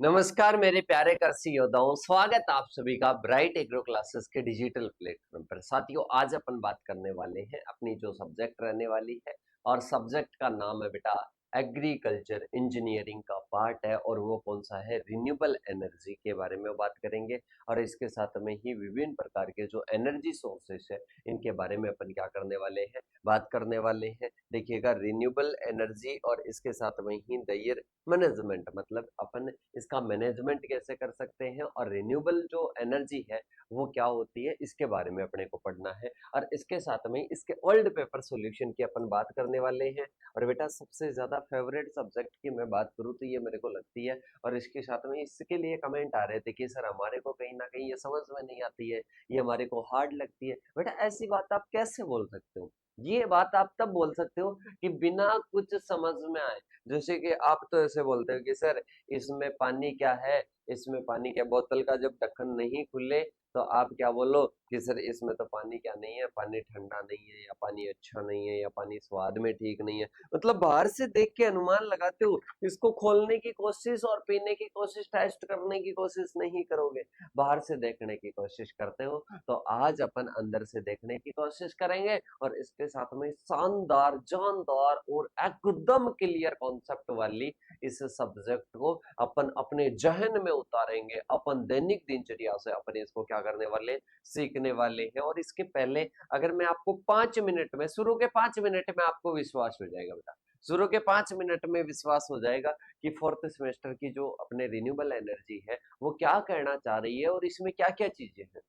नमस्कार मेरे प्यारे कृषि योद्धाओं, स्वागत आप सभी का ब्राइट एग्रो क्लासेस के डिजिटल प्लेटफॉर्म पर। साथियों, आज अपन बात करने वाले हैं अपनी जो सब्जेक्ट रहने वाली है, और सब्जेक्ट का नाम है बेटा एग्रीकल्चर इंजीनियरिंग का पार्ट है, और वो कौन सा है, रिन्यूएबल एनर्जी के बारे में बात करेंगे। और इसके साथ में ही विभिन्न प्रकार के जो एनर्जी सोर्सेस है इनके बारे में अपन क्या करने वाले हैं, बात करने वाले हैं। देखिएगा, रिन्यूएबल एनर्जी और इसके साथ में ही दयर मैनेजमेंट, मतलब अपन इसका मैनेजमेंट कैसे कर सकते हैं, और रिन्यूएबल जो एनर्जी है वो क्या होती है, इसके बारे में अपने को पढ़ना है। और इसके साथ में इसके ओल्ड पेपर सॉल्यूशन की अपन बात करने वाले हैं। और बेटा, सबसे ज्यादा फेवरेट सब्जेक्ट की मैं बात करूँ तो ये मेरे को लगती है, और इसके साथ में इसके लिए कमेंट आ रहे थे कि सर हमारे को कहीं ना कहीं ये समझ में नहीं आती है, ये हमारे को हार्ड लगती है। बेटा, ऐसी बात आप कैसे बोल सकते हो? ये बात आप तब बोल सकते हो कि बिना कुछ समझ में आए। जैसे कि आप तो ऐसे बोलते हो कि सर इसमें पानी क्या है, इसमें पानी क्या, बोतल का जब ढक्कन नहीं खुले तो आप क्या बोलो कि सर इसमें तो पानी क्या नहीं है, पानी ठंडा नहीं है, या पानी अच्छा नहीं है, या पानी स्वाद में ठीक नहीं है। मतलब बाहर से देख के अनुमान लगाते हो, इसको खोलने की कोशिश और पीने की कोशिश, टेस्ट करने की कोशिश नहीं करोगे, बाहर से देखने की कोशिश करते हो। तो आज अपन अंदर से देखने की कोशिश करेंगे, और इसके साथ में शानदार, जानदार और एकदम क्लियर कॉन्सेप्ट वाली इस सब्जेक्ट को अपन अपने जहन में उतारेंगे। अपन दैनिक दिनचर्या से अपन इसको क्या करने वाले, सीखने वाले हैं। और इसके पहले अगर मैं आपको 5 मिनट में, शुरू के 5 मिनट में आपको विश्वास हो जाएगा बेटा, शुरू के 5 मिनट में विश्वास हो जाएगा कि फोर्थ सेमेस्टर की जो अपने रिन्यूएबल एनर्जी है वो क्या कहना चाह रही है, और इसमें क्या क्या चीजें हैं।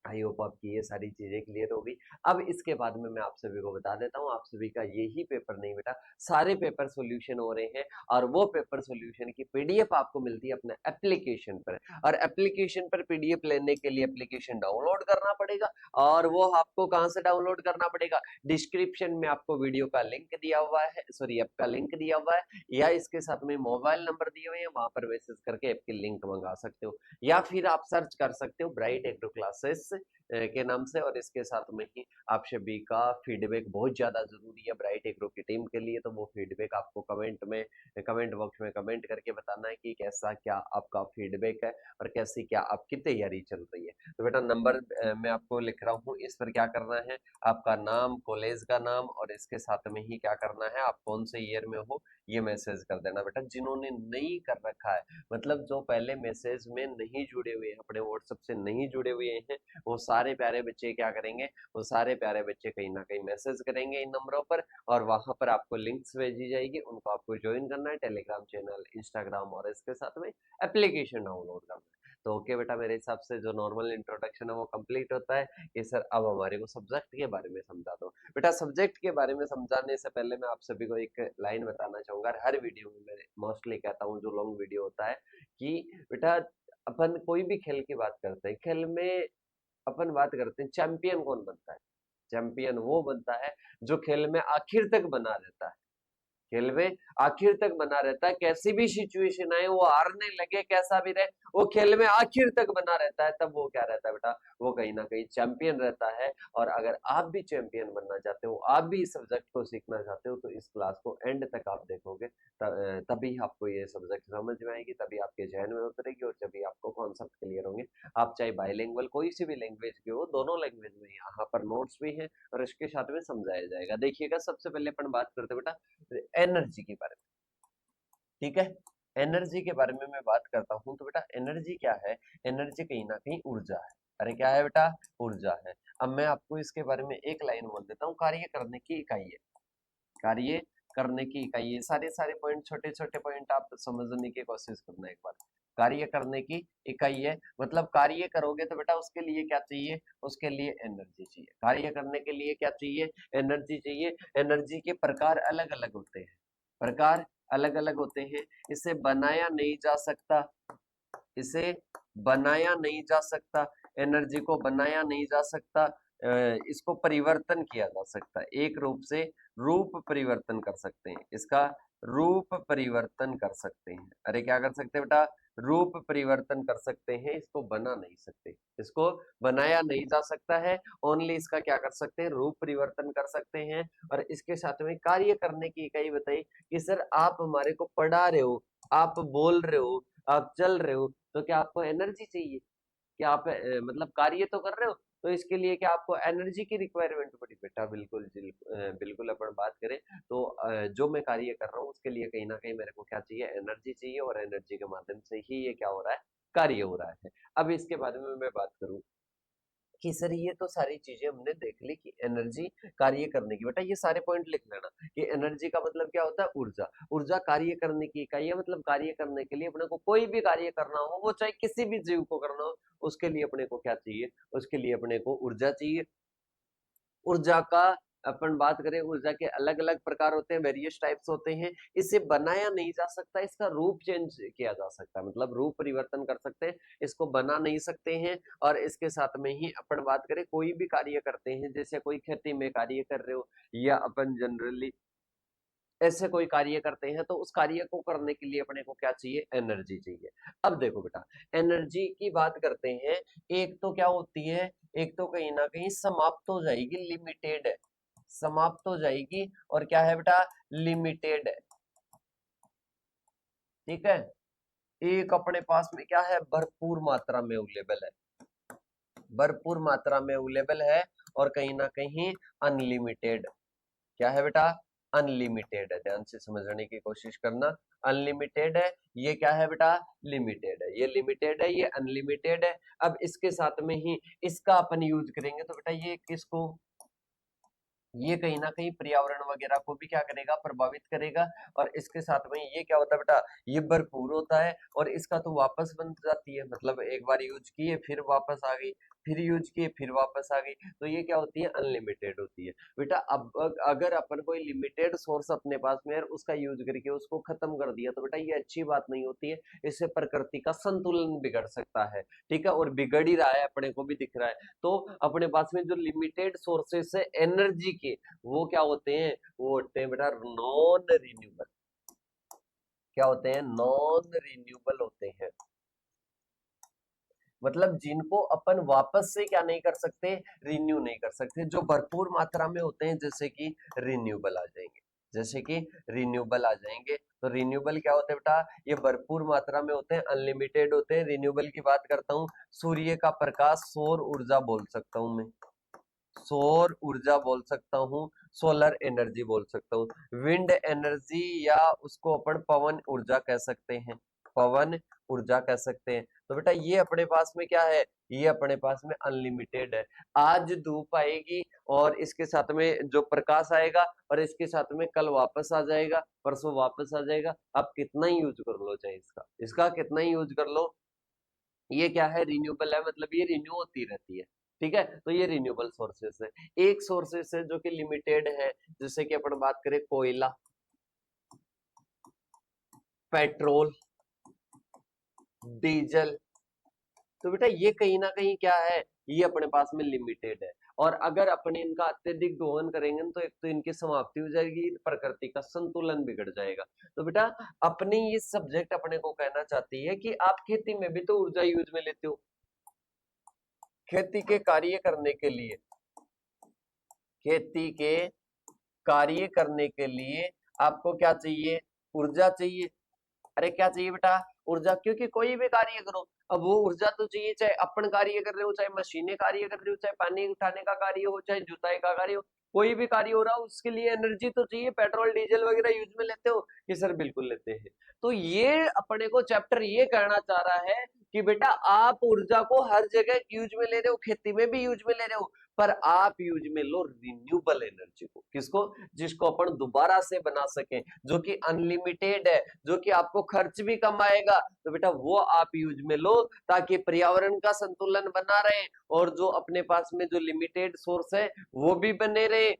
आई होप आपकी ये सारी चीजें क्लियर होगी। अब इसके बाद में मैं आप सभी को बता देता हूँ, आप सभी का यही पेपर नहीं बेटा, सारे पेपर सॉल्यूशन हो रहे हैं, और वो पेपर सॉल्यूशन की पीडीएफ आपको मिलती है अपने एप्लीकेशन पर। और एप्लीकेशन पर पीडीएफ लेने के लिए एप्लीकेशन डाउनलोड करना पड़ेगा, और वो आपको कहाँ से डाउनलोड करना पड़ेगा, डिस्क्रिप्शन में आपको वीडियो का लिंक दिया हुआ है, सॉरी ऐप का लिंक दिया हुआ है, या इसके साथ में मोबाइल नंबर दिए हुए हैं, वहां पर मैसेज करके ऐप की लिंक मंगा सकते हो, या फिर आप सर्च कर सकते हो ब्राइट एग्रो क्लासेस के नाम से। और इसके साथ में ही आप सभी का फीडबैक बहुत ज्यादा जरूरी है ब्राइट एग्रो की टीम के लिए। तो वो फीडबैक आपको कमेंट में, कमेंट बॉक्स में कमेंट करके बताना है कि कैसा क्या आपका फीडबैक है, और कैसी क्या आपकी तैयारी चल रही है। तो बेटा, नंबर मैं आपको लिख रहा हूँ, इस पर क्या करना है, आपका नाम, कॉलेज का नाम, और इसके साथ में ही क्या करना है, आप कौन से ईयर में हो ये मैसेज कर देना बेटा। जिन्होंने नहीं कर रखा है, मतलब जो पहले मैसेज में नहीं जुड़े हुए हैं, अपने व्हाट्सएप से नहीं जुड़े हुए हैं, वो सारे प्यारे बच्चे क्या करेंगे, वो सारे प्यारे बच्चे कहीं ना कहीं मैसेज करेंगे इन नंबरों पर, और वहां पर आपको लिंक्स भेजी जाएगी, उनको आपको ज्वाइन करना है, टेलीग्राम चैनल, इंस्टाग्राम, और इसके साथ में एप्लीकेशन डाउनलोड करना है। तो ओके बेटा, मेरे हिसाब से जो नॉर्मल इंट्रोडक्शन है वो कंप्लीट होता है कि सर अब हमारे को सब्जेक्ट के बारे में समझा दो। बेटा, सब्जेक्ट के बारे में समझाने से पहले मैं आप सभी को एक लाइन बताना चाहूंगा, हर वीडियो में मैं मोस्टली कहता हूँ जो लॉन्ग वीडियो होता है, कि बेटा अपन कोई भी खेल की बात करते हैं, खेल में अपन बात करते हैं चैंपियन कौन बनता है, चैंपियन वो बनता है जो खेल में आखिर तक बना रहता है, खेल में आखिर तक बना रहता है, कैसी भी सिचुएशन आए, वो हारने लगे कैसा भी रहे, वो खेल में आखिर तक बना रहता है, तब वो क्या रहता है बेटा, वो कहीं ना कहीं चैंपियन रहता है। और अगर आप भी चैंपियन बनना चाहते हो, आप भी इस सब्जेक्ट को सीखना चाहते हो, तो इस क्लास को एंड तक आप देखोगे, तभी आपको ये सब्जेक्ट समझ में आएगी, तभी आपके जहन में उतरेगी, और जब भी आपको कॉन्सेप्ट क्लियर होंगे। आप चाहे बाईलिंगुअल कोई सी भी लैंग्वेज के हो, दोनों लैंग्वेज में यहाँ पर नोट्स भी हैं, और इसके साथ में समझाया जाएगा। देखिएगा, सबसे पहले अपन बात करते हैं बेटा एनर्जी के बारे में, ठीक है। एनर्जी के बारे में मैं बात करता हूं, तो बेटा एनर्जी क्या है, एनर्जी कहीं ना कहीं ऊर्जा है। अरे क्या है बेटा, ऊर्जा है। अब मैं आपको इसके बारे में एक लाइन बोल देता हूँ, कार्य करने की इकाई है, कार्य करने की इकाई है। सारे सारे पॉइंट, छोटे छोटे पॉइंट आप समझने की कोशिश करना एक बार। कार्य करने की इकाई है, मतलब कार्य करोगे तो बेटा उसके लिए क्या चाहिए, उसके लिए एनर्जी चाहिए। कार्य करने के लिए क्या चाहिए, एनर्जी चाहिए। एनर्जी के प्रकार अलग अलग होते हैं, प्रकार अलग अलग होते हैं। इसे बनाया नहीं जा सकता, इसे बनाया नहीं जा सकता, एनर्जी को बनाया नहीं जा सकता, इसको परिवर्तन किया जा सकता है। एक रूप से रूप परिवर्तन कर सकते हैं, इसका रूप परिवर्तन कर सकते हैं। अरे क्या कर सकते हैं बेटा, रूप परिवर्तन कर सकते हैं, इसको बना नहीं सकते, इसको बनाया नहीं जा सकता है। ओनली इसका क्या कर सकते हैं, रूप परिवर्तन कर सकते हैं। और इसके साथ में कार्य करने की इकाई बताई कि सर आप हमारे को पढ़ा रहे हो, आप बोल रहे हो, आप चल रहे हो तो क्या आपको एनर्जी चाहिए? क्या आप मतलब कार्य तो कर रहे हो, तो इसके लिए क्या आपको एनर्जी की रिक्वायरमेंट पड़ी बेटा? बिल्कुल अपन बात करें तो जो मैं कार्य कर रहा हूँ उसके लिए कहीं ना कहीं मेरे को क्या चाहिए? एनर्जी चाहिए, और एनर्जी के माध्यम से ही ये क्या हो रहा है? कार्य हो रहा है। अब इसके बारे में मैं बात करूं कि सर ये तो सारी चीजें हमने देख ली कि एनर्जी कार्य करने की, बेटा ये सारे पॉइंट लिख लेना कि एनर्जी का मतलब क्या होता है? ऊर्जा। ऊर्जा कार्य करने की इकाई है, मतलब कार्य करने के लिए अपने को कोई भी कार्य करना हो, वो चाहे किसी भी जीव को करना हो, उसके लिए अपने को क्या चाहिए? उसके लिए अपने को ऊर्जा चाहिए। ऊर्जा का अपन बात करें, ऊर्जा के अलग अलग प्रकार होते हैं, वेरियस टाइप्स होते हैं। इसे बनाया नहीं जा सकता, इसका रूप चेंज किया जा सकता है, मतलब रूप परिवर्तन कर सकते हैं, इसको बना नहीं सकते हैं। और इसके साथ में ही अपन बात करें, कोई भी कार्य करते हैं, जैसे कोई खेती में कार्य कर रहे हो, या अपन जनरली ऐसे कोई कार्य करते हैं, तो उस कार्य को करने के लिए अपने को क्या चाहिए? एनर्जी चाहिए। अब देखो बेटा, एनर्जी की बात करते हैं, एक तो क्या होती है, एक तो कहीं ना कहीं समाप्त हो जाएगी, लिमिटेड है, समाप्त हो जाएगी, और क्या है बेटा? लिमिटेड है। ठीक है, एक अपने पास में क्या है? भरपूर मात्रा में अवेलेबल है, भरपूर मात्रा में अवेलेबल है, और कहीं ना कहीं अनलिमिटेड। क्या है बेटा? अनलिमिटेड है। ध्यान से समझने की कोशिश करना, अनलिमिटेड है, ये क्या है बेटा? लिमिटेड है। ये लिमिटेड है, ये अनलिमिटेड है। अब इसके साथ में ही इसका अपन यूज करेंगे, तो बेटा ये किसको? ये कहीं ना कहीं पर्यावरण वगैरह को भी क्या करेगा? प्रभावित करेगा। और इसके साथ में ये क्या होता है बेटा? ये भरपूर होता है, और इसका तो वापस बन जाती है, मतलब एक बार यूज किए फिर वापस आ गई, फिर यूज किए फिर वापस आ गई, तो ये क्या होती है? अनलिमिटेड होती है। बेटा अब अगर अपन कोई लिमिटेड सोर्स अपने पास में है, उसका यूज करके उसको खत्म कर दिया, तो बेटा ये अच्छी बात नहीं होती है। इससे प्रकृति का संतुलन बिगड़ सकता है। ठीक है, और बिगड़ ही रहा है, अपने को भी दिख रहा है। तो अपने पास में जो लिमिटेड सोर्सेस है एनर्जी के, वो क्या होते हैं? वो होते हैं बेटा नॉन रिन्यूएबल। क्या होते हैं? नॉन रिन्यूएबल होते हैं, मतलब जिनको अपन वापस से क्या नहीं कर सकते? रिन्यू नहीं कर सकते। जो भरपूर मात्रा में होते हैं, जैसे कि रिन्यूएबल आ जाएंगे, जैसे कि रिन्यूएबल आ जाएंगे। तो रिन्यूएबल क्या होते हैं बेटा? ये भरपूर मात्रा में होते हैं, अनलिमिटेड होते हैं। रिन्यूएबल की बात करता हूँ, सूर्य का प्रकाश, सौर ऊर्जा बोल सकता हूँ मैं, सौर ऊर्जा बोल सकता हूँ, सोलर एनर्जी बोल सकता हूँ, विंड एनर्जी, या उसको अपन पवन ऊर्जा कह सकते हैं, पवन ऊर्जा कह सकते हैं। तो बेटा ये अपने पास में क्या है? ये अपने पास में अनलिमिटेड है। आज धूप आएगी, और इसके साथ में जो प्रकाश आएगा, और इसके साथ में कल वापस आ जाएगा, परसों वापस आ जाएगा। आप कितना ही यूज कर लो, चाहे इसका इसका कितना ही यूज कर लो, ये क्या है? रिन्यूएबल है, मतलब ये रिन्यू होती रहती है। ठीक है, तो ये रिन्यूएबल सोर्सेस है। एक सोर्सेस है जो कि लिमिटेड है, जैसे कि अपन बात करें कोयला, पेट्रोल, डीजल। तो बेटा ये कहीं ना कहीं क्या है? ये अपने पास में लिमिटेड है। और अगर अपने इनका अत्यधिक दोहन करेंगे ना, तो एक तो इनकी समाप्ति हो जाएगी, प्रकृति का संतुलन बिगड़ जाएगा। तो बेटा अपनी ये सब्जेक्ट अपने को कहना चाहती है कि आप खेती में भी तो ऊर्जा यूज में लेते हो। खेती के कार्य करने के लिए, खेती के कार्य करने के लिए आपको क्या चाहिए? ऊर्जा चाहिए। अरे क्या चाहिए बेटा? ऊर्जा, क्योंकि कोई भी कार्य करो, अब वो ऊर्जा तो चाहिए, चाहे अपन कार्य कर रहे हो, चाहे मशीनें कार्य कर रही हो, चाहे पानी उठाने का कार्य हो, चाहे जुताई का कार्य हो, कोई भी कार्य हो रहा हो, उसके लिए एनर्जी तो चाहिए। पेट्रोल डीजल वगैरह यूज में लेते हो कि सर? बिल्कुल लेते हैं। तो ये अपने को चैप्टर ये कहना चाह रहा है कि बेटा आप ऊर्जा को हर जगह यूज में ले रहे हो, खेती में भी यूज में ले रहे हो, पर आप यूज में लो रिन्यूएबल एनर्जी को। किसको? जिसको अपन दोबारा से बना सकें, जो कि अनलिमिटेड है, जो कि आपको खर्च भी कम आएगा। तो बेटा वो आप यूज में लो, ताकि पर्यावरण का संतुलन बना रहे, और जो अपने पास में जो लिमिटेड सोर्स है वो भी बने रहे।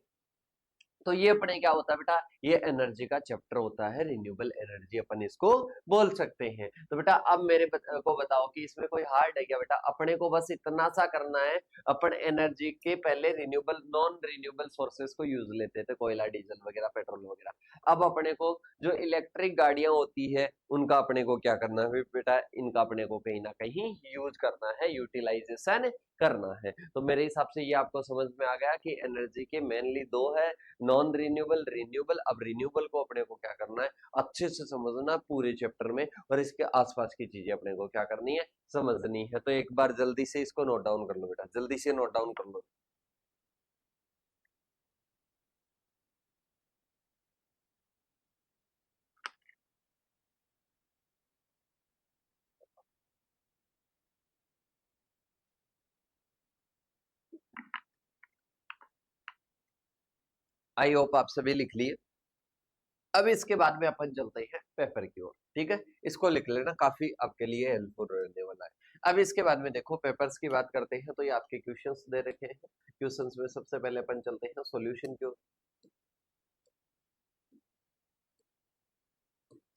तो ये अपने क्या होता है बेटा? ये एनर्जी का चैप्टर होता है, रिन्यूएबल एनर्जी अपन इसको बोल सकते हैं। तो बेटा अब मेरे को बताओ कि इसमें कोई हार्ड है क्या? बेटा अपने को बस इतना सा करना है, अपन एनर्जी के पहले रिन्यूएबल नॉन रिन्यूएबल सोर्सेस को यूज लेते थे, कोयला डीजल वगैरह पेट्रोल वगैरह। अब अपने को जो इलेक्ट्रिक गाड़ियां होती है, उनका अपने को क्या करना है बेटा? इनका अपने को कहीं ना कहीं यूज करना है, यूटिलाइजेशन करना है। तो मेरे हिसाब से ये आपको समझ में आ गया कि एनर्जी के मेनली दो है, नॉन रिन्यूएबल, रिन्यूएबल। अब रिन्यूएबल को अपने को क्या करना है, अच्छे से समझना है पूरे चैप्टर में, और इसके आसपास की चीजें अपने को क्या करनी है, समझनी है। तो एक बार जल्दी से इसको नोट डाउन कर लो बेटा, जल्दी से नोट डाउन कर लो। आई होप आप सभी लिख लिए। अब इसके बाद में अपन चलते हैं पेपर की ओर, ठीक है, इसको लिख लेना, काफी आपके लिए हेल्पफुल रहने वाला है। अब इसके बाद में देखो पेपर्स की बात करते हैं, तो ये आपके क्वेश्चंस दे रखे हैं। क्वेश्चंस में सबसे पहले अपन चलते हैं सॉल्यूशन की ओर।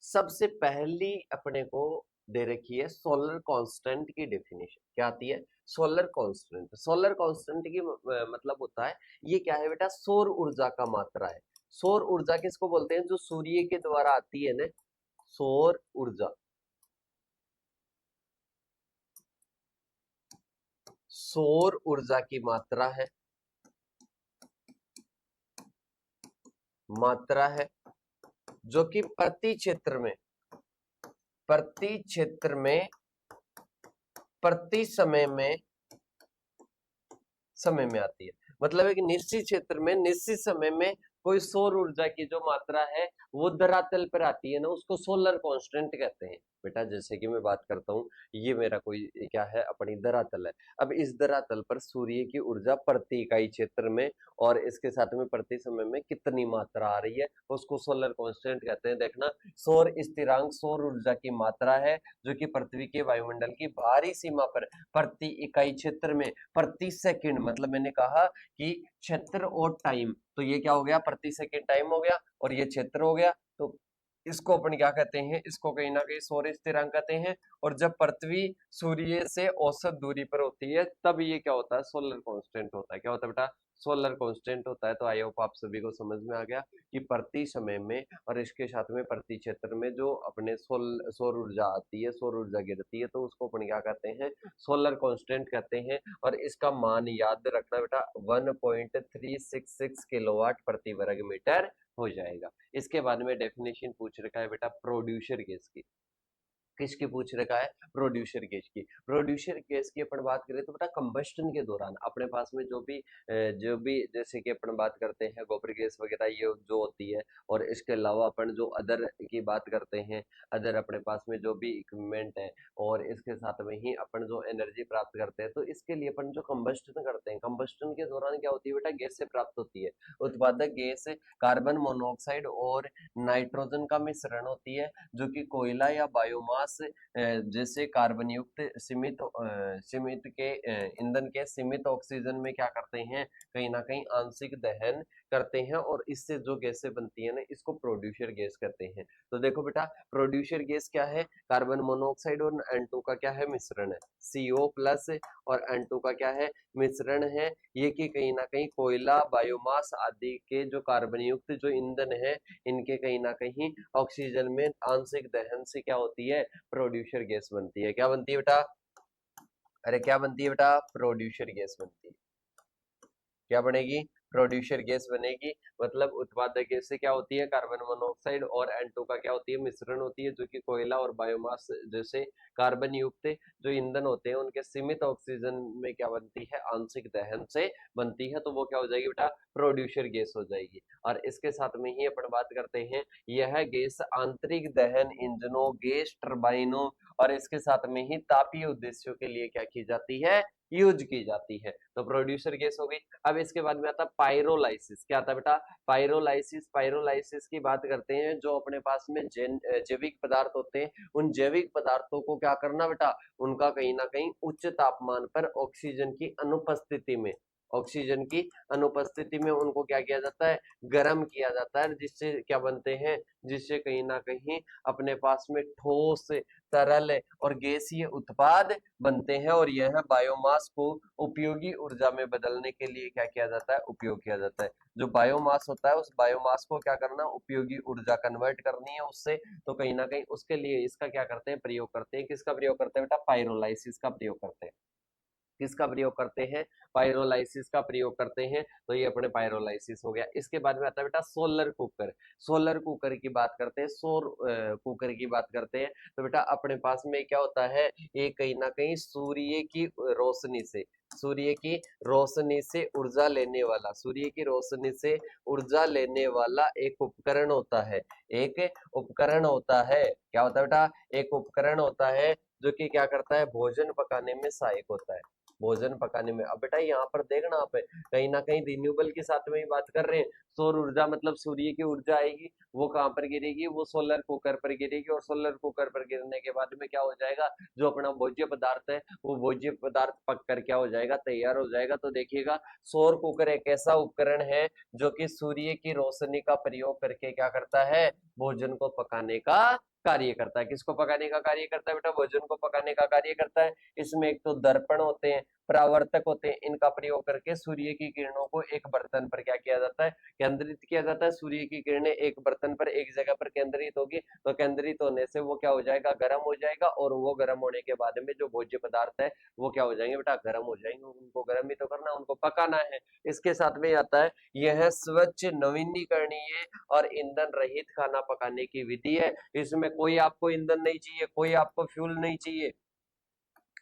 सबसे पहली अपने को दे रखी है सोलर कांस्टेंट की डेफिनेशन। क्या आती है, सोलर कांस्टेंट। सोलर कांस्टेंट की मतलब होता है, ये क्या है बेटा, सौर ऊर्जा का मात्रा है। सौर ऊर्जा किसको बोलते हैं, जो सूर्य के द्वारा आती है ना, सौर ऊर्जा। सौर ऊर्जा की मात्रा है, मात्रा है जो कि प्रति क्षेत्र में प्रति समय में आती है। मतलब एक निश्चित क्षेत्र में निश्चित समय में कोई सौर ऊर्जा की जो मात्रा है वो धरातल पर आती है ना, उसको सोलर कांस्टेंट कहते हैं बेटा। जैसे कि मैं बात करता हूँ, ये मेरा कोई क्या है, अपनी धरातल है। अब इस धरातल पर सूर्य की ऊर्जा प्रति इकाई क्षेत्र में और इसके साथ में प्रति समय में कितनी मात्रा आ रही है, उसको सोलर कांस्टेंट कहते हैं। देखना, सौर स्थिरांक सौर ऊर्जा की मात्रा है जो कि पृथ्वी के वायुमंडल की बाहरी सीमा पर प्रति इकाई क्षेत्र में प्रति सेकंड, मतलब मैंने कहा कि क्षेत्र और टाइम, तो ये क्या हो गया, प्रति सेकंड टाइम हो गया और ये क्षेत्र हो गया। तो इसको अपन क्या कहते हैं, इसको कहीं ना कहीं सौर स्थिरांक कहते हैं। और जब पृथ्वी सूर्य से औसत दूरी पर होती है तब ये क्या होता है, सोलर कांस्टेंट होता है। क्या होता है बेटा, सोलर कांस्टेंट होता है। तो आई होप आप सभी को समझ में आ गया कि प्रति समय में और इसके साथ में प्रति क्षेत्र में जो अपने सौर ऊर्जा आती है, सौर ऊर्जा गिरती है, तो उसको अपन क्या कहते हैं, सोलर कांस्टेंट कहते हैं। और इसका मान याद रखना बेटा, 1.366 किलोवाट प्रति वर्ग मीटर हो जाएगा। इसके बाद में डेफिनेशन पूछ रखा है बेटा प्रोड्यूसर गैस की। किसकी पूछ रखा है, प्रोड्यूसर गैस की। प्रोड्यूसर गैस की अपन बात करें तो बेटा कंबस्टन के दौरान अपने पास में जो भी जैसे कि अपन बात करते हैं गोबर गैस वगैरह ये जो होती है, और इसके अलावा अपन जो अदर की बात करते हैं, अदर अपने पास में जो भी इक्विपमेंट है, और इसके साथ में ही अपन जो एनर्जी प्राप्त करते हैं, तो इसके लिए अपन जो कंबस्टन करते हैं, कंबस्टन के दौरान क्या होती है बेटा, गैस से प्राप्त होती है। उत्पादक गैस कार्बन मोनोऑक्साइड और नाइट्रोजन का मिश्रण होती है, जो कि कोयला या बायोमास जैसे कार्बन युक्त सीमित के ईंधन के सीमित ऑक्सीजन में क्या करते हैं, कहीं ना कहीं आंशिक दहन करते हैं, और इससे जो गैसें बनती है ना, इसको प्रोड्यूसर गैस कहते हैं। तो देखो बेटा, प्रोड्यूसर गैस क्या है, कार्बन मोनोऑक्साइड और N2 का क्या है, मिश्रण है, CO प्लस और N2 का क्या है, मिश्रण है। ये कि कहीं ना कहीं कोयला, बायोमास आदि के जो कार्बन युक्त जो ईंधन है, इनके कहीं ना कहीं ऑक्सीजन में आंशिक दहन से क्या होती है, प्रोड्यूसर गैस बनती है। क्या बनती है बेटा, अरे क्या बनती है बेटा, प्रोड्यूसर गैस बनती है। क्या बनेगी, प्रोड्यूसर गैस बनेगी। मतलब उत्पादक गैस से क्या होती है, कार्बन मोनोऑक्साइड और N2 का क्या होती है, मिश्रण होती है, जो कि कोयला और बायोमास जैसे कार्बन युक्त जो ईंधन होते हैं उनके सीमित ऑक्सीजन में क्या बनती है, आंशिक दहन से बनती है। तो वो क्या हो जाएगी बेटा, प्रोड्यूसर गैस हो जाएगी। और इसके साथ में ही अपन बात करते हैं, यह गैस आंतरिक दहन इंजनों, गैस टर्बाइनों और इसके साथ में ही तापीय उद्देश्यों के लिए क्या की जाती है, यूज की जाती है। तो प्रोड्यूसर गैस हो गई। अब इसके बाद में आता है पायरोलाइसिस। क्या आता है बेटा, पायरोलाइसिस। पायरोलाइसिस की बात करते हैं, जो अपने पास में जैविक पदार्थ होते हैं, उन जैविक पदार्थों को क्या करना बेटा, उनका कहीं ना कहीं उच्च तापमान पर ऑक्सीजन की अनुपस्थिति में उनको क्या किया जाता है, गर्म किया जाता है, जिससे क्या बनते हैं, जिससे कहीं ना कहीं अपने पास में ठोस, तरल और गैसीय उत्पाद बनते हैं। और यह बायोमास को उपयोगी ऊर्जा में बदलने के लिए क्या किया जाता है, उपयोग किया जाता है। जो बायोमास होता है, उस बायोमास को क्या करना, उपयोगी ऊर्जा कन्वर्ट करनी है उससे। तो कहीं ना कहीं उसके लिए इसका क्या करते हैं, प्रयोग करते हैं। किसका प्रयोग करते हैं बेटा, पायरोलाइसिस का प्रयोग करते हैं। किसका प्रयोग करते हैं, पायरोलाइसिस का प्रयोग करते हैं, तो ये अपने पायरोलाइसिस हो गया। इसके बाद में आता है बेटा सोलर कुकर। सोलर कुकर की बात करते हैं, सौर कुकर की बात करते हैं, तो बेटा अपने पास में क्या होता है, ये कहीं ना कहीं सूर्य की रोशनी से, सूर्य की रोशनी से ऊर्जा लेने वाला, सूर्य की रोशनी से ऊर्जा लेने वाला एक उपकरण होता है, एक उपकरण होता है। क्या होता है बेटा, एक उपकरण होता है जो कि क्या करता है, भोजन पकाने में सहायक होता है, भोजन पकाने में। अब बेटा यहाँ पर देखना आप कहीं ना कहीं रिन्यूएबल के साथ में ही बात कर रहे हैं। सौर ऊर्जा मतलब सूर्य की ऊर्जा आएगी, वो कहाँ पर गिरेगी, वो सोलर कुकर पर गिरेगी, और सोलर कुकर पर गिरने के बाद में क्या हो जाएगा, जो अपना भोज्य पदार्थ है वो भोज्य पदार्थ पक कर क्या हो जाएगा, तैयार हो जाएगा। तो देखिएगा सौर कुकर एक ऐसा उपकरण है जो कि सूर्य की रोशनी का प्रयोग करके क्या करता है, भोजन को पकाने का कार्य करता है। किसको पकाने का कार्य करता है बेटा, भोजन को पकाने का कार्य करता है। इसमें एक तो दर्पण होते हैं, परावर्तक होते हैं, इनका प्रयोग करके सूर्य की किरणों को एक बर्तन पर क्या किया जाता है, केंद्रित किया जाता है। सूर्य की किरणें एक बर्तन पर एक जगह पर केंद्रित होगी, तो केंद्रित होने से वो क्या हो जाएगा, गर्म हो जाएगा, और वो गर्म होने के बाद में जो भोज्य पदार्थ है वो क्या हो जाएंगे बेटा, गर्म हो जाएंगे। उनको गर्म ही तो करना, उनको पकाना है। इसके साथ में आता है, यह स्वच्छ, नवीनीकरणीय और ईंधन रहित खाना पकाने की विधि है। इसमें कोई आपको ईंधन नहीं चाहिए, कोई आपको फ्यूल नहीं चाहिए,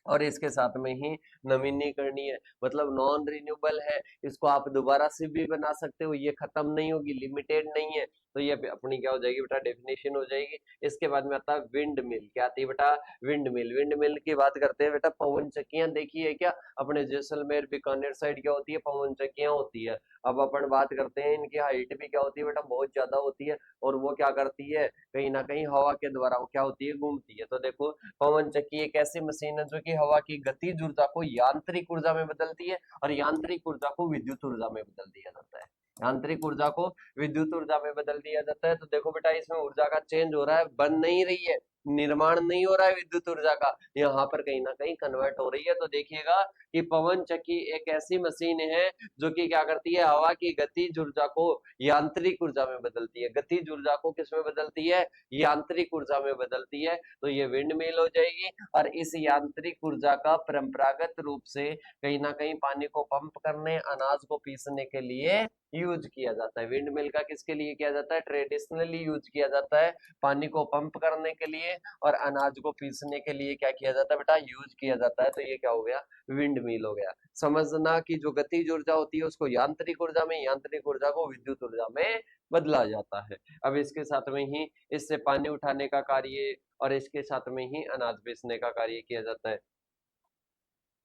और इसके साथ में ही नवीनीकरणीय मतलब नॉन रिन्यूएबल है। इसको आप दोबारा से भी बना सकते हो, ये खत्म नहीं होगी, लिमिटेड नहीं है। तो ये अपनी क्या हो जाएगी बेटा, डेफिनेशन हो जाएगी। इसके बाद में आता है विंड मिल। क्या आती है बेटा, विंड मिल। विंड मिल की बात करते हैं बेटा, पवन चक्कियां देखी है क्या, अपने जैसलमेर बीकानेर साइड क्या होती है, पवन चक्कियां होती है। अब अपन बात करते हैं इनकी हाइट भी क्या होती है बेटा, बहुत ज्यादा होती है, और वो क्या करती है, कहीं ना कहीं हवा के द्वारा वो क्या होती है, घूमती है। तो देखो पवन चक्की एक ऐसी मशीन है जो कि हवा की गतिज ऊर्जा को यांत्रिक ऊर्जा में बदलती है, और यांत्रिक ऊर्जा को विद्युत ऊर्जा में बदल दिया जाता है, यांत्रिक ऊर्जा को विद्युत ऊर्जा में बदल दिया जाता है। तो देखो बेटा इसमें ऊर्जा का चेंज हो रहा है, बन नहीं रही है, निर्माण नहीं हो रहा है विद्युत ऊर्जा का, यहाँ पर कहीं ना कहीं कन्वर्ट हो रही है। तो देखिएगा कि पवन चक्की एक ऐसी मशीन है जो कि क्या करती है, हवा की गतिज ऊर्जा को यांत्रिक ऊर्जा में बदलती है, गतिज ऊर्जा को किस में बदलती है, यांत्रिक ऊर्जा में बदलती है। तो ये विंड मिल हो जाएगी। और इस यांत्रिक ऊर्जा का परंपरागत रूप से कहीं ना कहीं पानी को पंप करने, अनाज को पीसने के लिए यूज किया जाता है। विंड मिल का किसके लिए किया जाता है, ट्रेडिशनली यूज किया जाता है, पानी को पंप करने के लिए और अनाज को पीसने के लिए क्या किया जाता है बेटा, यूज किया जाता है। तो ये क्या हो गया, विंड मिल हो गया। समझना कि जो गतिज ऊर्जा होती है उसको यांत्रिक ऊर्जा में, यांत्रिक ऊर्जा को विद्युत ऊर्जा में बदला जाता है। अब इसके साथ में ही इससे पानी उठाने का कार्य और इसके साथ में ही अनाज बेचने का कार्य किया जाता है।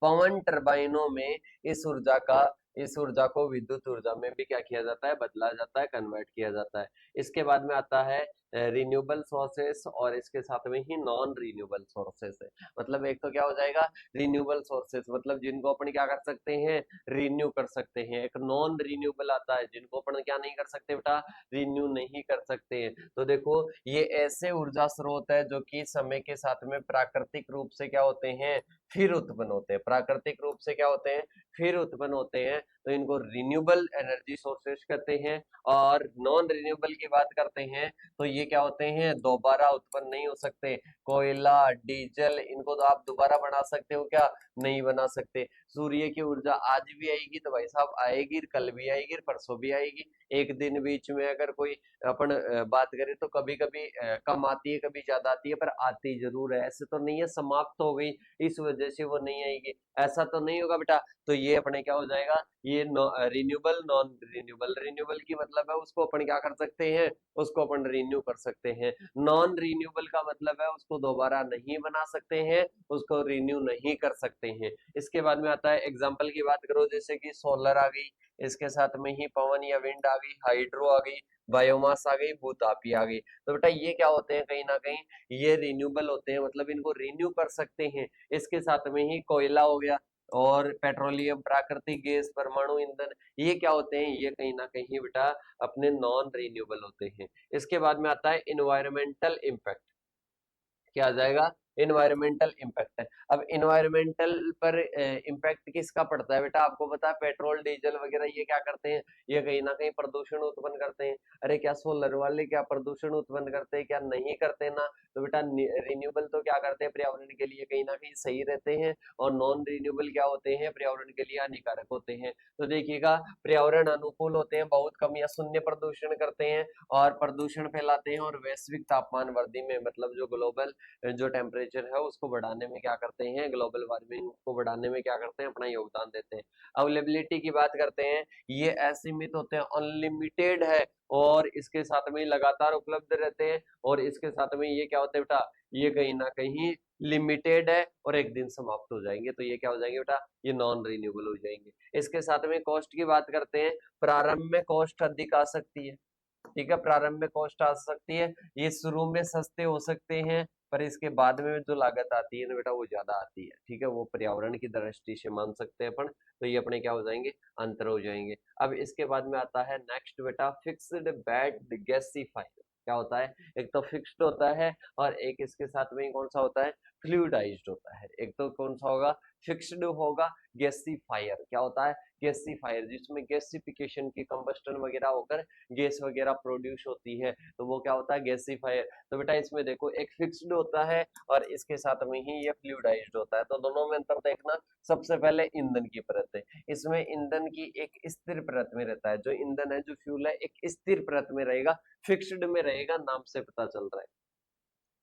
पवन टरबाइनों में इस ऊर्जा को विद्युत ऊर्जा में भी क्या किया जाता है, बदला जाता है, कन्वर्ट किया जाता है। इसके बाद में आता है रिन्यूएबल सोर्सेस, और इसके साथ में ही नॉन रिन्यूएबल सोर्सेस है। मतलब एक तो क्या हो जाएगा, रिन्यूएबल सोर्सेस मतलब जिनको अपन क्या कर सकते हैं, रिन्यू कर सकते हैं। एक नॉन रिन्यूएबल आता है जिनको अपन क्या नहीं कर सकते बेटा, रिन्यू नहीं कर सकते हैं। तो देखो ये ऐसे ऊर्जा स्रोत है जो कि समय के साथ में प्राकृतिक रूप से क्या होते हैं, फिर उत्पन्न होते हैं, प्राकृतिक रूप से क्या होते हैं, फिर उत्पन्न होते हैं। तो इनको रिन्यूएबल एनर्जी सोर्सेस कहते हैं। और नॉन रिन्यूएबल की बात करते हैं तो ये क्या होते हैं, दोबारा उत्पन्न नहीं हो सकते। कोयला, डीजल, इनको तो आप दोबारा बना सकते हो क्या, नहीं बना सकते। सूर्य की ऊर्जा आज भी आएगी तो भाई साहब आएगी, कल भी आएगी, परसों भी आएगी। एक दिन बीच में अगर कोई अपन बात करें तो कभी कभी कम आती है, कभी ज्यादा आती है, पर आती जरूर है। ऐसे तो नहीं है समाप्त हो गई इस वजह से वो नहीं आएगी, ऐसा तो नहीं होगा बेटा। तो ये अपने क्या हो जाएगा, ये रिन्यूएबल, नॉन रिन्यूएबल। रिन्यूएबल की मतलब है उसको अपन क्या कर सकते हैं, उसको अपन रिन्यू कर सकते हैं। नॉन रिन्यूएबल का मतलब है उसको दोबारा नहीं बना सकते हैं, उसको रिन्यू नहीं कर सकते हैं। इसके बाद में आता है एग्जाम्पल की बात करो, जैसे कि सोलर आ गई, इसके साथ में ही पवन या विंड आ गई, हाइड्रो आ गई, बायोमास आ गई, भूतापी आ गई। तो बेटा ये क्या होते हैं, कहीं ना कहीं ये रिन्यूएबल होते हैं, मतलब इनको रिन्यू कर सकते हैं। इसके साथ में ही कोयला हो गया, और पेट्रोलियम, प्राकृतिक गैस, परमाणु ईंधन, ये क्या होते हैं, ये कहीं ना कहीं बेटा अपने नॉन रिन्यूएबल होते हैं। इसके बाद में आता है इन्वायरमेंटल इम्पैक्ट। क्या आ जाएगा, इन्वायरमेंटल इम्पैक्ट है। अब इन्वायरमेंटल पर इम्पैक्ट किसका पड़ता है बेटा, आपको पता है पेट्रोल डीजल वगैरह ये क्या करते हैं, ये कहीं ना कहीं प्रदूषण उत्पन्न करते हैं। अरे क्या सोलर वाले क्या प्रदूषण उत्पन्न करते हैं, क्या नहीं करते ना, तो बेटा रिन्यूएबल तो क्या करते हैं, पर्यावरण के लिए कहीं ना कहीं सही रहते हैं, और नॉन रिन्यूएबल क्या होते हैं, पर्यावरण के लिए हानिकारक होते हैं। तो देखिएगा पर्यावरण अनुकूल होते हैं, बहुत कम या शून्य प्रदूषण करते हैं और प्रदूषण फैलाते हैं, और वैश्विक तापमान वृद्धि में मतलब जो ग्लोबल जो टेम्परेचर है उसको बढ़ाने में क्या करते हैं, ग्लोबल वार्मिंग को बढ़ाने में क्या करते हैं, अपना योगदान देते हैं। अवेलेबिलिटी की बात करते हैं, ये असीमित होते हैं, अनलिमिटेड है, और इसके साथ में लगातार उपलब्ध रहते हैं, और इसके साथ में ये क्या होता है बेटा, ये कहीं ना कहीं लिमिटेड है और एक दिन समाप्त हो जाएंगे, तो ये क्या हो जाएंगे बेटा, ये नॉन रिन्यूएबल हो जाएंगे। इसके साथ में कॉस्ट की बात करते हैं, प्रारंभ में कॉस्ट अधिक आ सकती है, ठीक है, प्रारंभ में कॉस्ट आ सकती है, ये शुरू में सस्ते हो सकते हैं, पर इसके बाद में जो लागत आती है ना बेटा वो ज्यादा आती है, ठीक है, वो पर्यावरण की दृष्टि से मान सकते हैं अपन, तो ये अपने क्या हो जाएंगे, अंतर हो जाएंगे। अब इसके बाद में आता है नेक्स्ट बेटा, फिक्स्ड बेड गैसीफायर। क्या होता है, एक तो फिक्स्ड होता है और एक इसके साथ में कौन सा होता है, फ्लूइडाइज्ड होता है। एक तो कौन सा होगा, फिक्स्ड होगा, गैसीफायर क्या होता है, गैसीफायर जिसमें गैसिफिकेशन की कंबस्टन वगैरह होकर गैस वगैरह प्रोड्यूस होती है, तो वो क्या होता है, गैसीफायर। तो बेटा इसमें देखो एक फिक्स्ड होता है और इसके साथ में ही ये फ्लूइडाइज्ड होता है, तो दोनों में अंतर देखना। सबसे पहले ईंधन की परत है, इसमें ईंधन की एक स्थिर परत में रहता है, जो ईंधन है जो फ्यूल है एक स्थिर परत में रहेगा, फिक्स्ड में रहेगा, नाम से पता चल रहा है।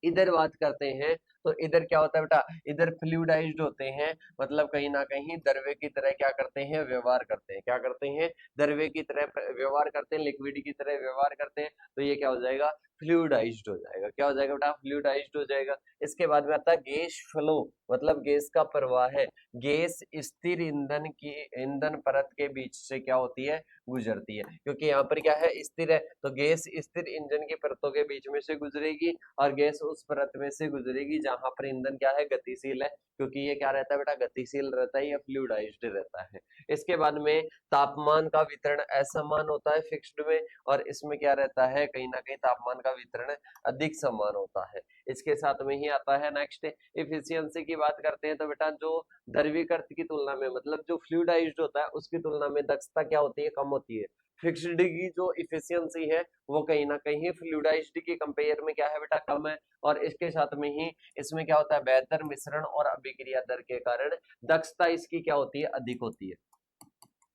इधर बात करते हैं तो इधर क्या होता है बेटा, इधर फ्लूइडाइज्ड होते हैं, मतलब कहीं ना कहीं द्रव्य की तरह क्या करते हैं, व्यवहार करते हैं, क्या करते हैं, द्रव्य की तरह व्यवहार करते हैं, लिक्विड की तरह व्यवहार करते हैं, तो ये क्या हो जाएगा, फ्लूइडाइज्ड हो जाएगा। क्या हो जाएगा बेटा, फ्लूइडाइज्ड हो जाएगा। इसके बाद में आता है गैस फ्लो, मतलब गैस का प्रवाह है, गैस स्थिर ईंधन की ईंधन परत के बीच से क्या होती है, गुजरती है, क्योंकि यहाँ पर क्या है, स्थिर है, तो गैस स्थिर ईंधन की परतों के बीच में से गुजरेगी, और गैस उस परत में से गुजरेगी जहां पर ईंधन क्या है, गतिशील है, क्योंकि ये क्या रहता है बेटा, गतिशील रहता है या फ्लूइडाइज्ड रहता है। इसके बाद में तापमान का वितरण असमान होता है फिक्स्ड में, और इसमें क्या रहता है, कहीं ना कहीं तापमान का वितरण अधिक समान होता है। इसके साथ में ही आता है नेक्स्ट, इफिशियंसी की बात करते हैं, तो बेटा जो द्रवीकृत की तुलना में, मतलब जो फ्लूइडाइज्ड होता है उसकी तुलना में दक्षता क्या होती है, कम होती है। फिक्स्ड की जो इफिशियंसी है वो कहीं ना कहीं फ्लूइडाइज्ड की कंपेयर में क्या है बेटा, कम है, और इसके साथ में ही इसमें क्या होता है, बेहतर मिश्रण और अभिक्रिया दर के कारण दक्षता इसकी क्या होती है, अधिक होती है।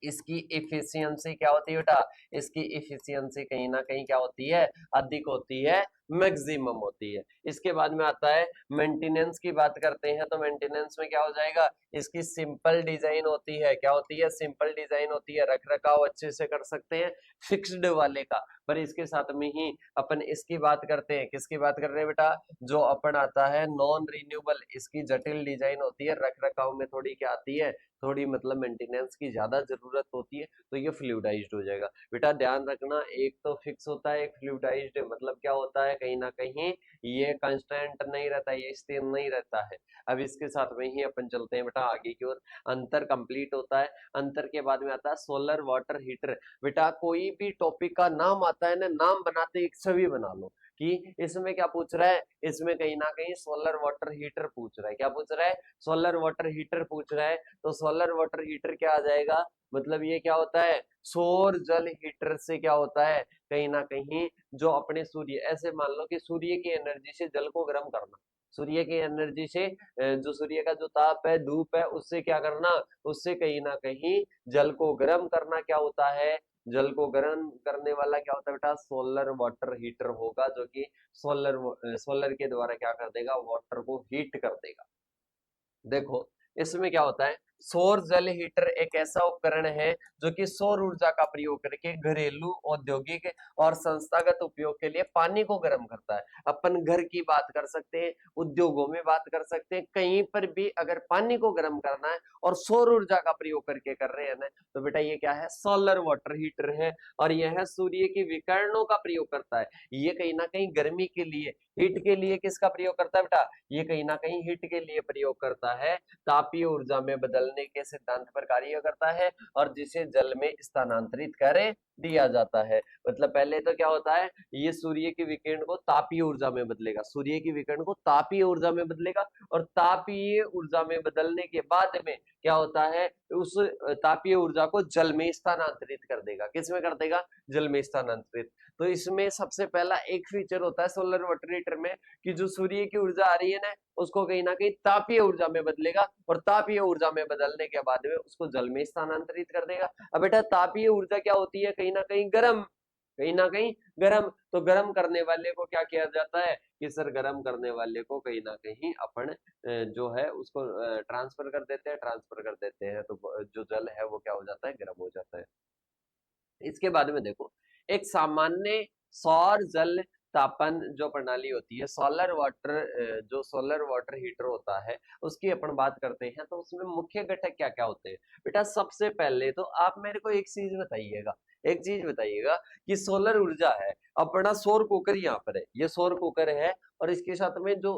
इसकी इफिशियंसी क्या होती है बेटा, इसकी इफिशियंसी कहीं ना कहीं क्या होती है, अधिक होती है, मैक्सिमम होती है। इसके बाद में आता है मेंटेनेंस की बात करते हैं, तो मेंटेनेंस में क्या हो जाएगा, इसकी सिंपल डिजाइन होती है, क्या होती है, सिंपल डिजाइन होती है, रख रखाव अच्छे से कर सकते हैं फिक्स्ड वाले का। पर इसके साथ में ही अपन इसकी बात करते हैं, किसकी बात कर रहे हैं बेटा, जो अपन आता है नॉन रिन्यूएबल, इसकी जटिल डिजाइन होती है, रख रखाव में थोड़ी क्या आती है, थोड़ी मतलब मेंटेनेंस की ज्यादा जरूरत होती है, तो ये फ्लूइडाइज्ड हो जाएगा। बेटा ध्यान रखना, एक तो फिक्स होता है, एक फ्लूइडाइज्ड, मतलब क्या होता है, कहीं ना कहीं ये कांस्टेंट नहीं रहता, ये स्थिर नहीं रहता है। अब इसके साथ में ही अपन चलते हैं बेटा आगे की ओर, अंतर कंप्लीट होता है। अंतर के बाद में आता है सोलर वाटर हीटर। बेटा कोई भी टॉपिक का नाम आता है ना, नाम बनाते एक छवि बना लो कि इसमें क्या पूछ रहा है, इसमें कहीं ना कहीं सोलर वाटर हीटर पूछ रहा है, क्या पूछ रहा है, सोलर वाटर हीटर पूछ रहा है, तो सोलर वाटर हीटर क्या आ जाएगा, मतलब ये क्या होता है, सौर जल हीटर से क्या होता है, कहीं ना कहीं जो अपने सूर्य, ऐसे मान लो कि सूर्य की एनर्जी से जल को गर्म करना, सूर्य की एनर्जी से जो सूर्य का जो ताप है, धूप है, उससे क्या करना, उससे कहीं ना कहीं जल को गर्म करना क्या होता है, जल को गर्म करने वाला क्या होता है बेटा, सोलर वाटर हीटर होगा, जो कि सोलर के द्वारा क्या कर देगा, वाटर को हीट कर देगा। देखो इसमें क्या होता है, सौर जल हीटर एक ऐसा उपकरण है जो कि सौर ऊर्जा का प्रयोग करके घरेलू, औद्योगिक और संस्थागत उपयोग के लिए पानी को गर्म करता है। अपन घर की बात कर सकते हैं, उद्योगों में बात कर सकते हैं, कहीं पर भी अगर पानी को गर्म करना है और सौर ऊर्जा का प्रयोग करके कर रहे हैं ना, तो बेटा ये क्या है, सोलर वाटर हीटर है, और यह सूर्य की विकिरणों का प्रयोग करता है। ये कहीं ना कहीं गर्मी के लिए, हीट के लिए किसका प्रयोग करता है बेटा, ये कहीं ना कहीं हीट के लिए प्रयोग करता है, तापीय ऊर्जा में बदलने बदलने के सिद्धांत पर कार्य करता है और जिसे जल में स्थानांतरित कर दिया जाता है। मतलब पहले तो क्या होता है, ये सूर्य की विकिरण को तापीय ऊर्जा में बदलेगा, सूर्य की विकिरण को तापीय ऊर्जा में बदलेगा और तापीय ऊर्जा में बदलने के बाद में क्या होता है, उस तापीय ऊर्जा को जल में स्थानांतरित कर देगा। किस में कर देगा? जल में स्थानांतरित। तो इसमें सबसे पहला एक फीचर होता है सोलर वाटर हीटर में कि जो सूर्य की ऊर्जा आ रही है ना, उसको कहीं ना कहीं तापीय ऊर्जा में बदलेगा और तापीय ऊर्जा में बदलने के बाद में उसको जल में स्थानांतरित कर देगा। अब बेटा तापीय ऊर्जा क्या होती है? कहीं ना कहीं गर्म, कहीं ना कहीं गर्म। तो गर्म करने वाले को क्या किया जाता है कि सर गर्म करने वाले को कहीं ना कहीं अपन जो है उसको ट्रांसफर कर देते हैं, ट्रांसफर कर देते हैं तो जो जल है वो क्या हो जाता है? गर्म हो जाता है। इसके बाद में देखो, एक सामान्य सौर जल तापन जो प्रणाली होती है, सोलर वाटर, जो सोलर वाटर हीटर होता है उसकी अपन बात करते हैं तो उसमें मुख्य घटक क्या क्या होते हैं? बेटा सबसे पहले तो आप मेरे को एक चीज बताइएगा, एक चीज बताइएगा कि सोलर ऊर्जा है, अपना सौर कुकर यहाँ पर है, ये सौर कुकर है और इसके साथ में जो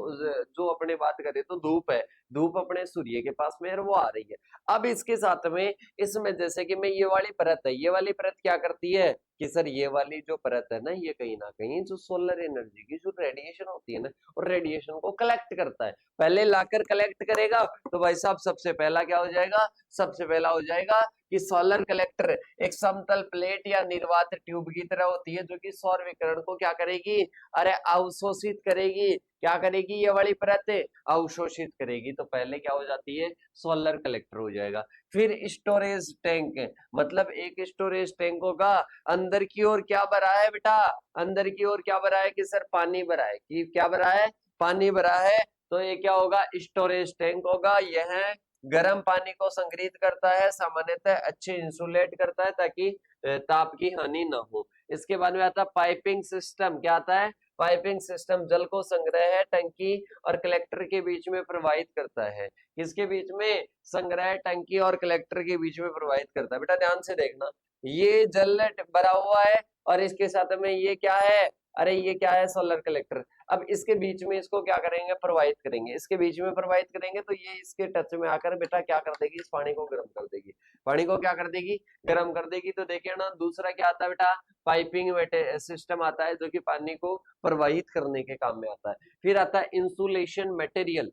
जो अपने बात करें तो धूप है, धूप अपने सूर्य के पास में है और वो आ रही है। अब इसके साथ में इसमें जैसे कि मैं ये वाली परत है, ये वाली परत क्या करती है कि सर ये वाली जो परत है ना, ये कहीं ना कहीं जो सोलर एनर्जी की जो रेडिएशन होती है ना, और रेडिएशन को कलेक्ट करता है। पहले लाकर कलेक्ट करेगा तो भाई साहब सबसे पहला क्या हो जाएगा? सबसे पहला हो जाएगा कि सोलर कलेक्टर एक समतल प्लेट या निर्वात ट्यूब की तरह होती है जो कि सौर विकिरण को क्या करेगी? अरे अवशोषित करेगी। क्या करेगी? ये वाली परत अवशोषित करेगी। तो पहले क्या हो जाती है? सोलर कलेक्टर हो जाएगा। फिर स्टोरेज टैंक, मतलब एक स्टोरेज टैंक होगा, अंदर की ओर क्या भरा है बेटा? अंदर की ओर क्या भरा है कि सर पानी भरा है, कि क्या भरा है? पानी भरा है। तो ये क्या होगा? स्टोरेज टैंक होगा। यह गर्म पानी को संग्रहित करता है, सामान्यतः अच्छे इंसुलेट करता है ताकि ताप की हानि ना हो। इसके बाद में आता है पाइपिंग सिस्टम। क्या आता है? पाइपिंग सिस्टम जल को संग्रह है टंकी और कलेक्टर के बीच में प्रवाहित करता है। किसके बीच में? संग्रह टंकी और कलेक्टर के बीच में प्रवाहित करता है। बेटा ध्यान से देखना, ये जल भरा हुआ है और इसके साथ में ये क्या है? अरे ये क्या है? Solar collector. अब इसके बीच में इसको क्या करेंगे? प्रवाहित करेंगे। इसके बीच में प्रवाहित करेंगे तो ये इसके टच में आकर बेटा क्या कर देगी? इस पानी को गर्म कर देगी। पानी को क्या कर देगी? गर्म कर देगी। तो देखिए ना, दूसरा क्या आता है बेटा? पाइपिंग सिस्टम आता है जो कि पानी को प्रवाहित करने के काम में आता है। फिर आता है इंसुलेशन मटेरियल।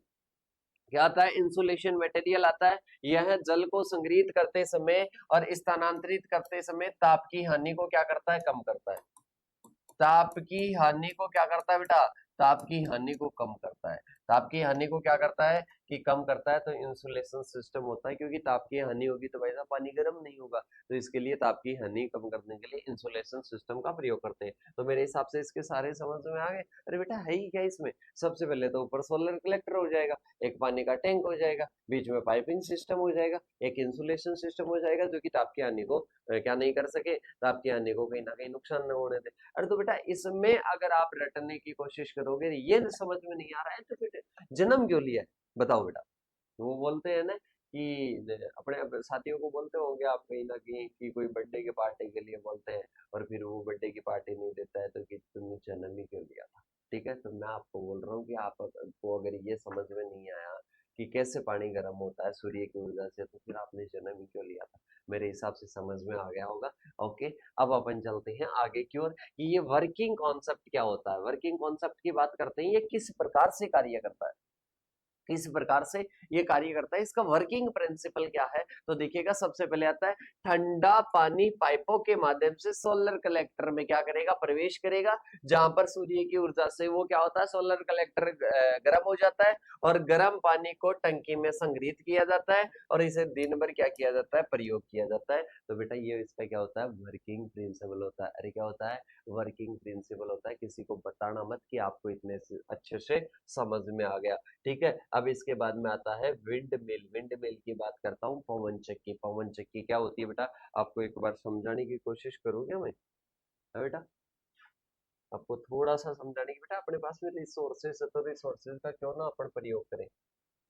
क्या आता है? इंसुलेशन मटेरियल आता है। यह जल को संग्रहित करते समय और स्थानांतरित करते समय ताप की हानि को क्या करता है? कम करता है। ताप की हानि को क्या करता है बेटा? ताप की हानि को कम करता है। ताप की हानि को क्या करता है कि कम करता है। तो इंसुलेशन सिस्टम होता है, क्योंकि ताप की हानि होगी तो भाई साहब पानी गर्म नहीं होगा, तो इसके लिए ताप की हानि कम करने के लिए इंसुलेशन सिस्टम का प्रयोग करते हैं। तो मेरे हिसाब से इसके सारे समझ में आ गए। अरे बेटा है ही क्या इसमें? सबसे पहले तो ऊपर सोलर कलेक्टर हो जाएगा, एक पानी का टैंक हो जाएगा, बीच में पाइपिंग सिस्टम हो जाएगा, एक इंसुलेशन सिस्टम हो जाएगा जो कि ताप की हानि को क्या नहीं कर सके? ताप की हानि को कहीं ना कहीं नुकसान न होने दे। अरे तो बेटा इसमें अगर आप रटने की कोशिश करोगे, ये समझ में नहीं आ रहा है तो फिर जन्म क्यों लिया है? बताओ बेटा। वो बोलते हैं ना कि अपने साथियों को बोलते होंगे आप कहीं ना कहीं कि कोई बर्थडे के पार्टी के लिए बोलते हैं और फिर वो बर्थडे की पार्टी नहीं देता है तो कि तुमने जन्म ही क्यों लिया था। ठीक है, तो मैं आपको बोल रहा हूँ कि आपको अगर ये समझ में नहीं आया कि कैसे पानी गर्म होता है सूर्य की ऊर्जा से, तो फिर आपने जन्म ही क्यों लिया था। मेरे हिसाब से समझ में आ गया होगा। ओके, अब अपन चलते हैं आगे की ओर कि ये वर्किंग कॉन्सेप्ट क्या होता है। वर्किंग कॉन्सेप्ट की बात करते हैं, ये किस प्रकार से कार्य करता है, किस प्रकार से ये कार्य करता है, इसका वर्किंग प्रिंसिपल क्या है। तो देखिएगा, सबसे पहले आता है ठंडा पानी पाइपों के माध्यम से सोलर कलेक्टर में क्या करेगा? प्रवेश करेगा, जहां पर सूर्य की ऊर्जा से वो क्या होता है? सोलर कलेक्टर गर्म हो जाता है और गर्म पानी को टंकी में संग्रहित किया जाता है और इसे दिन भर क्या किया जाता है? प्रयोग किया जाता है। तो बेटा ये इसका क्या होता है? वर्किंग प्रिंसिपल होता है। अरे क्या होता है? वर्किंग प्रिंसिपल होता है। किसी को बताना मत कि आपको इतने अच्छे से समझ में आ गया। ठीक है, अब इसके बाद में आता है विंड मिल। विंड मिल की बात करता हूँ, पवन चक्की। पवन चक्की क्या होती है बेटा? आपको एक बार समझाने की कोशिश करूंगा मैं, है बेटा, आपको थोड़ा सा समझाने की। बेटा अपने पास में रिसोर्सेस है तो रिसोर्सेस का क्यों ना अपन प्रयोग करें।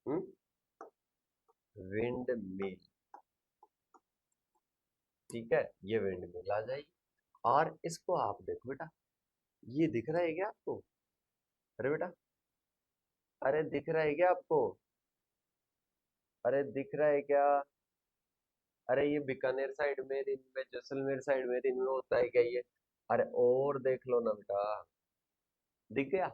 हम्म, विंड मिल। ठीक है, ये विंड मिल आ जाएगी और इसको आप देखो बेटा, ये दिख रहा है क्या आपको? अरे बेटा, अरे दिख रहा है क्या आपको? अरे दिख रहा है क्या? अरे ये बीकानेर साइड में, इनमें जैसलमेर साइड में, इनमें होता है क्या ये? अरे और देख लो ना बेटा, दिख गया?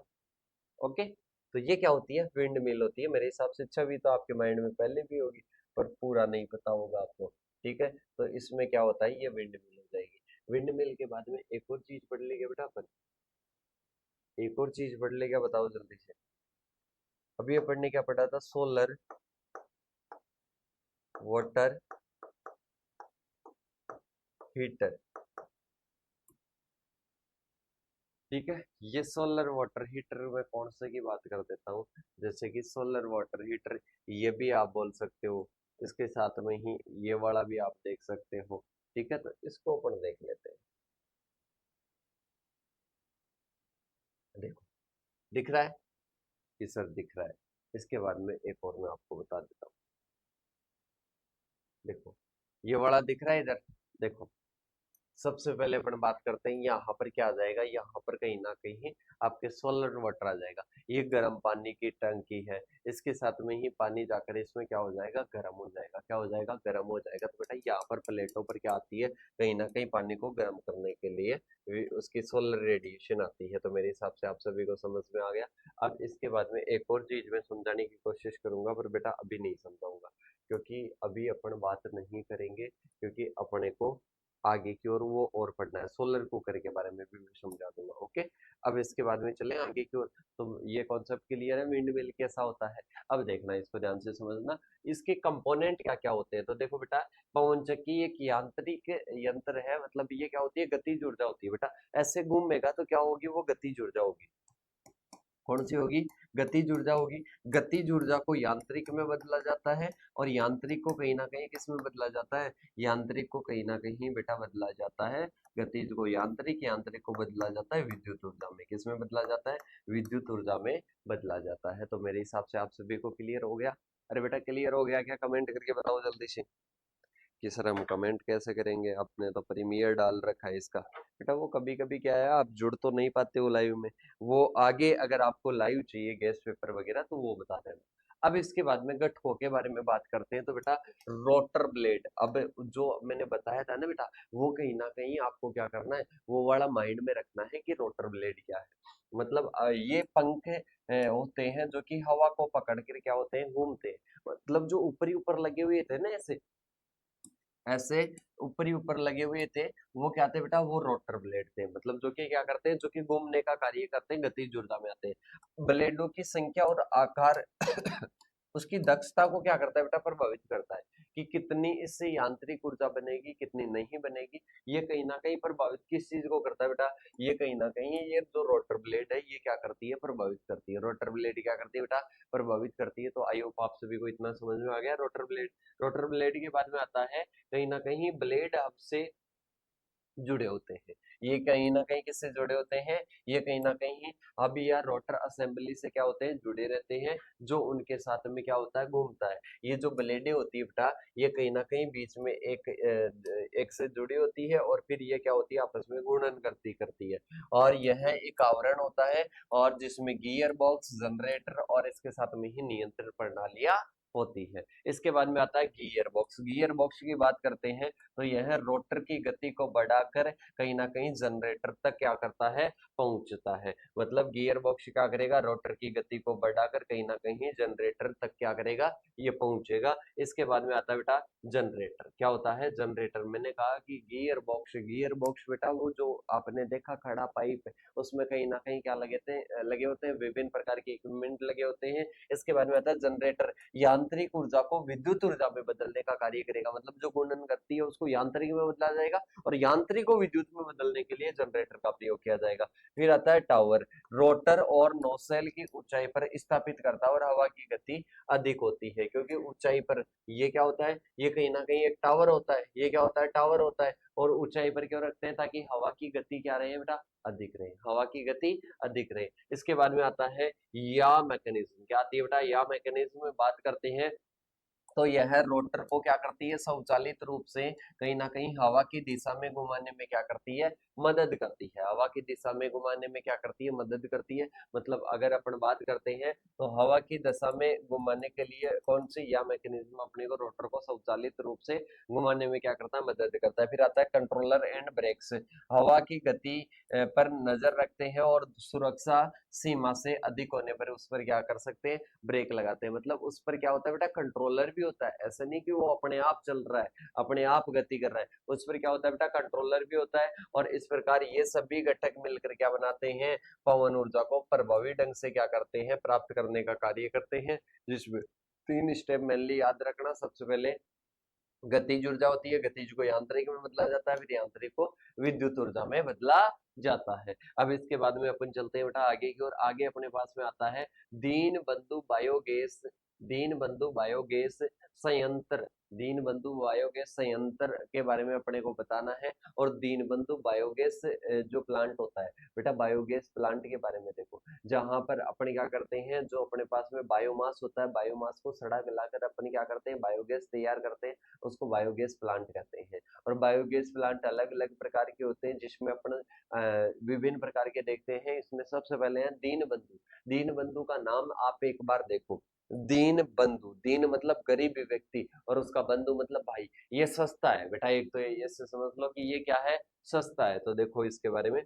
ओके। तो ये क्या होती है? विंड मिल होती है। मेरे हिसाब से छवि तो आपके माइंड में पहले भी होगी, पर पूरा नहीं पता होगा आपको। ठीक है, तो इसमें क्या होता है, ये विंड मिल हो जाएगी। विंड मिल के बाद में एक और चीज पढ़ लेंगे बेटा अपन। एक और चीज पढ़ ले, क्या बताओ जल्दी से। अभी अपन ने क्या पढ़ा था? Solar water heater. ठीक है, ये सोलर वाटर हीटर में कौन से की बात कर देता हूँ, जैसे कि सोलर वाटर हीटर, ये भी आप बोल सकते हो। इसके साथ में ही ये वाला भी आप देख सकते हो। ठीक है, तो इसको अपन देख लेते हैं। देखो, दिख रहा है कि सर दिख रहा है। इसके बाद में एक और मैं आपको बता देता हूँ। देखो, ये वाला दिख रहा है इधर। देखो, सबसे पहले अपन बात करते हैं, यहाँ पर क्या आ जाएगा, यहाँ पर कहीं ना कहीं आपके सोलर वाटर आ जाएगा। ये गर्म पानी की टंकी है, इसके साथ में ही पानी जाकर इसमें क्या हो जाएगा, गर्म हो जाएगा। क्या हो जाएगा? गर्म हो जाएगा। तो बेटा यहाँ पर प्लेटों पर क्या आती है, कहीं ना कहीं पानी को गर्म करने के लिए उसकी सोलर रेडिएशन आती है। तो मेरे हिसाब से आप सभी को समझ में आ गया। अब इसके बाद में एक और चीज मैं समझाने की कोशिश करूंगा, पर बेटा अभी नहीं समझाऊंगा, क्योंकि अभी अपन बात नहीं करेंगे, क्योंकि अपने को आगे की ओर वो और पढ़ना है। सोलर कुकर के बारे में भी मैं समझा दूंगा। ओके, अब इसके बाद में चलें आगे की ओर। तो ये कॉन्सेप्ट क्लियर है, विंड मिल कैसा होता है। अब देखना, इसको ध्यान से समझना, इसके कंपोनेंट क्या क्या होते हैं। तो देखो बेटा, पवन चक्की एक यांत्रिक यंत्र है, मतलब ये क्या होती है, गतिज ऊर्जा होती है बेटा। ऐसे घूमेगा तो क्या होगी, वो गतिज ऊर्जा होगी। कौन सी होगी? गतिज ऊर्जा होगी। गतिज ऊर्जा को यांत्रिक में बदला जाता है, और यांत्रिक को कहीं ना कहीं किस में बदला जाता है? यांत्रिक को कहीं ना कहीं बेटा बदला जाता है, गतिज को यांत्रिक, यांत्रिक को बदला जाता है विद्युत ऊर्जा में। किस में बदला जाता है? विद्युत ऊर्जा में बदला जाता है। तो मेरे हिसाब से आप सभी को क्लियर हो गया। अरे बेटा क्लियर हो गया क्या? कमेंट करके बताओ जल्दी से कि सर हम कमेंट कैसे करेंगे, आपने तो प्रीमियर डाल रखा है इसका। बेटा वो कभी कभी क्या है, आप जुड़ तो नहीं पाते हो लाइव में। वो आगे अगर आपको लाइव चाहिए गेस्ट पेपर वगैरह, तो वो बता देना। अब इसके बाद में घटकों के बारे में बात करते हैं। तो बेटा रोटर ब्लेड, अब जो मैंने बताया था ना बेटा, वो कहीं ना कहीं आपको क्या करना है, वो वाला माइंड में रखना है कि रोटर ब्लेड क्या है। मतलब ये पंख होते हैं जो कि हवा को पकड़ कर क्या होते हैं, घूमते हैं। मतलब जो ऊपर ही ऊपर लगे हुए थे ना, ऐसे ऐसे ऊपर ही ऊपर लगे हुए थे, वो क्या थे बेटा, वो रोटर ब्लेड थे। मतलब जो कि क्या करते हैं, जो कि घूमने का कार्य करते हैं, गतिज ऊर्जा में आते हैं। ब्लेडों की संख्या और आकार उसकी दक्षता को क्या करता है बेटा, प्रभावित करता है कि कितनी इससे यांत्रिक ऊर्जा बनेगी, कितनी नहीं बनेगी। ये कहीं ना कहीं प्रभावित किस चीज को करता है बेटा, ये कहीं ना कहीं ये जो रोटर ब्लेड है, ये क्या करती है, प्रभावित करती है। रोटर ब्लेड क्या करती है बेटा, प्रभावित करती है। तो आई होप आप सभी को इतना समझ में आ गया। रोटर ब्लेड, रोटर ब्लेड के बाद में आता है, कहीं ना कहीं ब्लेड हब से जुड़े होते हैं। ये कहीं ना कहीं किससे जुड़े होते हैं, ये कहीं ना कहीं हब या रोटर असेंबली से क्या होते हैं, जुड़े रहते हैं, जो उनके साथ में क्या होता है, घूमता है। ये जो ब्लेडें होती है बेटा, ये कहीं ना कहीं बीच में एक से जुड़ी होती है, और फिर ये क्या होती है, आपस में घूर्णन करती करती है। और यह एक आवरण होता है, और जिसमें गियर बॉक्स, जनरेटर और इसके साथ में ही नियंत्रण प्रणालियां होती है। इसके बाद में आता है गियर बॉक्स। गियर बॉक्स की बात करते हैं, तो यह रोटर की गति को बढ़ाकर कहीं ना कहीं जनरेटर तक क्या करता है, पहुंचता है। मतलब गियर बॉक्स क्या करेगा, रोटर की गति को बढ़ाकर कहीं ना कहीं जनरेटर तक क्या करेगा, ये पहुंचेगा। इसके बाद में आता है बेटा जनरेटर। क्या होता है जनरेटर? मैंने कहा कि गियर बॉक्स, गियर बॉक्स बेटा वो जो आपने देखा खड़ा पाइप, उसमें कहीं ना कहीं क्या लगे होते हैं, विभिन्न प्रकार के इक्विपमेंट लगे होते हैं। इसके बाद में आता है जनरेटर। यांत्रिक ऊर्जा को विद्युत ऊर्जा में बदलने का कार्य करेगा। मतलब जो घूर्णन करती है उसको यांत्रिक में बदला जाएगा, और यांत्रिक को विद्युत में बदलने के लिए जनरेटर का प्रयोग किया जाएगा। फिर आता है टावर। रोटर और नोसेल की ऊंचाई पर स्थापित करता है, और हवा की गति अधिक होती है, क्योंकि ऊंचाई पर ये क्या होता है, ये कहीं ना कहीं एक टावर होता है। ये क्या होता है, टावर होता है। और ऊंचाई पर क्यों रखते हैं, ताकि हवा की गति क्या रहे बेटा, अधिक रहे, हवा की गति अधिक रहे। इसके बाद में आता है या मैकेनिज्म। क्या आती है बेटा, या मैकेनिज्म में बात करते हैं। तो यह रोटर को क्या करती है, स्वचालित रूप से कहीं ना कहीं हवा की दिशा में घुमाने में क्या करती है, मदद करती है। हवा की दिशा में घुमाने में क्या करती है, मदद करती है। मतलब अगर अपन बात करते हैं तो हवा की दिशा में घुमाने के लिए कौन सी या मैकेनिज्म अपने को रोटर को स्वचालित रूप से घुमाने में क्या करता है, मदद करता है। फिर आता है कंट्रोलर एंड ब्रेक्स। हवा की गति पर नजर रखते हैं और सुरक्षा सीमा से अधिक होने पर उस पर क्या कर सकते हैं, ब्रेक लगाते हैं। मतलब उस पर क्या होता है बेटा, कंट्रोलर भी होता है। ऐसा नहीं कि वो अपने आप चल रहा है, अपने आप गति कर रहा है। उस पर क्या होता है बेटा, कंट्रोलर भी होता है। और इस प्रकार ये सभी घटक मिलकर क्या बनाते हैं, पवन ऊर्जा को प्रभावी ढंग से क्या करते हैं, प्राप्त करने का कार्य करते हैं। जिसमें 3 स्टेप मेनली याद रखना। सबसे पहले गतिज ऊर्जा होती है, गतिज को यांत्रिक में बदला जाता है, फिर यांत्रिक को विद्युत ऊर्जा में बदला जाता है। अब इसके बाद में अपन चलते हैं बेटा आगे की ओर। आगे अपने पास में आता है दीनबंधु बायोगैस, दीनबंधु बायोगैस संयंत्र। दीनबंधु बायोगैस संयंत्र के बारे में अपने को बताना है। और दीनबंधु बायोगैस जो प्लांट होता है बेटा, बायोगैस प्लांट के बारे में देखो, जहां पर अपन क्या करते हैं, जो अपने पास में बायोमास होता है, बायोमास को सड़ा गलाकर अपन क्या करते हैं, बायोगैस तैयार करते हैं, उसको बायोगैस प्लांट कहते हैं। और बायोगैस प्लांट अलग अलग प्रकार के होते हैं, जिसमें अपन विभिन्न प्रकार के देखते हैं। इसमें सबसे पहले है दीनबंधु। दीनबंधु का नाम आप एक बार देखो, दीन बंधु, दीन मतलब गरीब व्यक्ति और उसका बंधु मतलब भाई। ये सस्ता है बेटा, एक तो ये से समझ लो कि ये क्या है, सस्ता है। तो देखो इसके बारे में,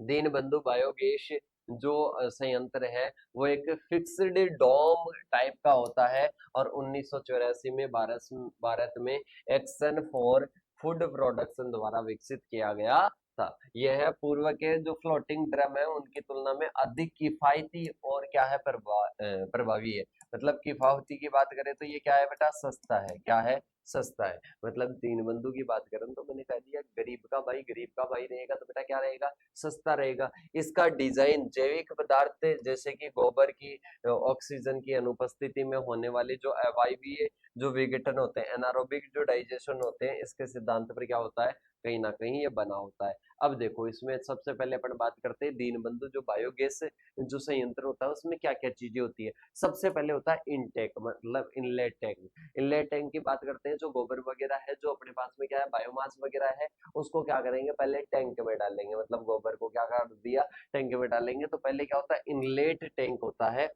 दीनबंधु बायोगैस जो संयंत्र है वो एक फिक्स्ड डोम टाइप का होता है। और 1984 में भारत में एक्शन फॉर फूड प्रोडक्शन द्वारा विकसित किया गया था। यह है पूर्व के जो फ्लोटिंग ड्रम है उनकी तुलना में अधिक किफायती और क्या है, प्रभावी है। मतलब किफायती की बात करें तो ये क्या है बेटा, सस्ता है। क्या है, सस्ता है। मतलब दीनबंधु की बात करें तो मैंने कह दिया गरीब का भाई, गरीब का भाई रहेगा तो बेटा क्या रहेगा, सस्ता रहेगा। इसका डिजाइन जैविक पदार्थ जैसे कि गोबर की, ऑक्सीजन की अनुपस्थिति में होने वाले जो अवायवीय जो विघटन होते हैं, एनारोबिक जो डाइजेशन होते हैं, इसके सिद्धांत पर क्या होता है, कहीं ना कहीं ये बना होता है। अब देखो इसमें सबसे पहले अपन बात करते हैं दीनबंधु जो बायोगैस जो संयंत्र होता है उसमें क्या क्या चीजें होती है। सबसे पहले होता है इनटेक, मतलब इनलेट टैंक। इनलेट टैंक की बात करते हैं, जो गोबर वगैरह है, जो अपने पास में क्या है, बायोमास वगैरह है, उसको क्या करेंगे, पहले टैंक में डालेंगे। मतलब गोबर को क्या कर दिया, टैंक में डालेंगे। तो पहले क्या होता है, इनलेट टैंक होता है।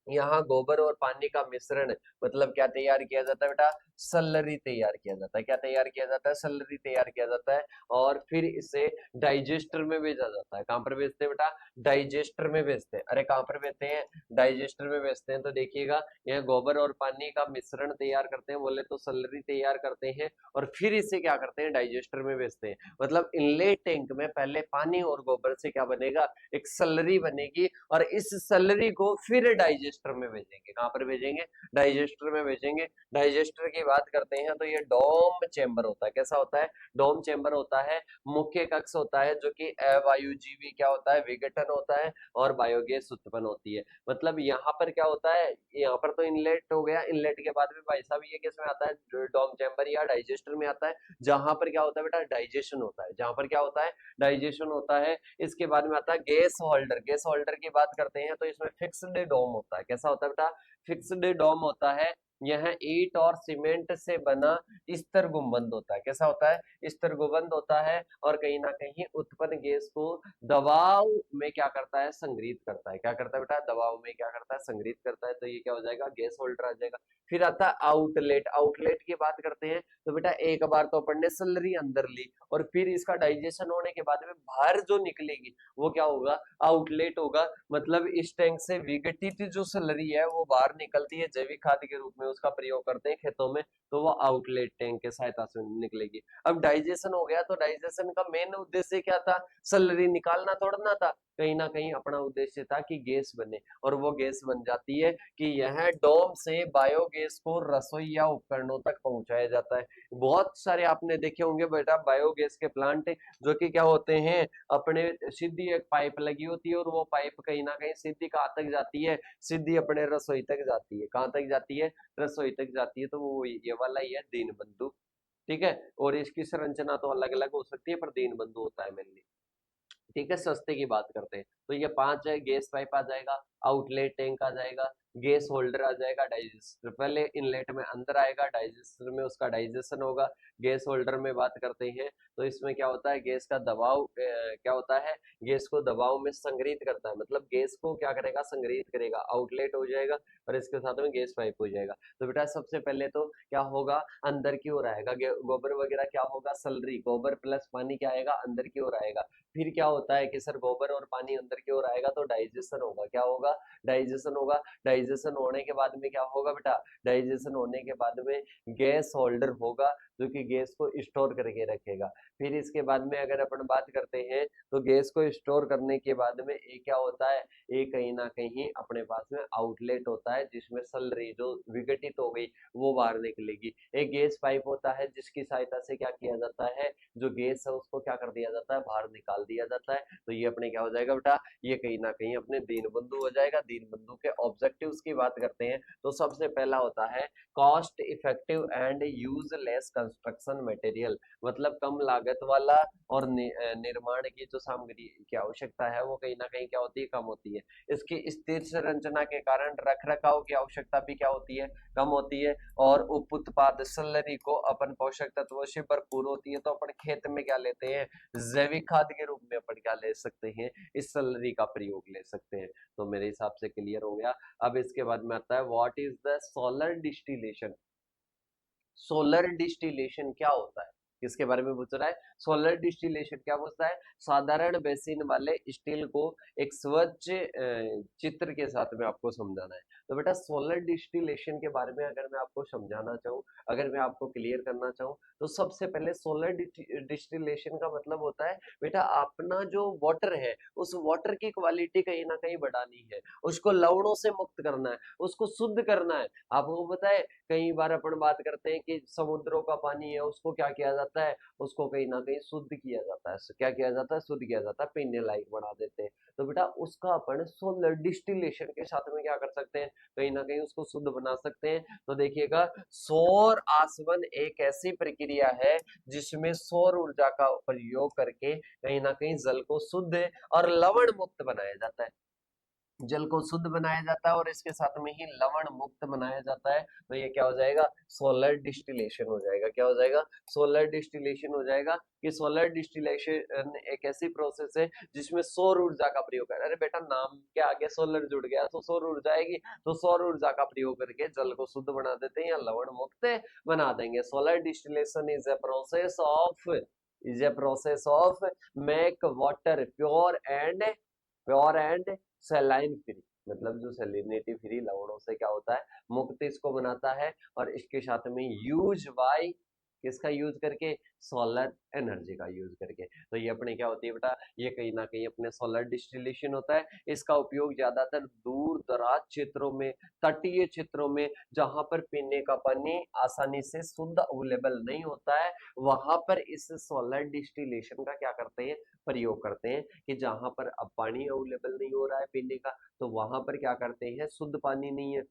यहाँ गोबर और पानी का मिश्रण, मतलब क्या तैयार किया जाता है बेटा, सल्लरी तैयार किया जाता है। क्या तैयार किया जाता है, सल्लरी तैयार किया जाता है। और फिर इसे डाइजेस्टर में भेजा जाता है। कहाँ पर भेजते हैं बेटा, डाइजेस्टर में भेजते हैं। अरे कहाँ पर भेजते हैं, डाइजेस्टर में भेजते हैं। तो देखिएगा यह गोबर और पानी का मिश्रण तैयार करते हैं, बोले तो सल्लरी तैयार करते हैं, और फिर इसे क्या करते हैं, डाइजेस्टर में भेजते हैं। मतलब इनलेट टैंक में पहले पानी और गोबर से क्या बनेगा, एक सल्लरी बनेगी, और इस सैलरी को फिर डाइजेस्टर में भेजेंगे। कहां पर भेजेंगे, डाइजेस्टर में भेजेंगे। डाइजेस्टर की बात करते हैं तो ये डोम चेंबर होता है। कैसा होता है, डोम चेंबर होता है। मुख्य कक्ष होता है जो कि अवायुजीवी क्या होता है, विघटन होता है, और बायोगैस उत्पन्न होती है। मतलब यहाँ पर क्या होता है, यहाँ पर तो इनलेट हो गया, इनलेट के बाद में भाई साहब ये किस में आता है, डोम चेंबर या डाइजेस्टर में आता है, जहां पर क्या होता है बेटा, डाइजेशन होता है। जहां पर क्या होता है, डाइजेशन होता है। इसके बाद में आता है गैस होल्डर। गैस होल्डर की बात करते हैं तो इसमें फिक्स्ड डोम होता है। कैसा होता है बेटा, फिक्स्ड डोम होता है। यह ईंट और सीमेंट से बना स्तर गुंबद होता है। कैसा होता है, स्तर गुंबद होता है। और कहीं ना कहीं उत्पन्न गैस को दबाव में क्या करता है, संग्रहित करता है। क्या करता है बेटा, दबाव में क्या करता है, संग्रहित करता है। तो ये क्या हो जाएगा, गैस होल्डर आ जाएगा। फिर आता है आउटलेट। आउटलेट की बात करते हैं तो बेटा एक बार तो अपन ने सैलरी अंदर ली, और फिर इसका डाइजेशन होने के बाद में बाहर जो निकलेगी वो क्या होगा, आउटलेट होगा। मतलब इस टैंक से विघटित जो सैलरी है वो बाहर निकलती है, जैविक खाद के रूप में उसका प्रयोग करते हैं खेतों में, तो वो आउटलेट टैंक के सहायता से निकलेगी। अब डाइजेशन हो गया, तो डाइजेशन का मेन उद्देश्य क्या था, सैलरी निकालना थोड़ा ना था, कहीं ना कहीं अपना उद्देश्य था कि गैस बने। और वो गैस बन जाती है कि यह डोम से बायोगैस को रसोई या उपकरणों तक पहुंचाया जाता है। बहुत सारे आपने देखे होंगे बेटा बायोगैस के प्लांट, जो कि क्या होते हैं, अपने सीधी एक पाइप लगी होती है, और वो पाइप कहीं ना कहीं सीधी कहाँ तक जाती है, सीधी अपने रसोई तक जाती है। कहाँ तक जाती है, रसोई तक जाती है। तो वो ये वाला ही है दीनबंधु। ठीक है, और इसकी संरचना तो अलग अलग हो सकती है, पर दीनबंधु होता है मेनली। ठीक है, सस्ते की बात करते हैं तो ये 5 है, गैस पाइप आ जाएगा, आउटलेट टैंक आ जाएगा, गैस होल्डर आ जाएगा, डाइजेस्टर पहले इनलेट में अंदर आएगा, डाइजेस्टर में उसका डाइजेशन होगा। गैस होल्डर में बात करते हैं तो इसमें क्या होता है, गैस का दबाव क्या होता है, गैस को दबाव में संग्रहित करता है, मतलब गैस को क्या करेगा, संग्रहित करेगा, आउटलेट हो जाएगा और इसके साथ में गैस पाइप हो जाएगा। तो बेटा सबसे पहले तो क्या होगा, अंदर की ओर आएगा, गोबर वगैरह क्या होगा, सलरी, गोबर प्लस पानी क्या आएगा, अंदर की ओर आएगा। फिर क्या होता है कि सर गोबर और पानी अंदर की ओर आएगा तो डाइजेशन होगा, क्या होगा, डाइजेशन होगा। डाइजेशन होने के बाद में क्या होगा बेटा, डाइजेशन होने के बाद में गैस होल्डर होगा जो कि गैस को स्टोर करके रखेगा। फिर इसके बाद में अगर अपन बात करते हैं तो गैस को स्टोर करने के बाद में ये क्या होता है, ये कहीं ना कहीं अपने पास में आउटलेट होता है जिसमें सलरी जो विघटित हो गई वो बाहर निकलेगी। एक गैस पाइप होता है जिसकी सहायता से क्या किया जाता है, जो गैस है उसको क्या कर दिया जाता है, बाहर निकाल दिया जाता है। तो ये अपने क्या हो जाएगा बेटा, ये कहीं ना कहीं अपने दीन बंधु हो जाएगा। दीन बंधु के ऑब्जेक्टिव्स की बात करते हैं तो सबसे पहला होता है cost effective and useless construction material, मतलब कम लागत वाला और निर्माण की जो सामग्री की आवश्यकता है वो कहीं ना कहीं क्या होती है, कम होती है। इसकी स्थिर संरचना के कारण रख रखाव की आवश्यकता भी क्या होती है, कम होती है। और उप उत्पाद सलरी को अपन पोषक तत्वों से भरपूर होती है, तो अपन खेत में क्या लेते हैं, जैविक खाद के रूप में अपन क्या ले सकते हैं, इस सलरी का प्रयोग ले सकते हैं। तो मेरे हिसाब से क्लियर हो गया। अब इसके बाद में आता है what is the solar distillation. Solar distillation क्या होता है, किसके बारे में पूछ रहा है, सोलर डिस्टिलेशन क्या पूछता है, साधारण बेसिन वाले स्टील को एक स्वच्छ चित्र के साथ में आपको समझाना है। तो बेटा सोलर डिस्टिलेशन के बारे में अगर मैं आपको समझाना चाहूँ, अगर मैं आपको क्लियर करना चाहूँ तो सबसे पहले सोलर डिस्टिलेशन का मतलब होता है बेटा अपना जो वाटर है उस वाटर की क्वालिटी कहीं ना कहीं बढ़ानी है, उसको लवणों से मुक्त करना है, उसको शुद्ध करना है। आपको पता है कई बार अपन बात करते हैं कि समुद्रों का पानी है उसको क्या किया जाता है, उसको कहीं ना कहीं शुद्ध किया जाता है, क्या किया जाता है, शुद्ध किया जाता है, पीने लायक बना देते हैं। तो बेटा उसका अपन सोलर डिस्टिलेशन के साथ में क्या कर सकते हैं, कहीं ना कहीं उसको शुद्ध बना सकते हैं। तो देखिएगा सौर आसवन एक ऐसी प्रक्रिया है जिसमें सौर ऊर्जा का प्रयोग करके कहीं ना कहीं जल को शुद्ध और लवण मुक्त बनाया जाता है, जल को शुद्ध बनाया जाता है और इसके साथ में ही लवण मुक्त बनाया जाता है। तो ये क्या हो जाएगा, सोलर डिस्टिलेशन हो जाएगा, क्या हो जाएगा, सोलर डिस्टिलेशन हो जाएगा। कि सोलर डिस्टिलेशन एक ऐसी प्रोसेस है जिसमें सौर ऊर्जा का प्रयोग है, अरे बेटा नाम के आगे सोलर जुड़ गया तो सौर ऊर्जा आएगी, तो सौर ऊर्जा का प्रयोग करके जल को शुद्ध बना देते हैं या लवण मुक्त बना देंगे। Solar distillation is a process of make water pure and saline free, मतलब जो सैलिनिटी फ्री लवणों से क्या होता है, मुक्त इसको बनाता है। और इसके साथ में यूज बाय, किसका यूज करके, सोलर एनर्जी का यूज करके। तो ये अपने क्या होती है बेटा, ये कहीं ना कहीं अपने सोलर डिस्टिलेशन होता है। इसका उपयोग ज्यादातर दूर दराज क्षेत्रों में, तटीय क्षेत्रों में जहां पर पीने का पानी आसानी से शुद्ध अवेलेबल नहीं होता है, वहां पर इस सोलर डिस्टिलेशन का क्या करते हैं, प्रयोग करते हैं। कि जहां पर अब पानी अवेलेबल नहीं हो रहा है पीने का, तो वहां पर क्या करते हैं, शुद्ध पानी नहीं है,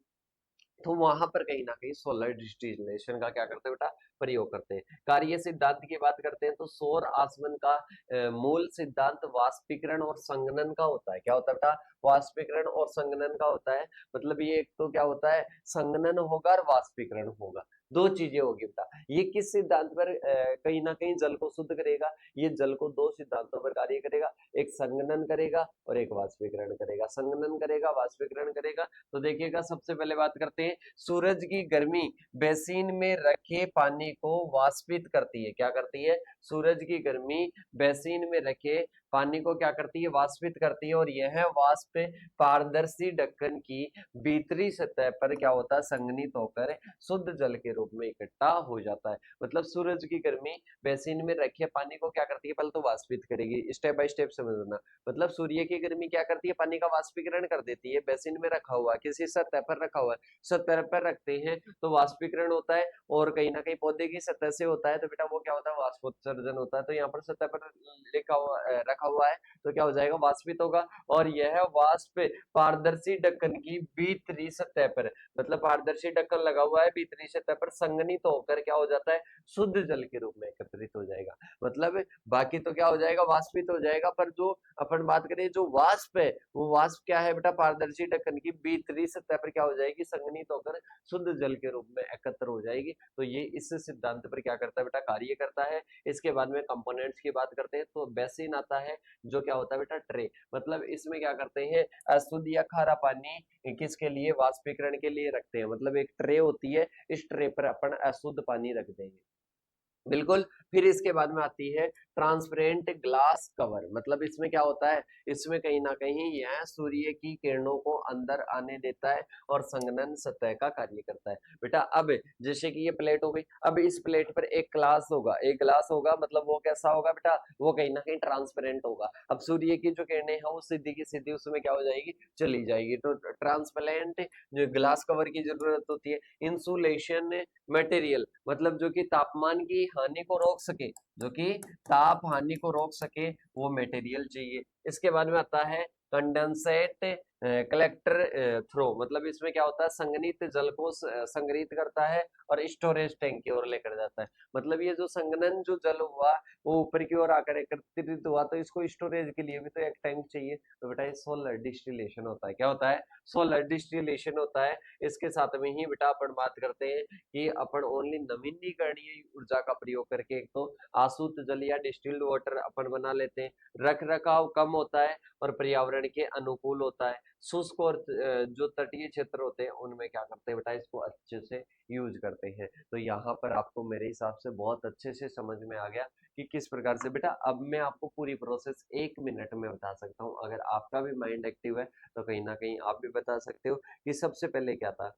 तो वहां पर कहीं ना कहीं सोलर डिस्टिलेशन का क्या करते हैं बेटा, प्रयोग करते हैं। कार्य सिद्धांत की बात करते हैं तो सौर आसवन का मूल सिद्धांत वाष्पीकरण और संघनन का होता है, क्या होता है बेटा, वाष्पीकरण और संघनन का होता है। मतलब ये एक तो क्या होता है, संघनन होगा और वाष्पीकरण होगा, दो चीजें होगी बेटा। ये किस सिद्धांत पर कहीं ना कहीं जल को शुद्ध करेगा, ये जल को दो सिद्धांतों पर कार्य करेगा, एक संघनन करेगा और एक वाष्पीकरण करेगा, संघनन करेगा वाष्पीकरण करेगा। तो देखिएगा सबसे पहले बात करते हैं, सूरज की गर्मी बेसिन में रखे पानी को वाष्पित करती है, क्या करती है, सूरज की गर्मी बेसिन में रखे पानी को क्या करती है, वाष्पित करती है। और यह वाष्प पारदर्शी ढक्कन की भीतरी सतह पर क्या होता है, संघनित होकर शुद्ध जल के रूप में इकट्ठा हो जाता है। मतलब सूरज की गर्मी बेसिन में रखे पानी को क्या करती है, पहले तो वाष्पित करेगी, स्टेप बाय स्टेप समझना। मतलब सूर्य की गर्मी क्या करती है, पानी का वाष्पीकरण कर देती है, बेसिन में रखा हुआ किसी सतह पर रखा हुआ है, सतह पर रखते हैं तो वाष्पीकरण होता है। और कहीं ना कहीं पौधे की सतह से होता है तो बेटा वो क्या होता है, वाष्पोत्सर्जन होता है। तो यहाँ पर सतह पर लिखा हुआ रखा हुआ है तो क्या हो जाएगा, वाष्पित होगा। और यह वाष्प पारदर्शी ढक्कन की भीतरी सतह पर, मतलब पारदर्शी ढक्कन लगा हुआ है, भीतरी सतह पर संघनित होकर क्या हो जाता है, शुद्ध जल के रूप में एकत्रित हो जाएगा। मतलब बाकी तो क्या हो जाएगा, वाष्पित हो जाएगा, पर जो अपन बात करें जो वाष्प है, वो वाष्प क्या है बेटा, पारदर्शी ढक्कन की भीतरी सतह पर क्या हो जाएगी, संघनित होकर शुद्ध जल के रूप में एकत्र हो जाएगी। तो ये इस सिद्धांत पर क्या करता है बेटा, कार्य करता है। इसके बाद में कंपोनेंट्स की बात करते हैं तो बेसिन आता है, जो क्या होता है बेटा, ट्रे। मतलब इसमें क्या करते हैं, अशुद्ध या खारा पानी किसके लिए, वाष्पीकरण के लिए रखते हैं। मतलब एक ट्रे होती है, इस ट्रे पर अपन अशुद्ध पानी रख देंगे, बिल्कुल। फिर इसके बाद में आती है ट्रांसपेरेंट ग्लास कवर। मतलब इसमें क्या होता है, इसमें कहीं ना कहीं यह सूर्य की किरणों को अंदर आने देता है और संघनन सतह का कार्य करता है। बेटा अब जैसे कि ये प्लेट हो गई, अब इस प्लेट पर एक ग्लास होगा, एक ग्लास होगा, मतलब वो कैसा होगा बेटा, वो कहीं ना कहीं ट्रांसपेरेंट होगा। अब सूर्य की जो किरणें हैं वो सीधी की सीधी उसमें क्या हो जाएगी, चली जाएगी। तो ट्रांसपेरेंट जो ग्लास कवर की जरूरत होती है। इंसुलेशन मटेरियल, मतलब जो कि तापमान की हानि को रोक सके, जो कि ताप हानि को रोक सके, वो मटेरियल चाहिए। इसके बाद में आता है कंडेंसेट कलेक्टर थ्रो। मतलब इसमें क्या होता है, संघनित जल को संग्रहित करता है और स्टोरेज टैंक की ओर लेकर जाता है। मतलब ये जो संघनन जो जल हुआ वो ऊपर की ओर आकर एकत्रित हुआ, तो इसको स्टोरेज के लिए भी तो एक टैंक चाहिए। तो बेटा ये सोलर डिस्टिलेशन होता है। क्या होता है, सोलर डिस्टिलेशन होता है। इसके साथ में ही बेटा अपन बात करते हैं कि अपन ओनली नवीनीकरणीय ऊर्जा का प्रयोग करके एक तो आसूत जल या डिस्टिल्ड वाटर अपन बना लेते हैं। रख रखाव कम होता है और पर्यावरण के अनुकूल होता है। शुष्क और जो तटीय क्षेत्र होते हैं उनमें क्या करते हैं बेटा, इसको अच्छे से यूज करते हैं। तो यहाँ पर आपको मेरे हिसाब से बहुत अच्छे से समझ में आ गया कि किस प्रकार से। बेटा अब मैं आपको पूरी प्रोसेस 1 मिनट में बता सकता हूँ। अगर आपका भी माइंड एक्टिव है तो कहीं ना कहीं आप भी बता सकते हो कि सबसे पहले क्या था,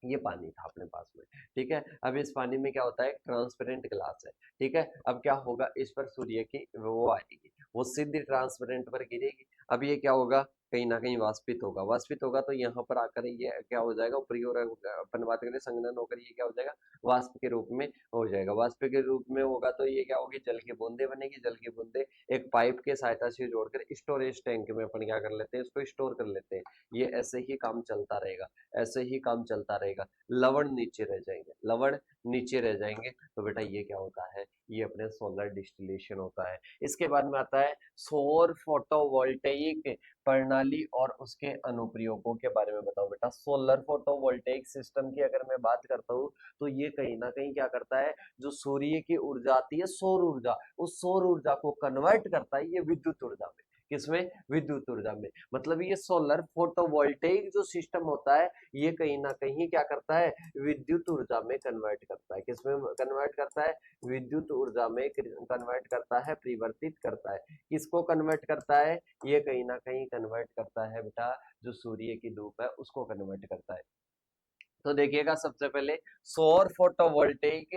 ये पानी था अपने पास में, ठीक है। अब इस पानी में क्या होता है, ट्रांसपेरेंट ग्लास है, ठीक है। अब क्या होगा, इस पर सूर्य की वो आएगी, वो सीधी ट्रांसपेरेंट पर गिरेगी। अब ये क्या होगा, कहीं ना कहीं वाष्पित होगा, वाष्पित होगा तो यहाँ पर आकर ये क्या हो जाएगा, ऊपरी ओर अपन बात करें संघनन होकर ये क्या हो जाएगा, वाष्प के रूप में हो जाएगा। वाष्प के रूप में होगा तो ये क्या होगी, जल की बूंदे बनेगी। जल की बूंदे एक पाइप के सहायता से जोड़कर स्टोरेज टैंक में अपन क्या कर लेते हैं, इसको स्टोर कर लेते हैं। ये ऐसे ही काम चलता रहेगा, ऐसे ही काम चलता रहेगा। लवण नीचे रह जाएंगे, लवण नीचे रह जाएंगे। तो बेटा ये क्या होता है, ये अपने सोलर डिस्टिलेशन होता है। इसके बाद में आता है सौर फोटोवोल्टेइक प्रणाली और उसके अनुप्रयोगों के बारे में बताओ। बेटा सोलर फोटोवोल्टेइक सिस्टम की अगर मैं बात करता हूँ तो ये कहीं ना कहीं क्या करता है, जो सूर्य की ऊर्जा आती है सौर ऊर्जा, उस सौर ऊर्जा को कन्वर्ट करता है ये विद्युत ऊर्जा में। किसमें, विद्युत ऊर्जा में। मतलब ये सोलर फोटोवोल्टेइक जो सिस्टम होता है ये कहीं ना कहीं क्या करता है, विद्युत ऊर्जा में कन्वर्ट करता है। किसमें कन्वर्ट करता है, विद्युत ऊर्जा में कन्वर्ट करता है, परिवर्तित करता है। किसको कन्वर्ट करता है, ये कहीं ना कहीं कन्वर्ट करता है बेटा, जो सूर्य की धूप है उसको कन्वर्ट करता है। तो देखिएगा सबसे पहले सौर फोटोवोल्टेइक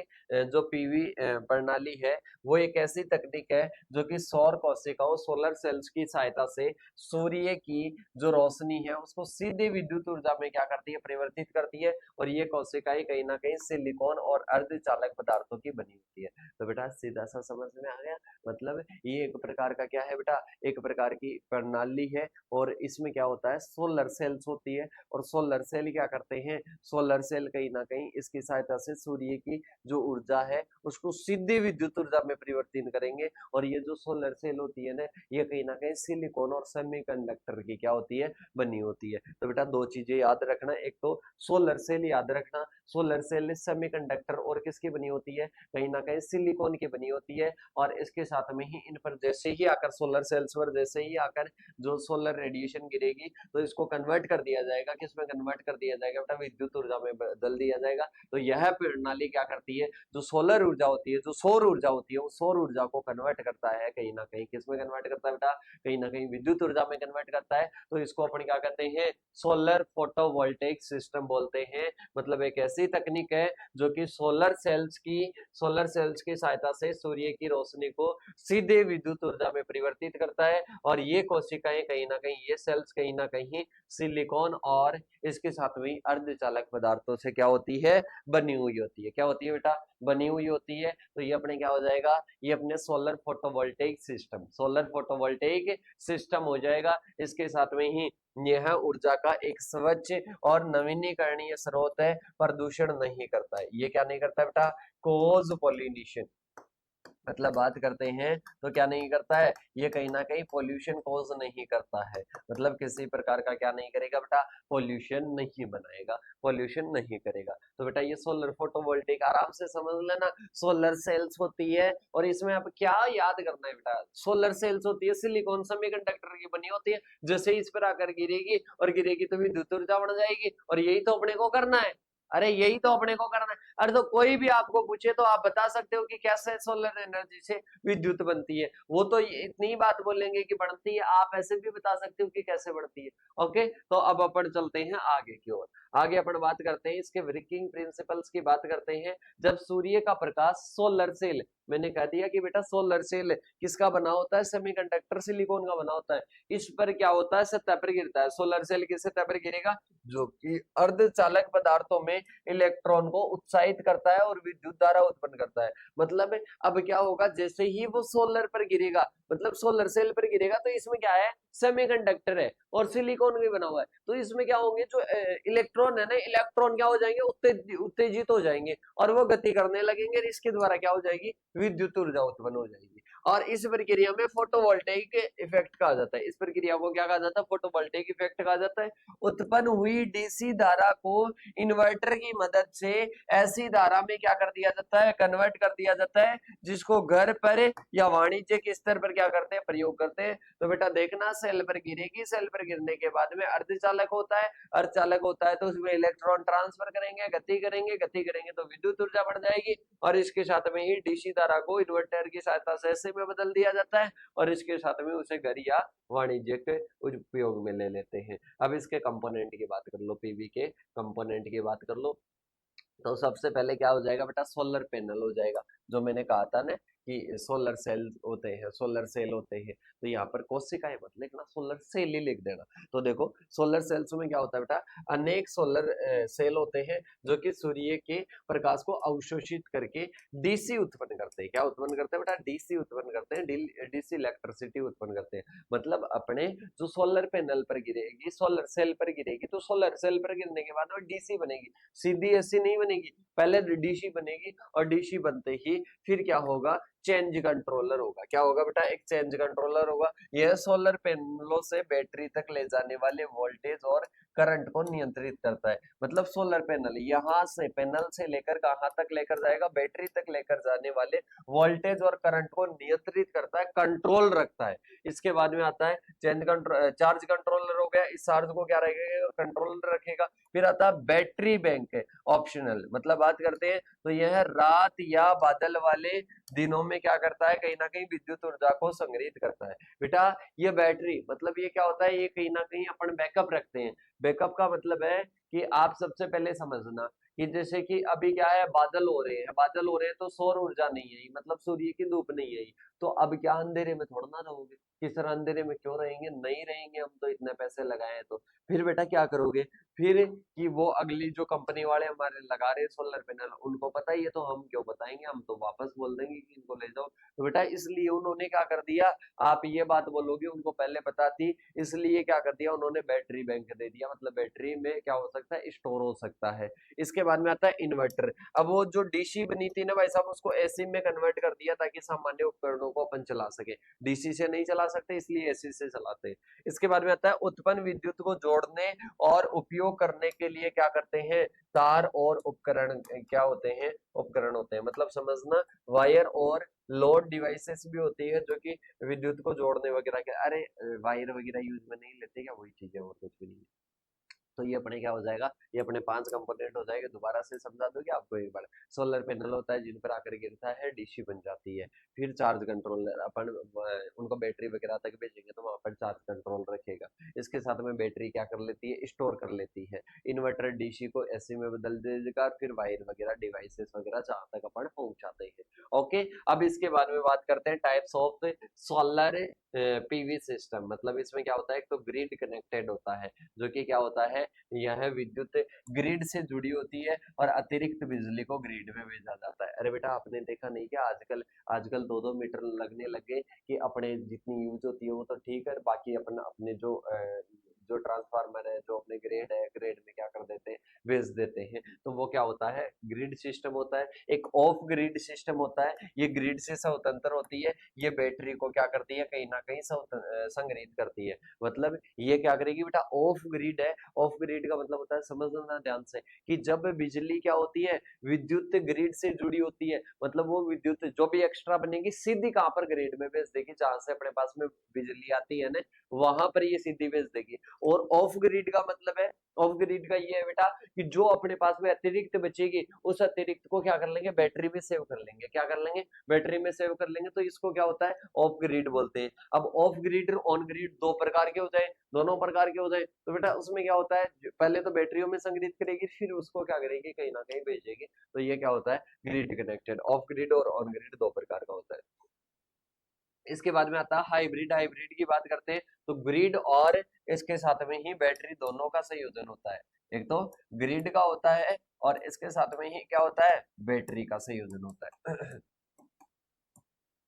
जो पीवी प्रणाली है वो एक ऐसी तकनीक है जो कि सौर कोशिकाओं, सोलर सेल्स की सहायता से सूर्य की जो रोशनी है उसको सीधे विद्युत ऊर्जा में क्या करती है, परिवर्तित करती है। और ये कोशिकाएं कहीं ना कहीं सिलिकॉन और अर्धचालक पदार्थों की बनी होती है। तो बेटा सीधा सा समझ में आ गया। मतलब ये एक प्रकार का क्या है बेटा, एक प्रकार की प्रणाली है। और इसमें क्या होता है, सोलर सेल्स होती है और सोलर सेल क्या करते हैं, सोलर सेल कहीं ना कहीं इसकी सहायता से सूर्य की जो ऊर्जा है उसको सीधे विद्युत ऊर्जा में परिवर्तित करेंगे। और ये जो सोलर सेल होती है ना, ये कहीं ना कहीं सिलिकॉन और सेमीकंडक्टर की क्या होती है, बनी होती है। तो बेटा दो चीजें याद रखना, एक तो सोलर सेल याद रखना, सोलर सेल सेमीकंडक्टर और किसकी बनी होती है, कहीं ना कहीं सिलिकॉन की बनी होती है। और इसके साथ में ही इन पर जैसे ही आकर सोलर सेल्स पर जैसे ही आकर जो सोलर रेडिएशन गिरेगी तो इसको कन्वर्ट कर दिया जाएगा, किसमें कन्वर्ट कर दिया जाएगा बेटा, विद्युत ऊर्जा में बदल दिया जाएगा। तो यह प्रणाली क्या करती है, जो सोलर ऊर्जा होती है, जो सौर ऊर्जा होती है, वो सौर ऊर्जा को कन्वर्ट करता है कहीं ना कहीं, किसमें कन्वर्ट करता है बेटा, कहीं ना कहीं विद्युत ऊर्जा में कन्वर्ट करता है। तो इसको अपन क्या कहते हैं, सोलर फोटोवोल्टेइक सिस्टम बोलते हैं। मतलब एक ऐसी तकनीक है जो कि सोलर सेल्स की सहायता से सूर्य की रोशनी को सीधे विद्युत ऊर्जा में परिवर्तित करता है। और ये कोशिकाएं कहीं ना कहीं, ये सेल्स कहीं ना कहीं सिलिकॉन और इसके साथ में अर्धचालक पदार्थों से क्या होती है, बनी हुई होती है। क्या होती है बेटा, बनी हुई होती है। तो ये अपने क्या हो जाएगा, ये अपने solar photovoltaic system, solar photovoltaic system हो जाएगा। इसके साथ में ही यह ऊर्जा का एक स्वच्छ और नवीनीकरणीय स्रोत है, प्रदूषण नहीं करता है। ये क्या नहीं करता है बेटा, कोज पॉलिनेशन, मतलब बात करते हैं तो क्या नहीं करता है, ये कहीं ना कहीं पोल्यूशन कॉज नहीं करता है, मतलब किसी प्रकार का क्या नहीं करेगा बेटा, पोल्यूशन नहीं बनाएगा, पोल्यूशन नहीं करेगा। तो बेटा ये सोलर फोटोवोल्टेइक आराम से समझ लेना, सोलर सेल्स होती है। और इसमें अब क्या याद करना है बेटा, सोलर सेल्स होती है सिलिकॉन सेमीकंडक्टर की बनी होती है, जैसे इस पर आकर गिरेगी और गिरेगी तो विद्युत ऊर्जा बढ़ जाएगी, और यही तो अपने को करना है। अरे यही तो अपने को करना है। अरे तो कोई भी आपको पूछे तो आप बता सकते हो कि कैसे सोलर एनर्जी से विद्युत बनती है, वो तो इतनी बात बोलेंगे कि बढ़ती है, आप ऐसे भी बता सकते हो कि कैसे बढ़ती है। ओके, तो अब अपन चलते हैं आगे की ओर। आगे अपन बात करते हैं इसके वर्किंग प्रिंसिपल्स की बात करते हैं। जब सूर्य का प्रकाश सोलर सेल, मैंने कह दिया कि बेटा सोलर सेल किसका बना होता है, सेमीकंडक्टर सिलिकॉन का बना होता है। इस पर क्या होता है, सतह पर गिरता है। सोलर सेल किस सतह पर गिरेगा, जो कि अर्धचालक पदार्थों में इलेक्ट्रॉन को उत्साहित करता है और विद्युत धारा उत्पन्न करता है। मतलब अब क्या होगा, जैसे ही वो सोलर पर गिरेगा, मतलब सोलर सेल पर गिरेगा, तो इसमें क्या है, सेमीकंडक्टर है और सिलिकॉन भी बना हुआ है। तो इसमें क्या होंगे, जो इलेक्ट्रॉन है ना, इलेक्ट्रॉन क्या हो जाएंगे, उत्तेजित हो जाएंगे और वो गति करने लगेंगे, और इसके द्वारा क्या हो जाएगी, विद्युत ऊर्जा उत्पन्न हो जाएगी। और इस प्रक्रिया में फोटोवोल्टेइक इफेक्ट कहा जाता है। इस प्रक्रिया को क्या कहा जाता है, फोटोवोल्टेइक इफेक्ट कहा जाता है। उत्पन्न हुई डीसी धारा को इन्वर्टर की मदद से ऐसी धारा में क्या कर दिया जाता है, कन्वर्ट कर दिया जाता है, जिसको घर पर या वाणिज्यिक स्तर पर क्या करते हैं, प्रयोग करते हैं। तो बेटा देखना, सेल पर गिरेगी, सेल पर गिरने के बाद में अर्धचालक होता है, अर्धचालक होता है तो उसमें इलेक्ट्रॉन ट्रांसफर करेंगे, गति करेंगे, गति करेंगे तो विद्युत ऊर्जा बढ़ जाएगी, और इसके साथ में ही डीसी धारा को इन्वर्टर की सहायता से ऐसे में बदल दिया जाता है, और इसके साथ में उसे घर या वाणिज्यिक उपयोग में ले लेते हैं। अब इसके कंपोनेंट की बात कर लो, पीवी के कंपोनेंट की बात कर लो। तो सबसे पहले क्या हो जाएगा बेटा, सोलर पैनल हो जाएगा। जो मैंने कहा था ना कि सोलर सेल होते हैं, सोलर सेल होते हैं, तो यहाँ पर कोशिकाएं मत लिखना, सोलर सेल ही लिख देना। तो देखो सोलर सेल्स में क्या होता है बेटा, अनेक सोलर सेल होते हैं जो कि सूर्य के प्रकाश को अवशोषित करके डीसी उत्पन्न करते हैं। क्या उत्पन्न करते हैं बेटा, डीसी उत्पन्न करते हैं, डीसी इलेक्ट्रिसिटी उत्पन्न करते हैं। मतलब अपने जो सोलर पैनल पर गिरेगी, सोलर सेल पर गिरेगी, तो सोलर सेल पर गिरने के बाद वो डीसी बनेगी, सीधी एसी नहीं बनेगी, पहले डीसी बनेगी, और डीसी बनते ही फिर क्या होगा, चेंज कंट्रोलर होगा। क्या होगा बेटा, एक चेंज कंट्रोलर होगा। यह सोलर पैनलों से बैटरी तक ले जाने वाले वोल्टेज और करंट को नियंत्रित करता है। मतलब सोलर पैनल यहाँ से, पैनल से लेकर कहां तक लेकर जाएगा, बैटरी तक लेकर जाने वाले वोल्टेज और करंट को नियंत्रित करता है, कंट्रोल रखता है। इसके बाद में आता है चेंज कंट्रोल, चार्ज कंट्रोलर हो गया, इस चार्ज को क्या रखेगा, कंट्रोलर रखेगा। फिर आता है बैटरी बैंक है, ऑप्शनल, मतलब बात करते हैं तो यह रात या बादल वाले दिनों में क्या करता है, कहीं ना कहीं विद्युत ऊर्जा को संग्रहित करता है। बेटा ये बैटरी, मतलब ये क्या होता है, ये कहीं ना कहीं अपन बैकअप रखते हैं। बैकअप का मतलब है कि आप सबसे पहले समझना कि जैसे कि अभी क्या है, बादल हो रहे हैं, बादल हो रहे हैं तो सौर ऊर्जा नहीं आई, मतलब सूर्य की धूप नहीं आई, तो अब क्या अंधेरे में थोड़ा ना रहोगे, किस तरह अंधेरे में क्यों रहेंगे, नहीं रहेंगे, हम तो इतने पैसे लगाए हैं। तो फिर बेटा क्या करोगे, फिर कि वो अगली जो कंपनी वाले हमारे लगा रहे हैं सोलर पैनल, उनको पता ही है तो हम क्यों बताएंगे, हम तो वापस बोल देंगे कि इनको ले जाओ। तो बेटा इसलिए उन्होंने क्या कर दिया, आप ये बात बोलोगे उनको पहले पता थी, इसलिए क्या कर दिया उन्होंने, बैटरी बैंक दे दिया। मतलब बैटरी में क्या हो सकता है, स्टोर हो सकता है। इसके बाद में आता है इन्वर्टर। अब वो जो डीसी बनी थी ना भाई साहब, उसको एसी में कन्वर्ट कर दिया ताकि सामान्य उपकरणों को अपन चला सके। डीसी से नहीं चला सकते इसलिए एसी से चलाते हैं। इसके बाद में आता है उत्पन्न विद्युत को जोड़ने और उपयोग करने के लिए क्या करते हैं, तार और उपकरण क्या होते हैं, उपकरण होते हैं। मतलब समझना, वायर और लोड डिवाइसेस भी होती है जो कि विद्युत को जोड़ने वगैरह के, अरे वायर वगैरह यूज में नहीं लेते क्या, वही चीज है और कुछ भी नहीं। तो ये अपने क्या हो जाएगा, ये अपने 5 कंपोनेंट हो जाएंगे। दोबारा से समझा दोगे आपको एक बार। सोलर पैनल होता है जिन पर आकर गिरता है, डीसी बन जाती है। फिर चार्ज कंट्रोलर, अपन उनको बैटरी वगैरह तक भेजेंगे तो वहां पर चार्ज कंट्रोल रखेगा। इसके साथ में बैटरी क्या कर लेती है, स्टोर कर लेती है। इन्वर्टर डीसी को एसी में बदल देगा, फिर वायर वगैरह डिवाइसेस वगैरह जहां तक अपन पहुंचाते हैं। ओके, अब इसके बारे में बात करते हैं types of solar PV system. मतलब इसमें क्या होता है, एक तो ग्रिड कनेक्टेड होता है, जो कि क्या होता है, यह विद्युत ग्रिड से जुड़ी होती है और अतिरिक्त बिजली को ग्रिड में भेजा जाता है। अरे बेटा आपने देखा नहीं क्या, आजकल आजकल 2-2 मीटर लगने लगे कि अपने जितनी यूज होती है वो तो ठीक है, बाकी अपना अपने जो ट्रांसफार्मर है, जो अपने ग्रेड है, ग्रेड में क्या कर देते हैं, भेज देते हैं। तो वो क्या होता है, ग्रिड सिस्टम होता है। एक ऑफ ग्रिड सिस्टम होता है, ये ग्रिड से स्वतंत्र होती है, ये बैटरी को क्या करती है, कहीं ना कहीं संग्रहित करती है। मतलब ये क्या करेगी बेटा, ऑफ ग्रिड है। ऑफ ग्रिड का मतलब होता है, समझना ध्यान से, कि जब बिजली क्या होती है, विद्युत ग्रिड से जुड़ी होती है, मतलब वो विद्युत जो भी एक्स्ट्रा बनेगी सीधी कहां पर, ग्रिड में भेज देगी, जहां से अपने पास में बिजली आती है ना, वहां पर ये सीधी भेज देगी। और ऑफ ग्रिड का मतलब है, ऑफ ग्रिड का ये है बेटा कि जो अपने पास में अतिरिक्त बचेगी, उस अतिरिक्त को क्या कर लेंगे, बैटरी में सेव कर लेंगे। क्या कर लेंगे, बैटरी में सेव कर लेंगे। तो इसको क्या होता है, ऑफ ग्रिड बोलते हैं। अब ऑफ ग्रिड और ऑन ग्रिड दो प्रकार के हो जाए, दोनों प्रकार के हो जाए, तो बेटा उसमें क्या होता है, पहले तो बैटरियों में संग्रहित करेगी, फिर उसको क्या करेगी, कहीं ना कहीं भेजेगी। तो ये क्या होता है, ग्रिड कनेक्टेड। ऑफ ग्रिड और ऑन ग्रिड दो प्रकार का होता है। इसके बाद में आता है हाइब्रिड। हाइब्रिड की बात करते हैं तो ग्रिड और इसके साथ में ही बैटरी दोनों का संयोजन होता है। एक तो ग्रिड का होता है और इसके साथ में ही क्या होता है, बैटरी का संयोजन होता है।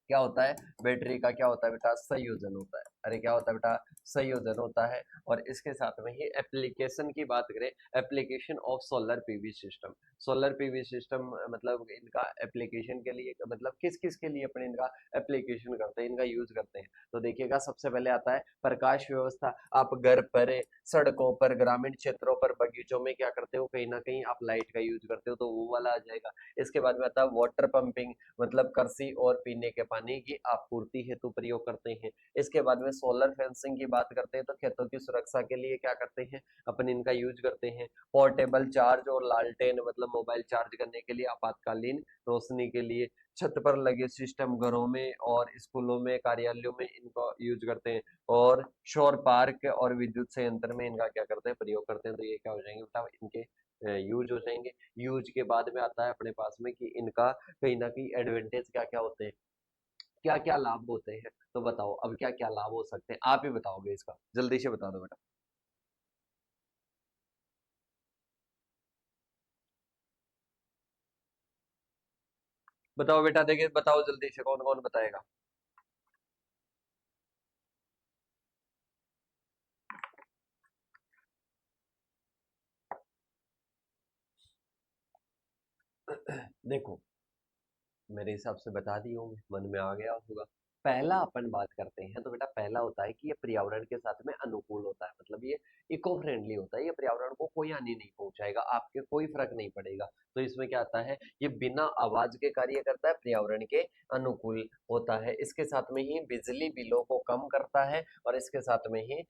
क्या होता है, बैटरी का क्या होता है बेटा, संयोजन होता है। अरे क्या होता है बेटा, संयोजन होता है। और इसके साथ में ही एप्लीकेशन की बात करें, application of solar PV system. Solar PV system मतलब इनका एप्लीकेशन के लिए, मतलब किस किस के लिए अपने इनका एप्लीकेशन करते हैं, इनका यूज करते हैं। तो देखिएगा सबसे पहले आता है प्रकाश व्यवस्था। आप घर पर, सड़कों पर, ग्रामीण क्षेत्रों पर, बगीचों में क्या करते हो, कहीं ना कहीं आप लाइट का यूज करते हो, तो वो वाला आ जाएगा। इसके बाद में आता है वाटर पंपिंग, मतलब कृषि और पीने के पानी की आपूर्ति हेतु प्रयोग करते हैं। इसके बाद में सोलर फेंसिंग की बात करते हैं तो खेतों की सुरक्षा के लिए क्या करते हैं, अपन इनका यूज करते हैं। पोर्टेबल चार्ज और लालटेन, मतलब मोबाइल चार्ज करने के लिए, आपातकालीन रोशनी के लिए। छत पर लगे सिस्टम, घरों में और स्कूलों में, कार्यालयों में इनको यूज करते हैं। और शोर पार्क और विद्युत संयंत्र में इनका क्या करते हैं, प्रयोग करते हैं। तो ये क्या हो जाएंगे बेटा, इनके यूज हो जाएंगे। यूज के बाद में आता है अपने पास में कि इनका कहीं ना कहीं एडवांटेज क्या क्या होते हैं, क्या क्या लाभ होते हैं। तो बताओ अब क्या क्या लाभ हो सकते हैं, आप ही बताओगे इसका, जल्दी से बता दो बेटा। बताओ बेटा, देखिए बताओ जल्दी से, कौन कौन बताएगा। देखो मेरे हिसाब से बता दी होंगे, मन में आ गया होगा। पहला अपन बात करते हैं तो बेटा पहला होता है कि ये पर्यावरण के साथ में अनुकूल होता है, मतलब ये इको फ्रेंडली होता है। ये पर्यावरण को कोई हानि नहीं पहुंचाएगा, आपके कोई फर्क नहीं पड़ेगा। तो इसमें क्या आता है, ये बिना आवाज के कार्य करता है, पर्यावरण के अनुकूल होता है। इसके साथ में ही बिजली बिलों को कम करता है और इसके साथ में ही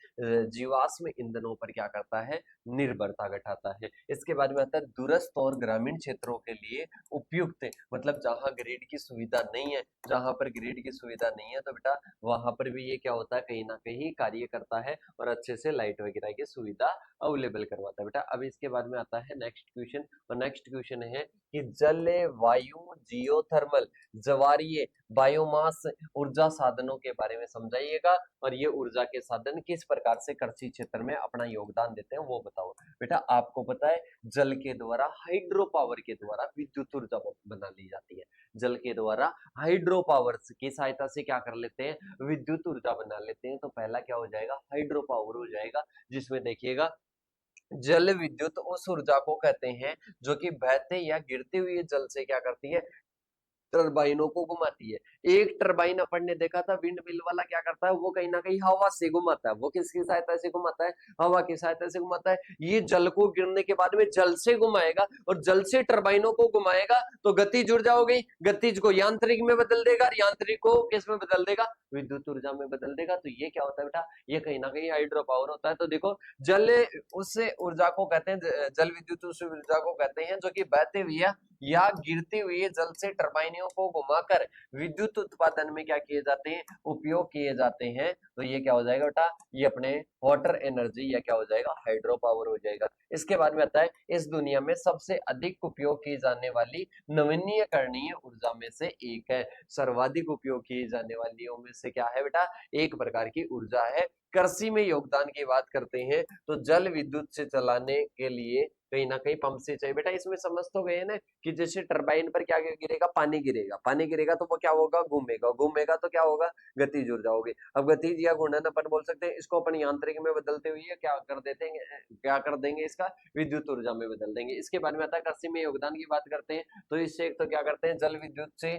जीवाश्म ईंधनों पर क्या करता है, निर्भरता घटाता है। इसके बाद में आता है दूरस्थ और ग्रामीण क्षेत्रों के लिए उपयुक्त, मतलब जहां ग्रिड की सुविधा नहीं है, जहां पर ग्रिड की सुविधा नहीं है तो बेटा वहां पर भी ये क्या होता है, कहीं ना कहीं कार्य करता है और अच्छे से लाइट वगैरह की सुविधा अवेलेबल करवाता है बेटा। अब इसके बाद में आता है नेक्स्ट क्वेश्चन, और नेक्स्ट क्वेश्चन है कि जल, वायु, जियोथर्मल, ज्वारीय, बायोमास ऊर्जा साधनों के बारे में समझाइएगा। और ये ऊर्जा के साधन किस प्रकार से कृषि क्षेत्र में अपना योगदान देते हैं वो बताओ। बेटा आपको पता है, जल के द्वारा, हाइड्रो पावर के द्वारा विद्युत ऊर्जा बना ली जाती है। जल के द्वारा हाइड्रो पावर की सहायता से क्या कर लेते हैं, विद्युत ऊर्जा बना लेते हैं। तो पहला क्या हो जाएगा, हाइड्रो पावर हो जाएगा, जिसमें देखिएगा जल विद्युत उस ऊर्जा को कहते हैं जो कि बहते या गिरते हुए जल से क्या करती है, टरबाइनों को घुमाती है। एक टरबाइन अपन ने देखा था, विंड मिल वाला क्या करता है, वो कहीं ना कहीं हवा से घुमाता है। वो किसकी सहायता से घुमाता है, हवा की सहायता से घुमाता है। ये जल को गिरने के बाद में जल से घुमाएगा और जल से टरबाइनों को घुमाएगा, तो गतिज ऊर्जा हो गई। गतिज को यांत्रिक में बदल देगा और यांत्रिक को किस में बदल देगा, विद्युत ऊर्जा में बदल देगा। तो ये क्या होता है बेटा, ये कहीं ना कहीं हाइड्रो पावर होता है। तो देखो जल उस ऊर्जा को कहते हैं, जल विद्युत उस ऊर्जा को कहते हैं जो कि बहते हुए या गिरते हुए जल से टरबाइन टरबाइनों को घुमाकर विद्युत उत्पादन में क्या किए जाते हैं, उपयोग किए जाते हैं। तो ये क्या हो जाएगा बेटा, ये अपने वाटर एनर्जी या क्या हो जाएगा, हाइड्रो पावर हो जाएगा। इसके बाद में आता है इस दुनिया में सबसे अधिक उपयोग की जाने वाली नवीनीकरणीय ऊर्जा में से एक है। सर्वाधिक उपयोग की जाने वाली में से क्या है बेटा, एक प्रकार की ऊर्जा है। कृषि में योगदान की बात करते हैं तो जल विद्युत से चलाने के लिए कहीं ना कहीं पंप से चाहिए। बेटा इसमें समझ तो गए ना कि जैसे टरबाइन पर क्या गिरेगा, पानी गिरेगा, पानी गिरेगा तो वो क्या होगा, घूमेगा, घूमेगा तो क्या होगा, गतिज ऊर्जा होगी। अब गतिज या घूर्णन अपन बोल सकते हैं, इसको अपन यांत्रिक में बदलते हुए क्या कर देते हैं, क्या कर देंगे, इसका विद्युत ऊर्जा में बदल देंगे। इसके बाद में आता है कृषि में योगदान की बात करते हैं तो इससे एक तो क्या करते हैं, जल विद्युत से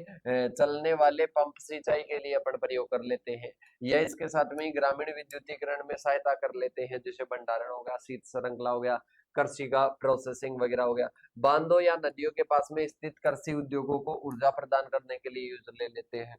चलने वाले पंप सिंचाई के लिए अपन प्रयोग कर लेते हैं, या इसके साथ में ग्रामीण विद्युतीकरण में सहायता कर लेते हैं, जैसे भंडारण हो गया, शीत श्रृंखला हो गया, कृषि का प्रोसेसिंग वगैरह हो गया। बांधों या नदियों के पास में स्थित कृषि उद्योगों को ऊर्जा प्रदान करने के लिए यूज ले लेते हैं।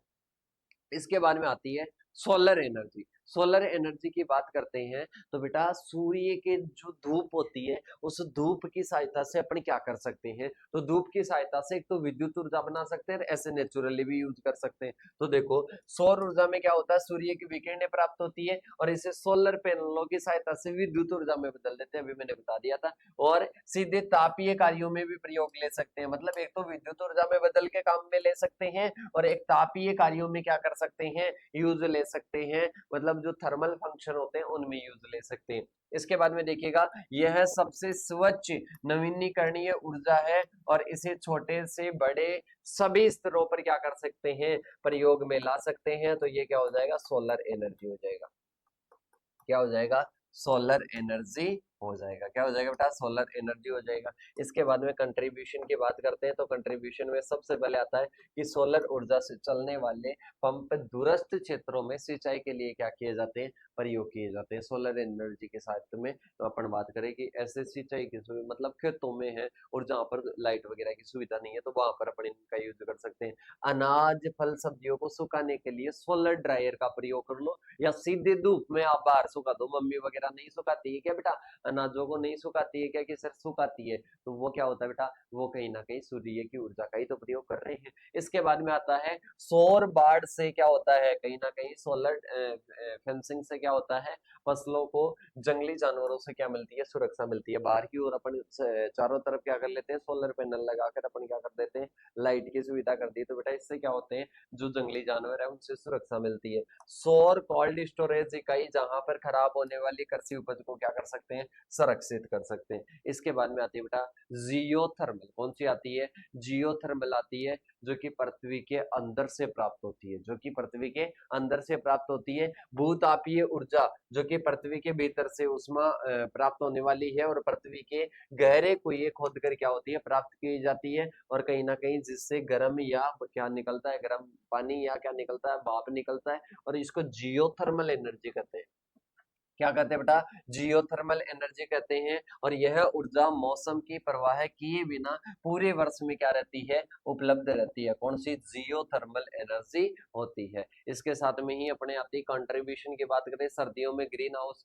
इसके बाद में आती है सोलर एनर्जी। सोलर एनर्जी की बात करते हैं तो बेटा सूर्य के जो धूप होती है उस धूप की सहायता से अपन क्या कर सकते हैं, तो धूप की सहायता से एक तो विद्युत ऊर्जा बना सकते हैं, ऐसे नेचुरली भी यूज कर सकते हैं। तो देखो सौर ऊर्जा में क्या होता है, सूर्य की विकिरणें प्राप्त होती है और इसे सोलर पैनलों की सहायता से विद्युत ऊर्जा में बदल देते हैं, अभी मैंने बता दिया था। और सीधे तापीय कार्यों में भी प्रयोग ले सकते हैं, मतलब एक तो विद्युत ऊर्जा में बदल के काम में ले सकते हैं और एक तापीय कार्यों में क्या कर सकते हैं, यूज ले सकते हैं, मतलब जो थर्मल फंक्शन होते हैं उनमें यूज ले सकते हैं। इसके बाद में देखिएगा यह सबसे स्वच्छ नवीनीकरणीय ऊर्जा है और इसे छोटे से बड़े सभी स्तरों पर क्या कर सकते हैं, प्रयोग में ला सकते हैं। तो ये क्या हो जाएगा, सोलर एनर्जी हो जाएगा। क्या हो जाएगा, सोलर एनर्जी हो जाएगा। क्या हो जाएगा बेटा, सोलर एनर्जी हो जाएगा। इसके बाद में कंट्रीब्यूशन की बात करते हैं तो कंट्रीब्यूशन में सबसे पहले आता है कि सोलर ऊर्जा से चलने वाले पंप दूरस्थ क्षेत्रों में सिंचाई के लिए क्या किए जाते हैं, प्रयोग किए जाते हैं सोलर एनर्जी के साथ में। तो अपन बात करें कि ऐसे सिंचाई की सुविधा मतलब खेतों में है और जहाँ पर लाइट वगैरह की सुविधा नहीं है तो वहां पर अपन इनका यूज कर सकते हैं। अनाज फल सब्जियों को सुखाने के लिए सोलर ड्रायर का प्रयोग कर लो, या सीधे धूप में आप बाहर सुखा दो। मम्मी वगैरह नहीं सुखाती है क्या बेटा, अनाजों को नहीं सुखाती है क्या, कि सर सुखाती है, तो वो क्या होता है बेटा, वो कहीं ना कहीं सूर्य की ऊर्जा का ही तो प्रयोग कर रहे हैं। इसके बाद में आता है सौर बाढ़ से क्या होता है, कहीं ना कहीं सोलर फेंसिंग से क्या होता है, फसलों को जंगली जानवरों से क्या मिलती है, सुरक्षा मिलती है। बाहर की ओर अपन चारों तरफ क्या कर लेते हैं, सोलर पैनल लगाकर अपन क्या कर देते हैं, लाइट की सुविधा कर दी है। तो बेटा इससे क्या होते हैं, जो जंगली जानवर है उनसे सुरक्षा मिलती है। सौर कोल्ड स्टोरेज इकाई जहां पर खराब होने वाली कृषि उपज को क्या कर सकते हैं, संरक्षित कर सकते हैं। इसके बाद में आती है बेटा जियोथर्मल। कौन सी आती है, जियोथर्मल आती है, जो कि पृथ्वी के अंदर से प्राप्त होती है, जो कि पृथ्वी के अंदर से प्राप्त होती है। भूतापीय ऊर्जा जो कि पृथ्वी के भीतर से उष्मा प्राप्त होने वाली है और पृथ्वी के गहरे कुएं खोद कर क्या होती है, प्राप्त की जाती है, और कहीं ना कहीं जिससे गर्म या क्या निकलता है, गर्म पानी या क्या निकलता है, भाप निकलता है, और इसको जियोथर्मल एनर्जी कहते हैं। क्या कहते हैं बेटा, जियोथर्मल एनर्जी कहते हैं। और यह ऊर्जा मौसम की परवाह किए बिना पूरे वर्ष में क्या रहती है, उपलब्ध रहती है। कौन सी, जियोथर्मल एनर्जी होती है। इसके साथ में ही अपने आती कंट्रीब्यूशन की बात करें, सर्दियों में ग्रीन हाउस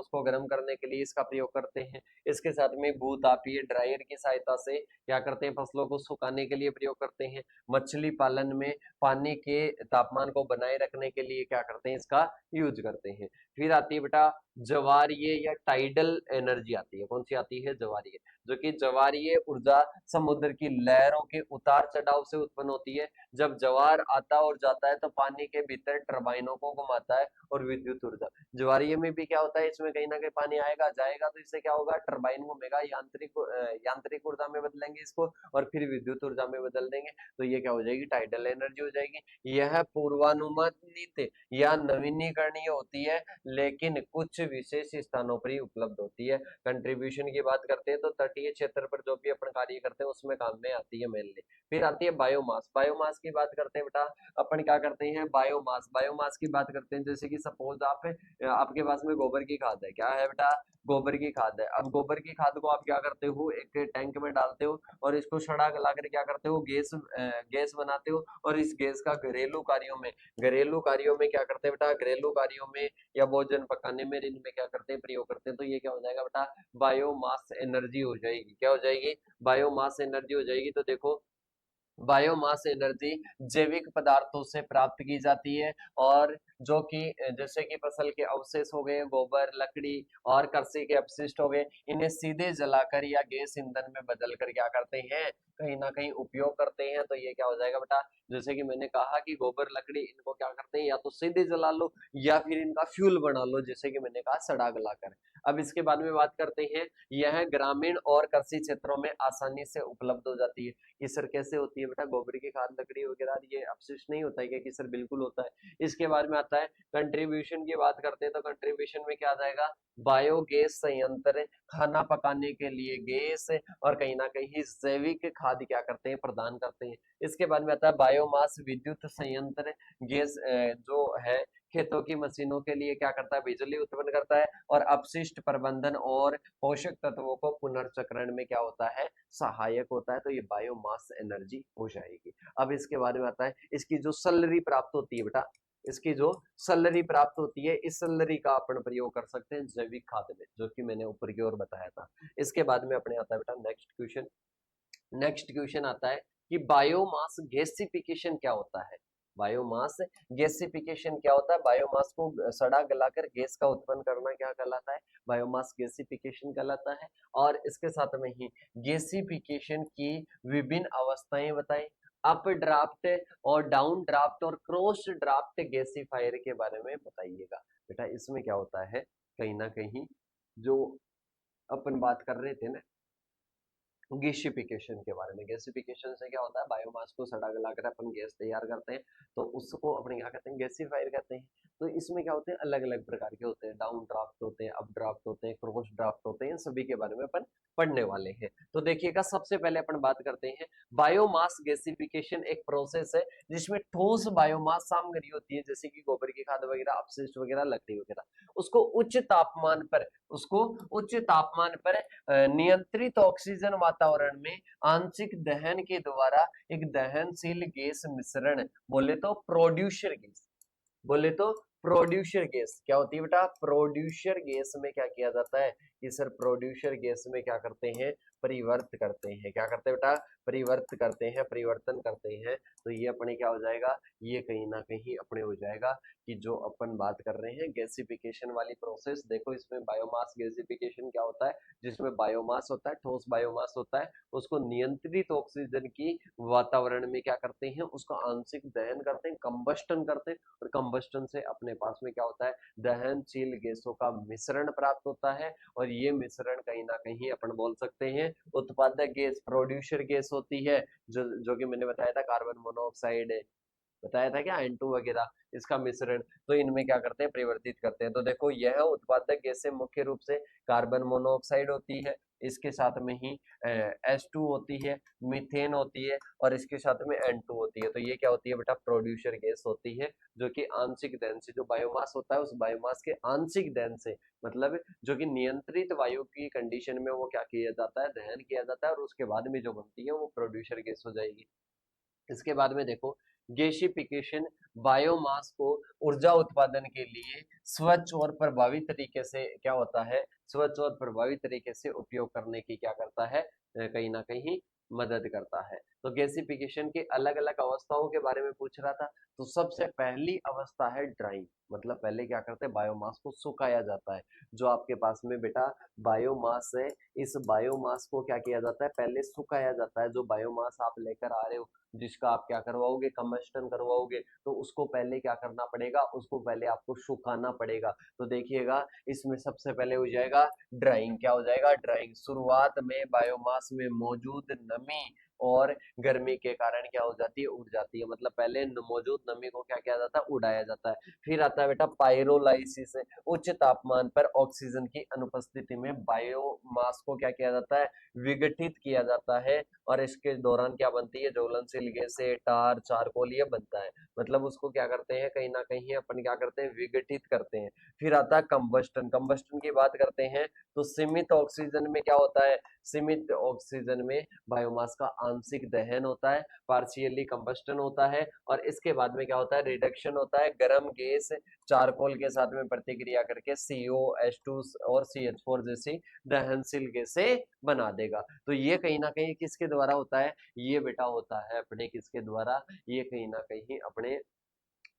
को गर्म करने के लिए इसका प्रयोग करते हैं। इसके साथ में भूतापीय ड्रायर की सहायता से क्या करते हैं, फसलों को सुखाने के लिए प्रयोग करते हैं। मछली पालन में पानी के तापमान को बनाए रखने के लिए क्या करते हैं, इसका यूज करते हैं। फिर आती है बेटा ज्वारीय या टाइडल एनर्जी आती है। कौन सी आती है, ज्वारीय, जो कि ज्वारीय ऊर्जा समुद्र की लहरों के उतार चढ़ाव से उत्पन्न होती है। जब ज्वार आता और जाता है तो पानी के भीतर टरबाइनों को घुमाता है और विद्युत ऊर्जा। ज्वारीय में भी क्या होता है, इसमें कहीं ना कहीं पानी आएगा जाएगा तो इससे क्या होगा, टरबाइन घूमेगा, यांत्रिक ऊर्जा में बदलेंगे इसको और फिर विद्युत ऊर्जा में बदल देंगे। तो ये क्या हो जाएगी, टाइडल एनर्जी हो जाएगी। यह पूर्वानुमानित या नवीनीकरणीय होती है, लेकिन कुछ विशेष स्थानों पर ही उपलब्ध होती है। कंट्रीब्यूशन की बात करते हैं तो तटीय क्षेत्र पर जो भी अपन कार्य करते हैं उसमें काम में आती है मेनली। फिर आती है बायोमास। बायोमास की बात करते हैं बेटा, अपन क्या करते हैं, बायोमास की बात करते हैं। जैसे कि सपोज आपके पास में गोबर की खाद है, क्या है बेटा, गोबर की खाद है। अब गोबर की खाद को आप क्या करते हो, एक टैंक में डालते हो और इसको सड़ा गलाकर क्या करते हो, गैस बनाते हो, और इस गैस का घरेलू कार्यों में क्या करते हैं बेटा, घरेलू कार्यों में या भोजन पकाने में इनमें क्या करते हैं, प्रयोग करते हैं। तो ये क्या हो जाएगा बेटा, बायोमास एनर्जी हो जाएगी। क्या हो जाएगी, बायोमास एनर्जी हो जाएगी। तो देखो बायोमास एनर्जी जैविक पदार्थों से प्राप्त की जाती है, और जो कि जैसे कि फसल के अवशेष हो गए, गोबर, लकड़ी और कृषि के अपशिष्ट हो गए, इन्हें सीधे जलाकर या गैस ईंधन में बदल कर क्या करते हैं, कहीं ना कहीं उपयोग करते हैं। तो ये क्या हो जाएगा बेटा, जैसे कि मैंने कहा कि गोबर, लकड़ी, इनको क्या करते हैं, या तो सीधे जला लो या फिर इनका फ्यूल बना लो, जैसे कि मैंने कहा सड़ा गलाकर। अब इसके बारे में बात करते हैं, यह ग्रामीण और कृषि क्षेत्रों में आसानी से उपलब्ध हो जाती है। ये सर कैसे होती है बेटा, गोबर की खाद, लकड़ी वगैरह ये अपशिष्ट नहीं होता है क्या, कि सर बिल्कुल होता है। इसके बारे में आता है कंट्रीब्यूशन की बात करते हैं, तो कंट्रीब्यूशन में क्या आ जाएगा, बायोगैस संयंत्र खाना पकाने के लिए गैस और कहीं ना कहीं जैविक खाद क्या करते हैं, प्रदान करते हैं। इसके बाद में आता है बायोमास विद्युत संयंत्र, गैस जो है खेतों की मशीनों के लिए क्या करता है, बिजली उत्पन्न करता है, और अपशिष्ट प्रबंधन और पोषक तत्वों को पुनर्चक्रण में क्या होता है, सहायक होता है। तो ये बायोमास एनर्जी हो जाएगी। अब इसके बारे में आता है इसकी जो सैलरी प्राप्त होती है बेटा, इसकी जो सैलरी प्राप्त होती है, इस सैलरी का अपन प्रयोग कर सकते हैं जैविक खाद में, जो कि मैंने ऊपर की ओर बताया था। इसके बाद में अपने आता है बेटा नेक्स्ट क्वेश्चन। नेक्स्ट क्वेश्चन आता है कि बायोमास गैसिफिकेशन क्या होता है। बायोमास गैसिफिकेशन क्या होता है, बायोमास को सड़ा गलाकर गैस का उत्पन्न करना क्या कहलाता है, बायोमास गैसिफिकेशन कहलाता है। और इसके साथ में ही गैसिफिकेशन की विभिन्न अवस्थाएं बताएं, अप ड्राफ्ट और डाउन ड्राफ्ट और क्रॉस ड्राफ्ट गैसिफायर के बारे में बताइएगा। बेटा इसमें क्या होता है, कहीं ना कहीं जो अपन बात कर रहे थे ना गैसिफिकेशन के बारे में, गैसिफिकेशन से क्या होता है, बायोमास को सड़ा गलाकर अपन गैस तैयार करते हैं, तो उसको अपने क्या कहते हैं, गैसिफायर कहते हैं। तो इसमें क्या होते हैं, अलग अलग प्रकार के होते हैं, डाउन ड्राफ्ट होते हैं, अप ड्राफ्ट होते हैं, क्रॉस ड्राफ्ट होते हैं, इन सभी के बारे में अपन पढ़ने वाले हैं। तो देखिएगा सबसे पहले अपन बात करते हैं, बायोमास गैसिफिकेशन एक प्रोसेस है जिसमें ठोस बायोमास सामग्री होती है, जैसे कि गोबर की खाद वगैरह, अपशिष्ट वगैरह, लकड़ी वगैरह, उसको उच्च तापमान पर उसको उच्च तापमान पर नियंत्रित ऑक्सीजन वातावरण में आंशिक दहन के द्वारा एक दहनशील गैस मिश्रण, बोले तो प्रोड्यूसर गैस क्या होती है बेटा, प्रोड्यूसर गैस में क्या किया जाता है, कि सर प्रोड्यूसर गैस में क्या करते हैं, परिवर्त करते हैं, क्या करते हैं बेटा, परिवर्त करते हैं, परिवर्तन करते हैं। तो ये अपने क्या हो जाएगा, ये कहीं ना कहीं अपने हो जाएगा कि जो अपन बात कर रहे हैं गैसिफिकेशन वाली प्रोसेस। देखो इसमें बायोमास गैसिफिकेशन क्या होता है, जिसमें बायोमास होता है, ठोस बायोमास होता है, उसको नियंत्रित ऑक्सीजन की वातावरण में क्या करते हैं, उसका आंशिक दहन करते हैं, कंबस्टन करते हैं, और कंबस्टन से अपने पास में क्या होता है, दहनशील गैसों का मिश्रण प्राप्त होता है। और ये मिश्रण कहीं ना कहीं अपन बोल सकते हैं उत्पादक गैस, प्रोड्यूसर गैस होती है, जो कि मैंने बताया था कार्बन मोनोऑक्साइड, बताया था क्या, N2 वगैरह, इसका मिश्रण, तो इनमें क्या करते हैं, परिवर्तित करते हैं। तो देखो यह उत्पादक गैसें मुख्य रूप से कार्बन मोनोऑक्साइड होती है, इसके साथ में ही H2 होती है, मीथेन होती है, और इसके साथ में N2 होती है। तो ये क्या होती है बेटा, प्रोड्यूसर गैस होती है, जो कि आंशिक दहन से, जो बायोमास होता है उस बायोमास के आंशिक दहन से, मतलब जो कि नियंत्रित वायु की कंडीशन में वो क्या किया जाता है, दहन किया जाता है, और उसके बाद में जो बनती है वो प्रोड्यूसर गैस हो जाएगी। इसके बाद में देखो गैसिफिकेशन बायोमास को ऊर्जा उत्पादन के लिए स्वच्छ और प्रभावी तरीके से क्या होता है, स्वच्छ और प्रभावी तरीके से उपयोग करने की क्या करता है, कहीं ना कहीं मदद करता है। तो गैसिफिकेशन के अलग अलग अवस्थाओं के बारे में पूछ रहा था। तो सबसे पहली अवस्था है ड्राइंग, मतलब पहले क्या करते हैं, बायोमास को सुखाया जाता है। जो आपके पास में बेटा बायोमास है, इस बायोमास को क्या किया जाता है, पहले सुखाया जाता है। जो बायोमास आप लेकर आ रहे हो, जिसका आप क्या करवाओगे, कंबस्टन करवाओगे, तो उसको पहले क्या करना पड़ेगा, उसको पहले आपको सुखाना पड़ेगा। तो देखिएगा इसमें सबसे पहले हो जाएगा ड्राइंग, क्या हो जाएगा, ड्राइंग। शुरुआत में बायोमास में मौजूद नमी और गर्मी के कारण क्या हो जाती है, उड़ जाती है, मतलब पहले मौजूद नमी को क्या किया जाता है, उड़ाया जाता है। फिर आता है बेटा पायरोलाइसिस, उच्च तापमान पर ऑक्सीजन की अनुपस्थिति में बायोमास को क्या किया जाता है, विघटित किया जाता है, और इसके दौरान क्या बनती है, ज्वलनशील गैसें, टार, चारकोल, ये बनता है। मतलब उसको क्या करते हैं, कहीं ना कहीं अपन क्या करते हैं, विघटित करते हैं। फिर आता है कंबस्टन, कंबस्टन की बात करते हैं तो सीमित ऑक्सीजन में क्या होता है, सीमित ऑक्सीजन में बायोमास का आंशिक दहन होता है, पार्शियली कंबस्टन होता है, और इसके बाद में क्या होता है, रिडक्शन होता है, गर्म गैस चारकोल के साथ में प्रतिक्रिया करके COH2 और CH4 जैसी दहनशील गैसें बना देगा। तो ये कहीं ना कहीं किसके द्वारा होता है, ये बेटा होता है अपने किसके द्वारा, ये कहीं ना कहीं अपने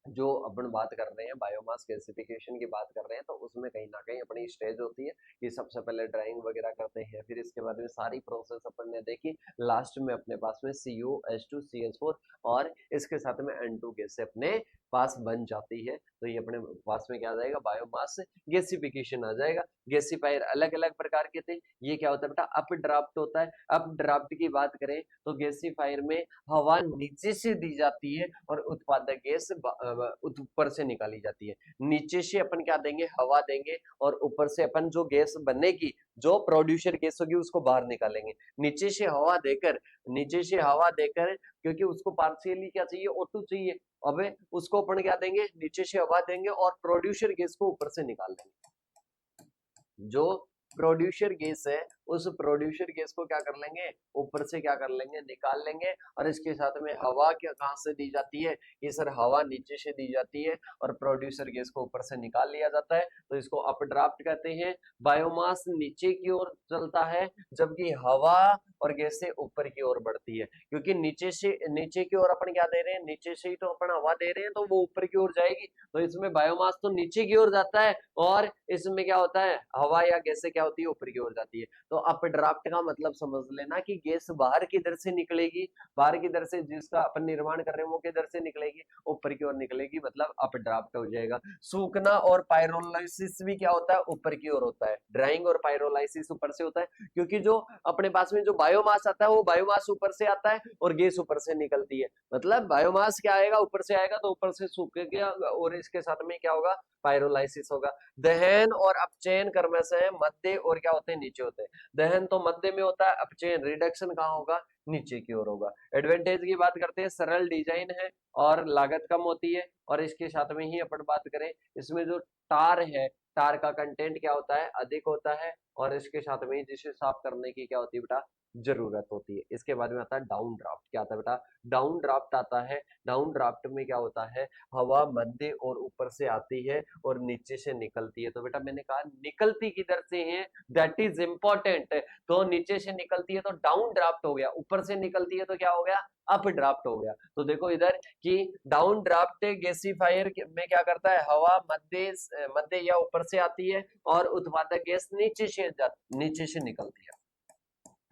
जो अपन बात कर रहे हैं बायोमास गैसिफिकेशन की बात कर रहे हैं, तो उसमें कहीं ना कहीं अपनी स्टेज होती है कि सबसे पहले ड्राइंग वगैरह करते हैं, फिर इसके बाद में सारी प्रोसेस अपन ने देखी, लास्ट में अपने पास में COH2 CH4 और इसके साथ में N2 गैस से अपने पास बन जाती है। तो ये अपने पास में क्या आ जाएगा, बायोमास गैसिफिकेशन आ जाएगा। गैसीफायर अलग अलग प्रकार के थे, ये क्या होता है बेटा, अप ड्राफ्ट होता है। अप ड्राफ्ट की बात करें तो गैसीफायर में हवा नीचे से दी जाती है और उत्पादक गैस ऊपर से निकाली जाती है। नीचे से अपन क्या देंगे, हवा देंगे, और ऊपर से अपन जो गैस बनेगी, जो प्रोड्यूसर गैस होगी, उसको बाहर निकालेंगे। नीचे से हवा देकर, नीचे से हवा देकर, क्योंकि उसको पार्शियली क्या चाहिए, O2 चाहिए, अबे उसको अपन क्या देंगे, नीचे से हवा देंगे और प्रोड्यूसर गैस को ऊपर से निकाल देंगे। जो प्रोड्यूसर गैस है, उस प्रोड्यूसर गैस को क्या कर लेंगे, ऊपर से क्या कर लेंगे, निकाल लेंगे। और इसके साथ में हवा क्या कहां से दी जाती है, ये सर हवा नीचे से दी जाती है और प्रोड्यूसर गैस को ऊपर से निकाल लिया जाता है, तो इसको अपड्राफ्ट कहते हैं। बायोमास नीचे की ओर चलता है, जबकि हवा और गैसें ऊपर की ओर बढ़ती है, क्योंकि नीचे की ओर अपन क्या दे रहे हैं, नीचे से ही तो अपन हवा दे रहे हैं, तो वो ऊपर की ओर जाएगी, तो इसमें बायोमास तो नीचे की ओर जाता है, और इसमें क्या होता है, हवा या गैसें क्या होती है, ऊपर की ओर जाती है। तो अपड्राफ्ट का मतलब समझ लेना कि गैस बाहर की दर से निकलेगी, बाहर की दर से जिसका अपन निर्माण कर रहे हैं वो किधर से निकलेगी, ऊपर की ओर निकलेगी, मतलब अपड्राफ्ट हो जाएगा। सूखना और पायरोलाइसिस भी क्या होता है, ऊपर की ओर होता है। ड्राइंग और पायरोलाइसिस ऊपर से होता है, क्योंकि जो अपने पास में जो बायोमास आता है, वो बायोमास ऊपर से आता है और गैस ऊपर से निकलती है। मतलब बायोमास क्या आएगा, ऊपर से आएगा, तो ऊपर से सूखेगा और इसके साथ में क्या होगा, पायरोलाइसिस होगा। दहन और अपचयन कर्म से मध्य और क्या होते हैं, नीचे होते हैं। दहन तो मध्य में होता है, अपचयन रिडक्शन कहाँ होगा, नीचे की ओर होगा। एडवांटेज की बात करते हैं, सरल डिजाइन है और लागत कम होती है, और इसके साथ में ही अपन बात करें, इसमें जो टार है, टार का कंटेंट क्या होता है, अधिक होता है, और इसके साथ में जिसे साफ करने की क्या होती है बेटा, जरूरत होती है। इसके बाद में आता है डाउन ड्राफ्ट। क्या आता है बेटा, डाउन ड्राफ्ट आता है। डाउन ड्राफ्ट में क्या होता है, हवा मध्य और ऊपर से आती है और नीचे से निकलती है। तो बेटा मैंने कहा निकलती किधर से है, दैट इज इंपॉर्टेंट। तो नीचे से निकलती है तो डाउन ड्राफ्ट हो गया, ऊपर से निकलती है तो क्या हो गया, अप ड्राफ्ट हो गया। तो देखो इधर कि डाउन ड्राफ्ट गैसीफायर में क्या करता है, हवा मध्य या ऊपर से आती है और उत्पादक गैस नीचे से निकलती है।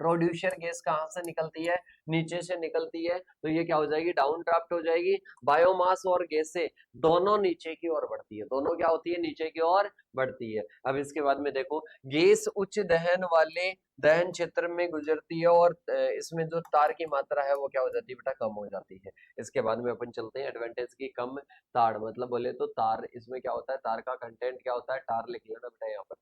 प्रोड्यूसर गैस कहां से निकलती है, नीचे से निकलती है, तो ये क्या हो जाएगी, डाउन ड्राफ्ट हो जाएगी। बायोमास और गैसें दोनों नीचे की ओर बढ़ती है, दोनों क्या होती है, नीचे की ओर बढ़ती है। अब इसके बाद में देखो, गैस उच्च दहन वाले दहन क्षेत्र में गुजरती है और इसमें जो तार की मात्रा है वो क्या हो जाती है बेटा, कम हो जाती है। इसके बाद में अपन चलते हैं एडवांटेज की, कम तार, मतलब बोले तो तार, इसमें क्या होता है, तार का कंटेंट क्या होता है, तार लिख लेना बेटा यहाँ पर,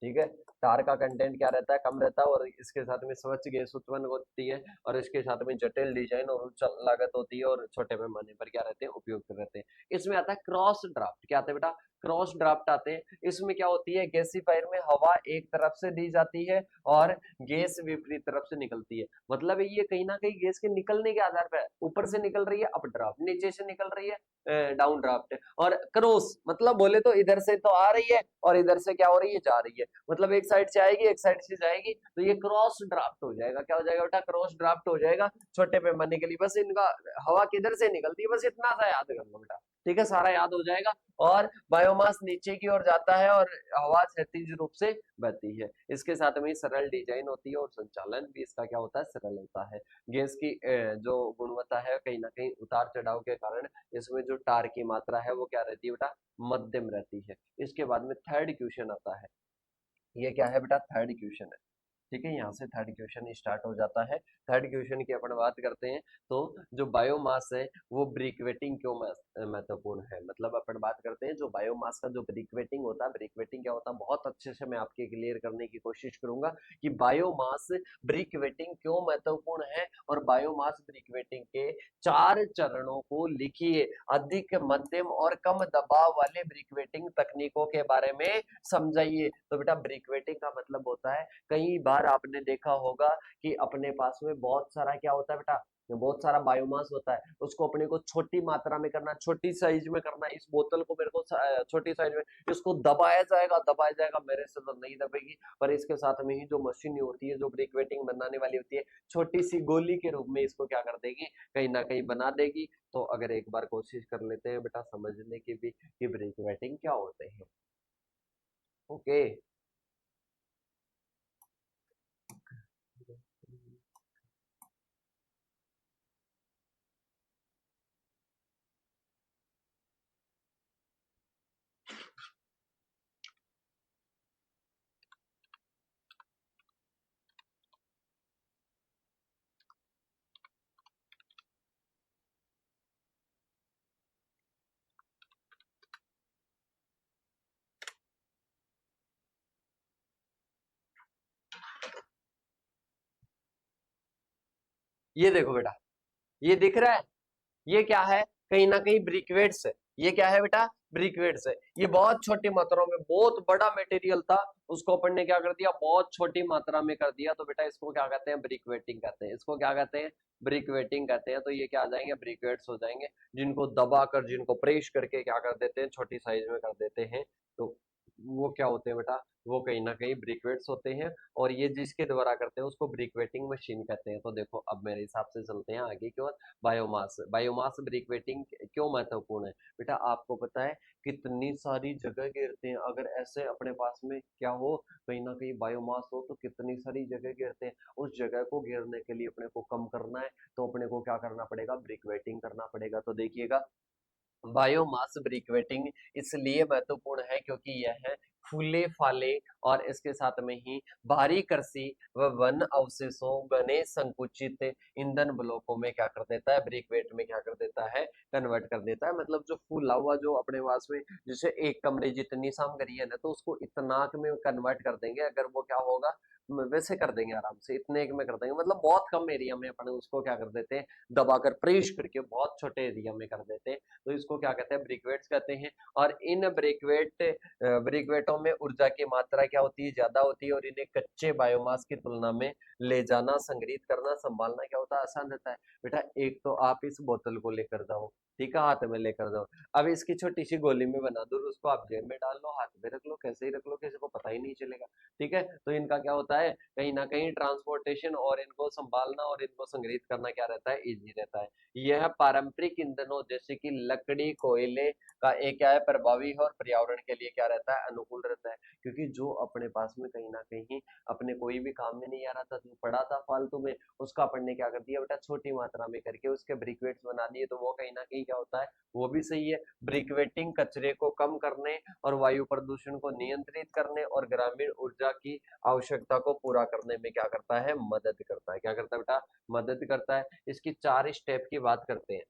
ठीक है। तार का कंटेंट क्या रहता है, कम रहता है, और इसके साथ में स्वच्छ गैस उत्पन्न होती है, और इसके साथ में जटिल डिजाइन और उच्च लागत होती है, और छोटे पैमाने पर क्या रहते हैं, उपयुक्त रहते हैं। इसमें आता है क्रॉस ड्राफ्ट। क्या आता है बेटा, क्रॉस ड्राफ्ट आते हैं। इसमें क्या होती है, गैसीफायर में हवा एक तरफ से दी जाती है और गैस विपरीत तरफ से निकलती है। मतलब ये कहीं ना कहीं गैस के निकलने के आधार पर, ऊपर से निकल रही है अप ड्राफ्ट, नीचे से निकल रही है डाउन ड्राफ्ट, और क्रॉस मतलब बोले तो इधर से तो आ रही है और इधर से क्या हो रही है, जा रही है, मतलब एक साइड से आएगी एक साइड से जाएगी, तो ये क्रॉस ड्राफ्ट हो जाएगा। क्या हो जाएगा बेटा, क्रॉस ड्राफ्ट हो जाएगा। छोटे पैमाने के लिए बस इनका हवा किधर से निकलती है, बस इतना सा याद कर लो बेटा, ठीक है, सारा याद हो जाएगा। और बायोमास नीचे की ओर जाता है और हवा क्षैतिज रूप से बहती है। इसके साथ में सरल डिजाइन होती है और संचालन भी इसका क्या होता है, सरल होता है। गैस की जो गुणवत्ता है कहीं ना कहीं उतार चढ़ाव के कारण इसमें जो टार की मात्रा है वो क्या रहती है बेटा, मध्यम रहती है। इसके बाद में थर्ड क्वेश्चन आता है, ये क्या है बेटा, थर्ड क्वेश्चन है, ठीक है। यहाँ से थर्ड क्वेश्चन स्टार्ट हो जाता है। थर्ड क्वेश्चन की अपन बात करते हैं, तो जो बायोमास है वो ब्रिकवेटिंग क्यों महत्वपूर्ण है, मतलब अपन बात करते हैं जो बायोमास का जो ब्रिकवेटिंग होता है, ब्रिकवेटिंग क्या होता है, बहुत अच्छे से मैं आपके क्लियर करने की कोशिश करूंगा कि बायोमास ब्रिकवेटिंग क्यों महत्वपूर्ण है, और बायोमास ब्रिकवेटिंग के 4 चरणों को लिखिए। अधिक, मध्यम और कम दबाव वाले ब्रिकवेटिंग तकनीकों के बारे में समझाइए। तो बेटा ब्रिकवेटिंग का मतलब होता है, कई बार बार आपने देखा होगा कि अपने पास में बहुत सारा क्या होता है बेटा, बहुत सारा बायोमास होता है, उसको अपने को छोटी मात्रा में करना, छोटी साइज में करना। इस बोतल को मेरे को छोटी साइज में, इसको दबाया जाएगा, मेरे से तो नहीं दबेगी, पर इसके साथ में ही जो मशीन होती है, जो ब्रिक वेटिंग बनाने वाली होती है, छोटी सी गोली के रूप में इसको क्या कर देगी, कहीं ना कहीं बना देगी। तो अगर एक बार कोशिश कर लेते हैं बेटा समझने की भी कि ब्रिक वेटिंग क्या होते हैं। ओके। ये देखो बेटा, ये दिख रहा है, ये क्या है, कहीं ना कहीं ब्रिकवेट्स है। ये क्या है बेटा, ब्रिकवेट्स है। ये बहुत छोटी मात्रा में, बहुत बड़ा मटेरियल था, उसको अपन ने क्या कर दिया, बहुत छोटी मात्रा में कर दिया। तो बेटा इसको क्या कहते हैं, ब्रिकवेटिंग कहते हैं। इसको क्या कहते हैं, ब्रिकवेटिंग कहते हैं। तो ये क्या आ जाएंगे, ब्रिकवेट्स हो जाएंगे, जिनको दबा कर, जिनको प्रेस करके क्या कर देते हैं, छोटी साइज में कर देते हैं। तो वो क्या होते हैं बेटा, वो कहीं ना कहीं ब्रिकवेट्स होते हैं। और ये जिसके द्वारा करते हैं उसको ब्रिकवेटिंग मशीन कहते हैं। तो देखो अब मेरे हिसाब से चलते हैं आगे की ओर। बायोमास, बायोमास ब्रिकवेटिंग क्यों महत्वपूर्ण है बेटा, आपको पता है कितनी सारी जगह घेरते हैं। अगर ऐसे अपने पास में क्या हो, कहीं ना कहीं बायोमास हो, तो कितनी सारी जगह घेरते हैं। उस जगह को घेरने के लिए अपने को कम करना है, तो अपने को क्या करना पड़ेगा, ब्रिकवेटिंग करना पड़ेगा। तो देखिएगा, बायोमास ब्रिकवेटिंग इसलिए महत्वपूर्ण है क्योंकि यह फूले फाले और इसके साथ में ही भारी कृषि व वन अवशेषों, घने संकुचित ईंधन ब्लॉकों में क्या कर देता है, ब्रिकवेट में क्या कर देता है, कन्वर्ट कर देता है। मतलब जो फूला हुआ, जो अपने पास में जैसे एक कमरे जितनी सामग्री है ना, तो उसको इतना में कन्वर्ट कर देंगे। अगर वो क्या होगा, वैसे कर देंगे आराम से, इतने में कर देंगे, मतलब बहुत कम एरिया में अपन उसको क्या कर देते हैं, दबाकर प्रेस करके बहुत छोटे एरिया में कर देते हैं। तो इसको क्या कहते हैं, ब्रिकवेट्स कहते हैं। और इन ब्रिकवेटों में ऊर्जा की मात्रा क्या होती है, ज्यादा होती है, और इन्हें कच्चे बायोमास की तुलना में ले जाना, संग्रहित करना, संभालना क्या होता है, आसान रहता है। बेटा एक तो आप इस बोतल को लेकर जाओ, ठीक है, हाथ में लेकर जाओ, अब इसकी छोटी सी गोली में बना दो, उसको आप जेब में डाल लो, हाथ में रख लो, कैसे ही रख लो, किसी को पता ही नहीं चलेगा। ठीक है, तो इनका क्या होता है, कहीं ना कहीं ट्रांसपोर्टेशन और इनको संभालना और इनको संग्रहित करना क्या रहता है, इजी रहता है। यह पारंपरिक ईंधनों जैसे कि लकड़ी, कोयले का एक क्या है, प्रभावी है, और पर्यावरण के लिए क्या रहता है, अनुकूल रहता है। क्योंकि जो अपने पास में कहीं ना कहीं अपने कोई भी काम में नहीं आ रहा था, जो पड़ा था फालतू में, उसका अपन ने क्या कर दिया बेटा, छोटी मात्रा में करके उसके ब्रिकवेट्स बना दिए। तो वो कहीं ना कहीं क्या होता है, वो भी सही है। ब्रिकवेटिंग कचरे को कम करने और वायु प्रदूषण को नियंत्रित करने और ग्रामीण ऊर्जा की आवश्यकता को पूरा करने में क्या करता है, मदद करता है। क्या करता है बेटा, मदद करता है। इसकी 4 स्टेप की बात करते हैं,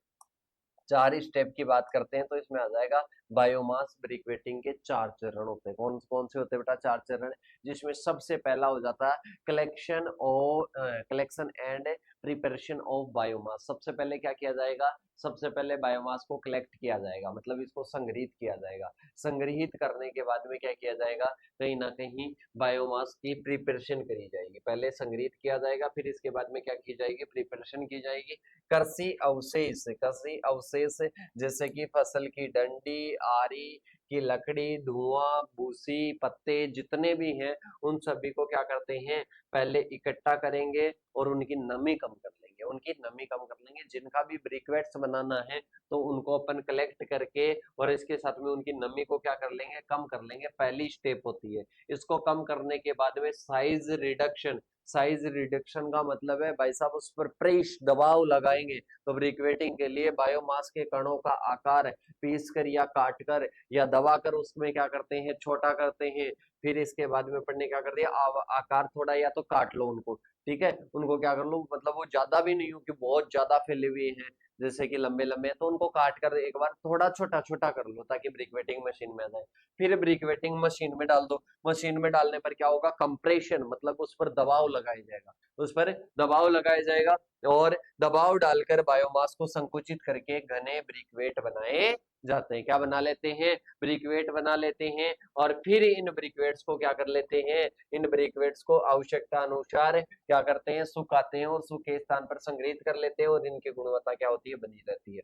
4 स्टेप की बात करते हैं, तो इसमें आ जाएगा बायोमास ब्रिकवेटिंग के 4 चरण होते हैं। कौन कौन से होते हैं बेटा, 4 चरण, जिसमें सबसे पहला हो जाता है collection and preparation of biomass. सबसे पहले क्या किया जाएगा, सबसे पहले बायोमास को कलेक्ट किया जाएगा, मतलब इसको संग्रहित किया जाएगा। संग्रहित करने के बाद में क्या किया जाएगा, कहीं ना कहीं बायोमास की प्रिपरेशन करी जाएगी। पहले संग्रहित किया जाएगा, फिर इसके बाद में क्या की जाएगी, प्रिपरेशन की जाएगी। कृषि अवशेष, कृषि अवशेष जैसे कि फसल की डंडी, आरी की लकड़ी, धुआं, भूसी, पत्ते जितने भी हैं, उन सभी को क्या करते हैं, पहले इकट्ठा करेंगे और उनकी नमी कम कर लेंगे, उनकी नमी कम कर लेंगे। जिनका भी ब्रिकवेट्स बनाना है तो उनको अपन कलेक्ट करके और इसके साथ में उनकी नमी को क्या कर लेंगे, कम कर लेंगे। पहली स्टेप होती है। इसको कम करने के बाद में साइज रिडक्शन, साइज रिडक्शन का मतलब है भाई साहब उस पर प्रेस, दबाव लगाएंगे। तो ब्रिकवेटिंग के लिए बायोमास के कणों का आकार पीस कर या काट कर या दबा कर उसमें क्या करते हैं, छोटा करते हैं। फिर इसके बाद में पढ़ने क्या कर दिया, आकार थोड़ा या तो काट लो उनको, ठीक है, उनको क्या कर लो, मतलब वो ज्यादा भी नहीं हो कि बहुत ज्यादा फैले हुए हैं, जैसे कि लंबे लंबे, तो उनको काट कर एक बार थोड़ा छोटा छोटा कर लो ताकि ब्रिकवेटिंग मशीन में आ जाए। फिर ब्रिकवेटिंग मशीन में डाल दो। मशीन में डालने पर क्या होगा, कंप्रेशन, मतलब उस पर दबाव लगाया जाएगा, उस पर दबाव लगाया जाएगा। और दबाव डालकर बायोमास को संकुचित करके घने ब्रिकवेट बनाए जाते हैं। क्या बना लेते हैं? ब्रिकवेट बना लेते हैं। और फिर इन ब्रिकवेट्स को क्या कर लेते हैं? इन ब्रिकवेट्स को आवश्यकता अनुसार क्या करते हैं? सुखाते हैं और सूखे स्थान पर संग्रहित कर लेते हैं और इनकी गुणवत्ता क्या होती है? बनी रहती है।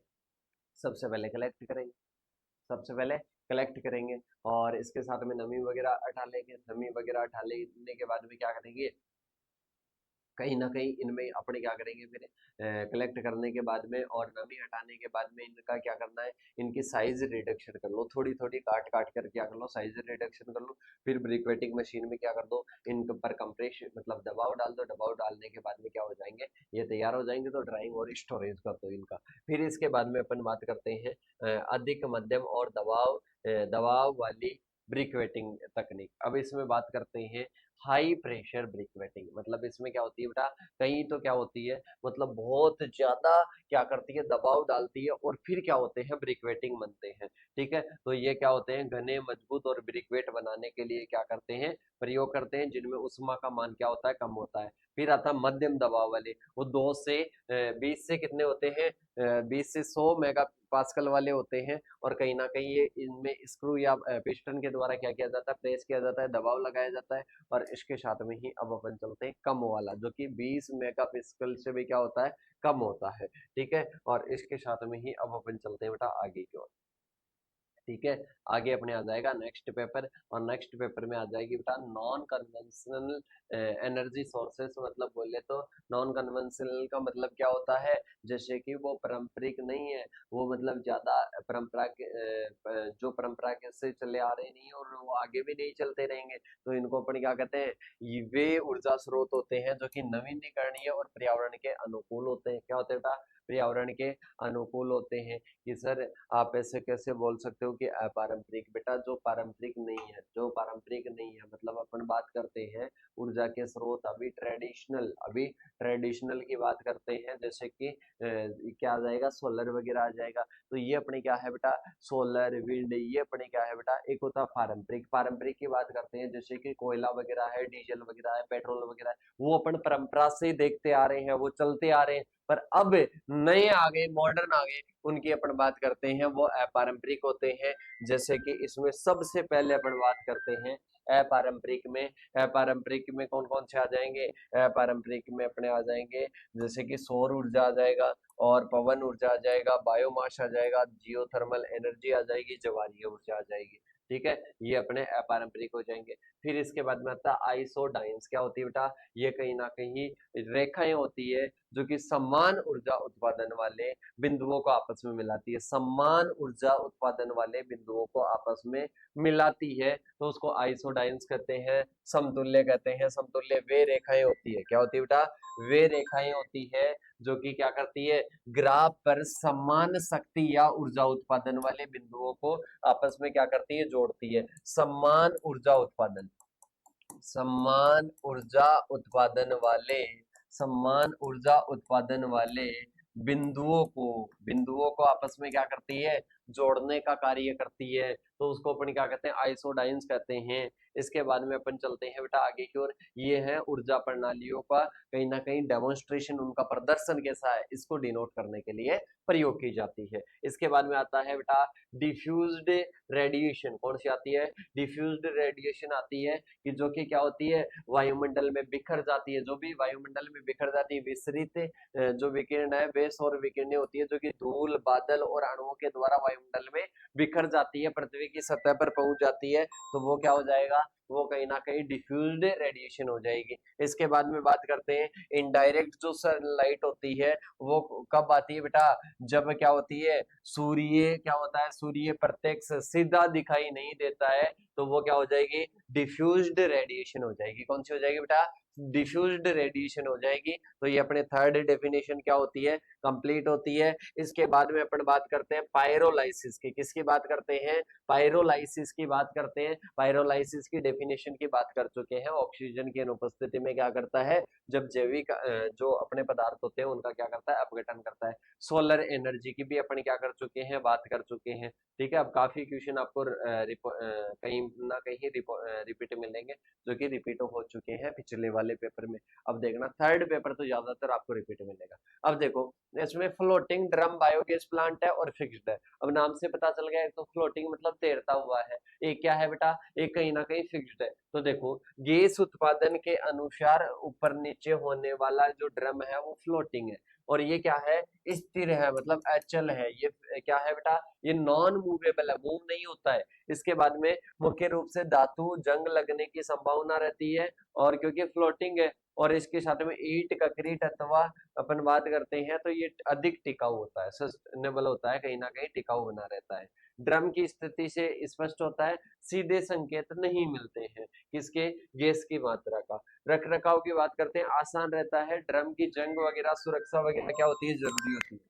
सबसे पहले कलेक्ट करेंगे, सबसे पहले कलेक्ट करेंगे और इसके साथ में नमी वगैरह हटा लेंगे। नमी वगैरह हटा लेने के बाद में क्या करेंगे? कहीं न कहीं इनमें अपने क्या करेंगे फिर कलेक्ट करने के बाद में और नमी हटाने के बाद में इनका क्या करना है? इनकी साइज़ रिडक्शन कर लो, थोड़ी-थोड़ी काट-काट कर क्या कर लो? साइज़ रिडक्शन कर लो। फिर ब्रिकवेटिंग मशीन में क्या कर दो? इनके ऊपर कंप्रेस मतलब दबाव डाल दो। दबाव डालने के बाद में क्या हो जाएँगे? ये तैयार हो जाएँगे तो ड्राइंग और स्टोरेज कर दो इनका। फिर इसके बाद में अपन बात करते हैं अधिक, मध्यम और दबाव वाली ब्रिकवेटिंग तकनीक। अब इसमें बात करते हैं हाई प्रेशर ब्रिकवेटिंग। मतलब इसमें क्या होती है बेटा? कहीं तो क्या होती है? मतलब बहुत ज्यादा क्या करती है? दबाव डालती है और फिर क्या होते हैं? ब्रिकवेटिंग बनते हैं। ठीक है, तो ये क्या होते हैं? घने, मजबूत और ब्रिकवेट बनाने के लिए क्या करते हैं? प्रयोग करते हैं, जिनमें उष्मा का मान क्या होता है? कम होता है। फिर आता है मध्यम दबाव वाले, वो 20 से कितने होते हैं? 20 से 100 मेगा पास्कल वाले होते हैं और कहीं ना कहीं ये इनमें स्क्रू या पिस्टन के द्वारा क्या किया जाता है? प्रेस किया जाता है, दबाव लगाया जाता है। और इसके साथ में ही अब अपन चलते हैं कम वाला, जो कि 20 मेगापिक्सल से भी क्या होता है? कम होता है। ठीक है, और इसके साथ में ही अब अपन चलते हैं बेटा आगे की ओर। ठीक है, आगे अपने आ जाएगा नेक्स्ट पेपर और नेक्स्ट पेपर में आ जाएगी बेटा नॉन कन्वेंशनल एनर्जी सोर्सेस। मतलब बोले तो नॉन कन्वेंशनल का मतलब क्या होता है? जैसे कि वो पारंपरिक नहीं है, वो मतलब ज्यादा परंपरा के जो परंपरा के से चले आ रहे नहीं है और वो आगे भी नहीं चलते रहेंगे, तो इनको अपन क्या कहते हैं? वे ऊर्जा स्रोत होते हैं जो कि नवीनीकरणीय और पर्यावरण के अनुकूल होते हैं। क्या होते हैं बेटा? पर्यावरण के अनुकूल होते हैं। कि सर आप ऐसे कैसे बोल सकते हो कि अपारंपरिक? बेटा जो पारंपरिक नहीं है, जो पारंपरिक नहीं है मतलब अपन बात करते हैं ऊर्जा के स्रोत अभी ट्रेडिशनल की बात करते हैं, जैसे कि क्या आ जाएगा? सोलर वगैरह आ जाएगा। तो ये अपने क्या है बेटा? सोलर, विंड, ये अपने क्या है बेटा? एक होता है पारंपरिक। पारंपरिक की बात करते हैं जैसे कि कोयला वगैरह है, डीजल वगैरह है, पेट्रोल वगैरह है, वो अपन परंपरा से देखते आ रहे हैं, वो चलते आ रहे हैं। पर अब नए आ गए, मॉडर्न आ गए, उनकी अपन बात करते हैं वो अपारंपरिक होते हैं। जैसे कि इसमें सबसे पहले अपन बात करते हैं अपारंपरिक में। अपारंपरिक में कौन कौन से आ जाएंगे? अपारंपरिक में अपने आ जाएंगे जैसे कि सौर ऊर्जा आ जाएगा और पवन ऊर्जा आ जाएगा, बायोमास आ जाएगा, जियोथर्मल एनर्जी आ जाएगी, ज्वारीय ऊर्जा आ जाएगी। ठीक है, ये अपने अपारंपरिक हो जाएंगे। फिर इसके बाद में आता है आइसोडाइन्स। क्या होती है बेटा? ये कहीं ना कहीं रेखाएं होती है जो कि समान ऊर्जा उत्पादन वाले बिंदुओं को आपस में मिलाती है। समान ऊर्जा उत्पादन वाले बिंदुओं को आपस में मिलाती है तो उसको आइसोडाइन्स कहते हैं, समतुल्य कहते हैं। समतुल्य वे रेखाएं होती है, क्या होती है बेटा? वे रेखाएं होती है जो कि क्या करती है? ग्राफ पर समान शक्ति या ऊर्जा उत्पादन वाले बिंदुओं को आपस में क्या करती है? जोड़ती है। समान ऊर्जा उत्पादन, समान ऊर्जा उत्पादन वाले, समान ऊर्जा उत्पादन वाले बिंदुओं को आपस में क्या करती है? जोड़ने का कार्य करती है, तो उसको अपन क्या कहते हैं? आइसोडाइन्स कहते हैं। इसके बाद में अपन चलते हैं बेटा आगे की ओर। ये है ऊर्जा प्रणालियों का कहीं ना कहीं डेमोन्स्ट्रेशन, उनका प्रदर्शन कैसा है, इसको डिनोट करने के लिए प्रयोग की जाती है। इसके बाद में आता है बेटा डिफ्यूज्ड रेडिएशन। कौन सी आती है? डिफ्यूज्ड रेडिएशन आती है कि जो कि क्या होती है? वायुमंडल में बिखर जाती है। जो भी वायुमंडल में बिखर जाती है, विसरित जो विकिरण है वे सौर विकिरणें होती है जो कि धूल, बादल और अणुओं के द्वारा वायुमंडल में बिखर जाती है, पृथ्वी की सतह पर पहुंच जाती है, तो वो क्या हो जाएगा? वो कहीं ना कहीं डिफ्यूज्ड रेडिएशन हो जाएगी। इसके बाद में बात करते हैं इनडायरेक्ट जो सनलाइट होती है वो कब आती है बेटा? जब क्या होती है? सूर्य क्या होता है? सूर्य प्रत्यक्ष सीधा दिखाई नहीं देता है, तो वो क्या हो जाएगी? डिफ्यूज्ड रेडिएशन हो जाएगी। कौन सी हो जाएगी बेटा? डिफ्यूज्ड रेडिएशन हो जाएगी। तो ये अपने थर्ड डेफिनेशन क्या होती है? कंप्लीट होती है। इसके बाद में अपन बात करते हैं पायरोलाइसिस की। किसकी बात करते हैं? पायरोलाइसिस की बात करते हैं। पायरोलाइसिस की डेफिनेशन की बात कर चुके हैं। ऑक्सीजन की अनुपस्थिति में क्या करता है? जब जैविक जो अपने पदार्थ होते हैं उनका क्या करता है? अपघटन करता है। सोलर एनर्जी की भी अपन क्या कर चुके हैं? बात कर चुके हैं। ठीक है, अब काफी क्वेश्चन आपको कहीं ना कहीं रिपीट मिलेंगे जो कि रिपीट हो चुके हैं पिछले वाले वाले पेपर में। अब देखना थर्ड पेपर तो ज्यादातर आपको रिपीट मिलेगा। अब देखो इसमें फ्लोटिंग ड्रम बायोगैस प्लांट है और फिक्स्ड है। अब नाम से पता चल गया, एक तो फ्लोटिंग मतलब तैरता हुआ है, एक क्या है बेटा, एक कहीं ना कहीं फिक्स्ड है। तो देखो गैस उत्पादन के अनुसार ऊपर नीचे होने वाला जो ड्रम है वो फ्लोटिंग है, और ये क्या है, स्थिर है, मतलब अचल है। ये क्या है बेटा, ये नॉन मूवेबल है, मूव नहीं होता है। इसके बाद में मुख्य रूप से धातु जंग लगने की संभावना रहती है, और क्योंकि फ्लोटिंग है और इसके साथ में ईंट कंक्रीट अथवा अपन बात करते हैं तो ये अधिक टिकाऊ होता है, सस्टेनेबल होता है, कहीं ना कहीं टिकाऊ बना रहता है। ड्रम की स्थिति से स्पष्ट होता है, सीधे संकेत नहीं मिलते हैं किसके, गैस की मात्रा का। रख रखाव की बात करते हैं, आसान रहता है, ड्रम की जंग वगैरह सुरक्षा वगैरह क्या होती है, जरूरी होती है।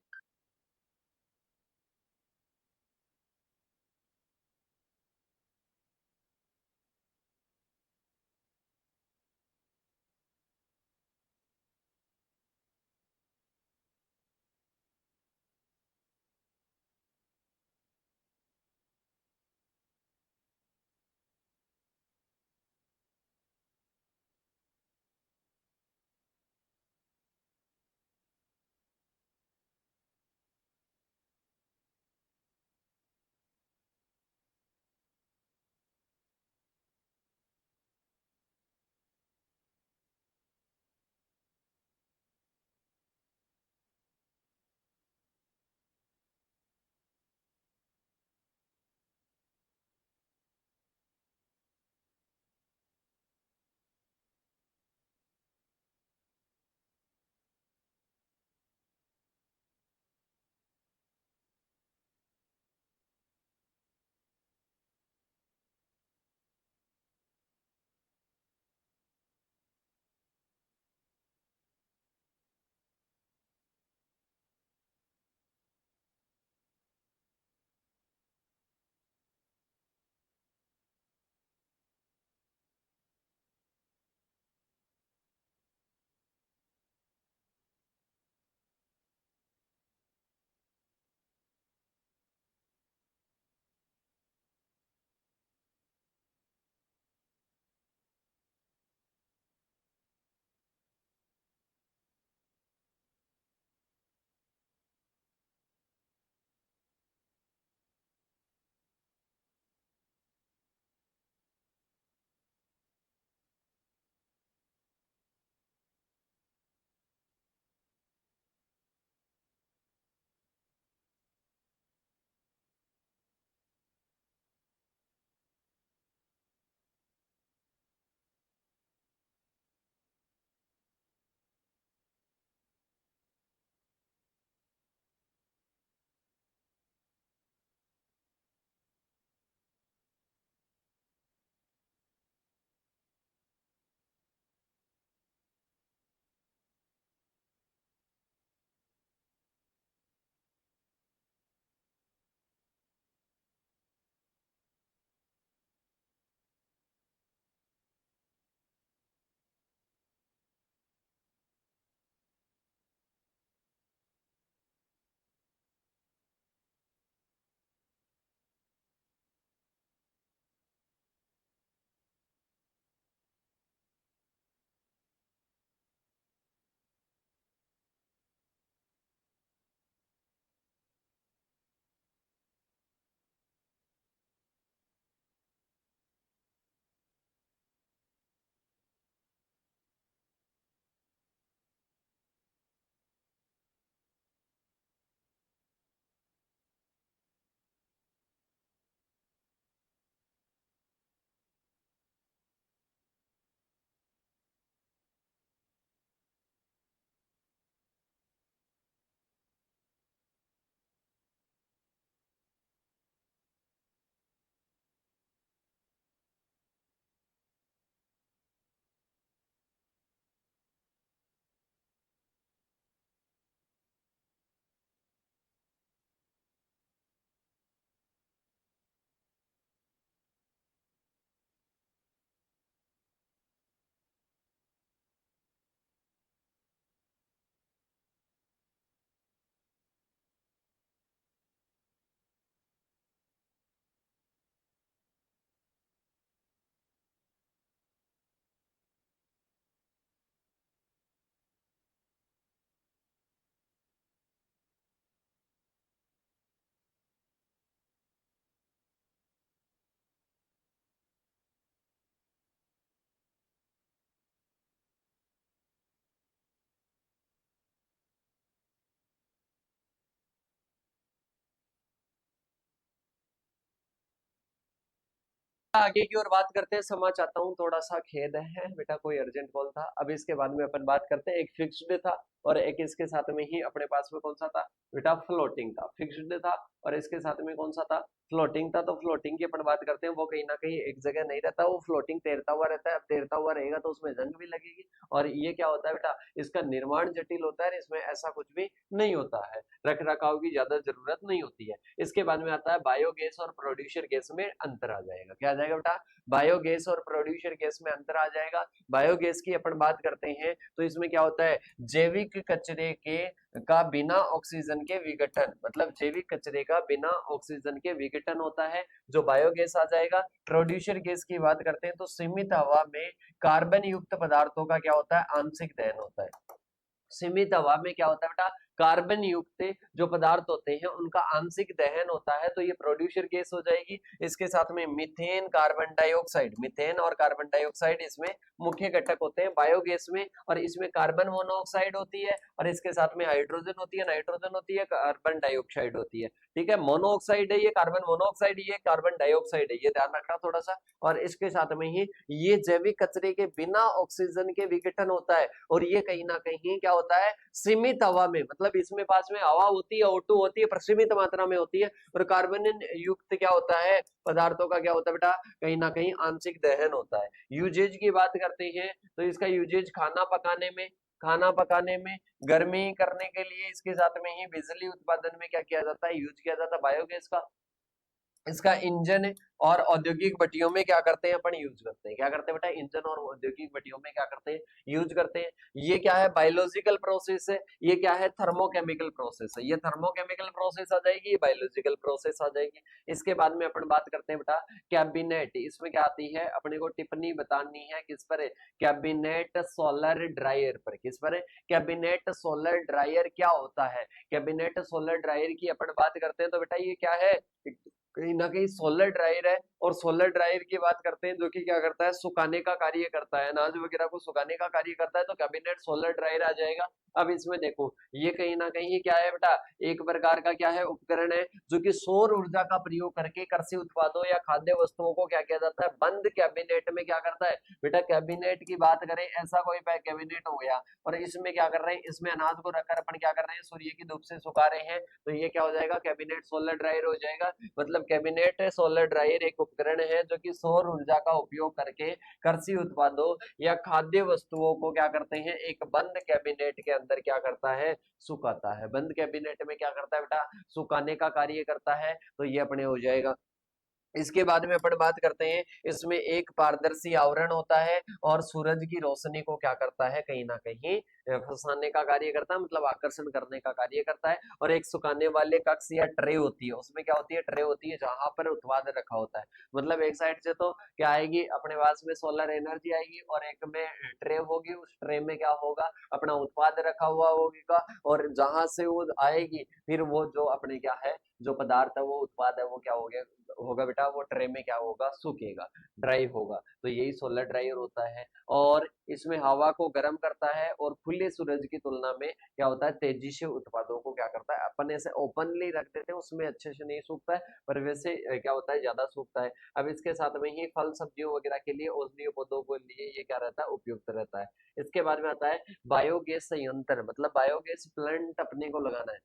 आगे की ओर बात करते हैं, क्षमा चाहता हूँ, थोड़ा सा खेद है बेटा, कोई अर्जेंट कॉल था। अब इसके बाद में अपन बात करते हैं, एक फिक्स्ड था और एक इसके साथ में ही अपने पास में कौन सा था बेटा, फ्लोटिंग था। फिक्स्ड था और इसके साथ में कौन सा था, फ्लोटिंग था। तो फ्लोटिंग की अपन बात करते हैं, वो कहीं ना कहीं एक जगह नहीं रहता, वो फ्लोटिंग तैरता हुआ रहता है। अब तैरता हुआ रहेगा तो उसमें जंग भी लगेगी। और ये क्या होता है बेटा, इसका निर्माण जटिल होता है, इसमें ऐसा कुछ भी नहीं होता है, रख रखाव की ज्यादा जरूरत नहीं होती है। इसके बाद में आता है बायोगैस और प्रोड्यूसर गैस में अंतर आ जाएगा। क्या आ जाएगा बेटा, बायोगैस और प्रोड्यूसर गैस में अंतर आ जाएगा। बायोगैस की अपन बात करते हैं तो इसमें क्या होता है, जैविक कचरे के का बिना ऑक्सीजन के विघटन, मतलब जैविक कचरे का बिना ऑक्सीजन के विघटन होता है, जो बायोगैस आ जाएगा। प्रोड्यूसर गैस की बात करते हैं तो सीमित हवा में कार्बन युक्त पदार्थों का क्या होता है, आंशिक दहन होता है। सीमित हवा में क्या होता है बेटा, कार्बन युक्त जो पदार्थ होते हैं उनका आंशिक दहन होता है, तो ये प्रोड्यूसर गैस हो जाएगी। इसके साथ में मीथेन, कार्बन डाइऑक्साइड, मीथेन और कार्बन डाइऑक्साइड इसमें मुख्य घटक होते हैं बायोगैस में। और इसमें कार्बन मोनोऑक्साइड होती है और इसके साथ में हाइड्रोजन होती है, नाइट्रोजन होती है, कार्बन डाइऑक्साइड होती है। ठीक है, मोनोऑक्साइड है ये, कार्बन मोनोऑक्साइड, ये कार्बन डाइऑक्साइड है, ये ध्यान रखना थोड़ा सा। और इसके साथ में ही ये जैविक कचरे के बिना ऑक्सीजन के विघटन होता है। और ये कहीं ना कहीं क्या होता है, सीमित हवा में, मतलब इसमें पास में हवा होती है, O2 होती है, पर सीमित मात्रा में होती है। और कार्बन युक्त क्या होता है, पदार्थों का क्या होता है बेटा, कहीं ना कहीं आंशिक दहन होता है। यूजेज की बात करते हैं तो इसका यूजेज खाना पकाने में, गर्मी करने के लिए, इसके साथ में ही बिजली उत्पादन में क्या किया जाता है, यूज किया जाता है बायोगैस का। इसका इंजन और औद्योगिक भट्टियों में क्या करते हैं, अपन यूज करते हैं। क्या करते हैं बेटा, इंजन और औद्योगिक भट्टियों में क्या करते हैं, यूज करते हैं। ये क्या है, बायोलॉजिकल प्रोसेस है। ये क्या है, थर्मोकेमिकल प्रोसेस है। ये थर्मोकेमिकल प्रोसेस आ जाएगी, ये बायोलॉजिकल प्रोसेस आ जाएगी। इसके बाद में अपन बात करते हैं बेटा कैबिनेट। इसमें क्या आती है, अपने को टिप्पणी बतानी है किस पर, कैबिनेट सोलर ड्रायर पर। किस पर है, कैबिनेट सोलर ड्रायर क्या होता है। कैबिनेट सोलर ड्रायर की अपन बात करते हैं तो बेटा ये क्या है, कहीं ना कहीं सोलर ड्रायर है। और सोलर ड्रायर की बात करते हैं जो कि क्या करता है, सुखाने का कार्य करता है, अनाज वगैरह को सुखाने का कार्य करता है, तो कैबिनेट सोलर ड्रायर आ जाएगा। अब इसमें देखो, ये कहीं ना कहीं क्या है बेटा, एक प्रकार का क्या है, उपकरण है, जो कि सौर ऊर्जा का प्रयोग करके कृषि उत्पादों या खाद्य वस्तुओं को क्या किया जाता है, बंद कैबिनेट में क्या करता है बेटा। कैबिनेट की बात करें, ऐसा कोई कैबिनेट हो गया और इसमें क्या कर रहे हैं, इसमें अनाज को रखकर अपन क्या कर रहे हैं, सूर्य की धूप से सुखा रहे हैं, तो ये क्या हो जाएगा, कैबिनेट सोलर ड्रायर हो जाएगा। मतलब कैबिनेट सोलर ड्रायर एक उपकरण है जो कि सौर ऊर्जा का उपयोग करके कृषि उत्पादों या खाद्य वस्तुओं को क्या करते हैं, एक बंद कैबिनेट के अंदर क्या करता है, सुखाता है। बंद कैबिनेट में क्या करता है बेटा, सुखाने का कार्य करता है, तो ये अपने हो जाएगा। इसके बाद में अपन बात करते हैं, इसमें एक पारदर्शी आवरण होता है और सूरज की रोशनी को क्या करता है, कहीं ना कहीं फंसाने का कार्य करता है, मतलब आकर्षण करने का कार्य करता है। और एक सुखाने वाले कक्ष या ट्रे होती है, उसमें क्या होती है, ट्रे होती है जहां पर उत्पाद रखा होता है। मतलब एक साइड से तो क्या आएगी, अपने पास में सोलर एनर्जी आएगी और एक में ट्रे होगी, उस ट्रे में क्या होगा, अपना उत्पाद रखा हुआ होगा। और जहां से वो आएगी फिर वो जो अपने क्या है, जो पदार्थ है, वो उत्पाद है, वो क्या हो गया होगा बेटा, वो ट्रे में क्या होगा, सूखेगा, ड्राई होगा। तो यही सोलर ड्रायर होता है। और इसमें हवा को गर्म करता है और खुले सूरज की तुलना में क्या होता है, तेजी से उत्पादों को क्या करता है, अपन ऐसे ओपनली रख देते हैं, उसमें अच्छे से नहीं सूखता है, पर वैसे क्या होता है, ज्यादा सूखता है। अब इसके साथ में ही फल सब्जियों वगैरह के लिए, औषधीय पौधों के लिए ये क्या रहता है, उपयुक्त रहता है। इसके बाद में आता है बायोगैस संयंत्र, मतलब बायोगैस प्लांट अपने को लगाना है।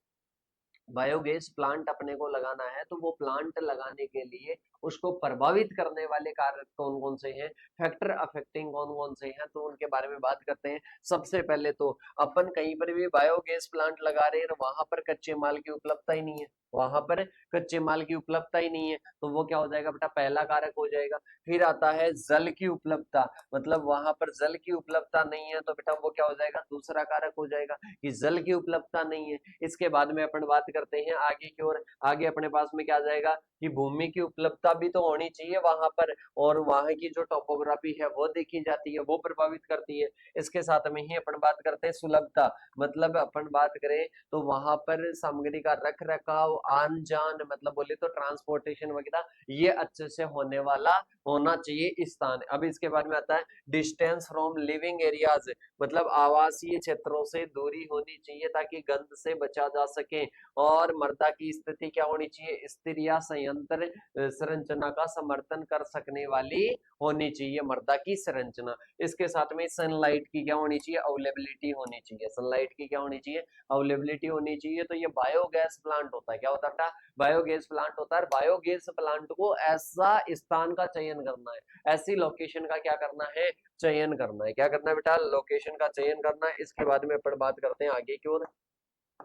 बायोगैस प्लांट अपने को लगाना है तो वो प्लांट लगाने के लिए उसको प्रभावित करने वाले कारक कौन कौन से हैं, फैक्टर अफेक्टिंग कौन कौन से हैं, तो उनके बारे में बात करते हैं। सबसे पहले तो अपन कहीं पर भी बायोगैस प्लांट लगा रहे हैं, वहां पर कच्चे माल की उपलब्धता ही नहीं है, वहां पर कच्चे माल की उपलब्धता ही नहीं है, तो वो क्या हो जाएगा बेटा, पहला कारक हो जाएगा। फिर आता है जल की उपलब्धता, मतलब वहां पर जल की उपलब्धता नहीं है, तो बेटा वो क्या हो जाएगा, दूसरा कारक हो जाएगा कि जल की उपलब्धता नहीं है। इसके बाद में अपन बात करते हैं आगे की ओर, आगे अपने पास में क्या आ जाएगा कि भूमि की उपलब्धता भी तो होनी चाहिए वहां पर, और वहां की जो टोपोग्राफी है वो देखी जाती है, वो प्रभावित करती है। इसके साथ में ही अपन बात करते हैं सुलभता, मतलब अपन बात करें तो वहां पर सामग्री का रख रखाव, आन जान, मतलब बोले तो ट्रांसपोर्टेशन वगैरह, ये अच्छे से होने वाला होना चाहिए स्थान। अब इसके बाद में आता है डिस्टेंस फ्रॉम लिविंग एरियाज, मतलब आवासीय क्षेत्रों से दूरी होनी चाहिए ताकि गंध से बचा जा सके। और मर्दा की स्थिति क्या होनी चाहिए, स्थिर या संयंत्र संरचना का समर्थन कर सकने वाली होनी चाहिए, मर्दा की संरचना। इसके साथ में सनलाइट की क्या होनी चाहिए, अवेलेबिलिटी होनी चाहिए। सनलाइट की क्या होनी चाहिए, अवेलेबिलिटी होनी चाहिए। तो ये बायोगैस प्लांट होता है, क्या होता है बेटा, बायोगैस प्लांट होता है। बायोगैस प्लांट को ऐसा स्थान का चयन करना है, ऐसी लोकेशन का क्या करना है, चयन करना है। क्या करना है बेटा, लोकेशन का चयन करना है। इसके बाद में अपन बात करते हैं आगे की ओर।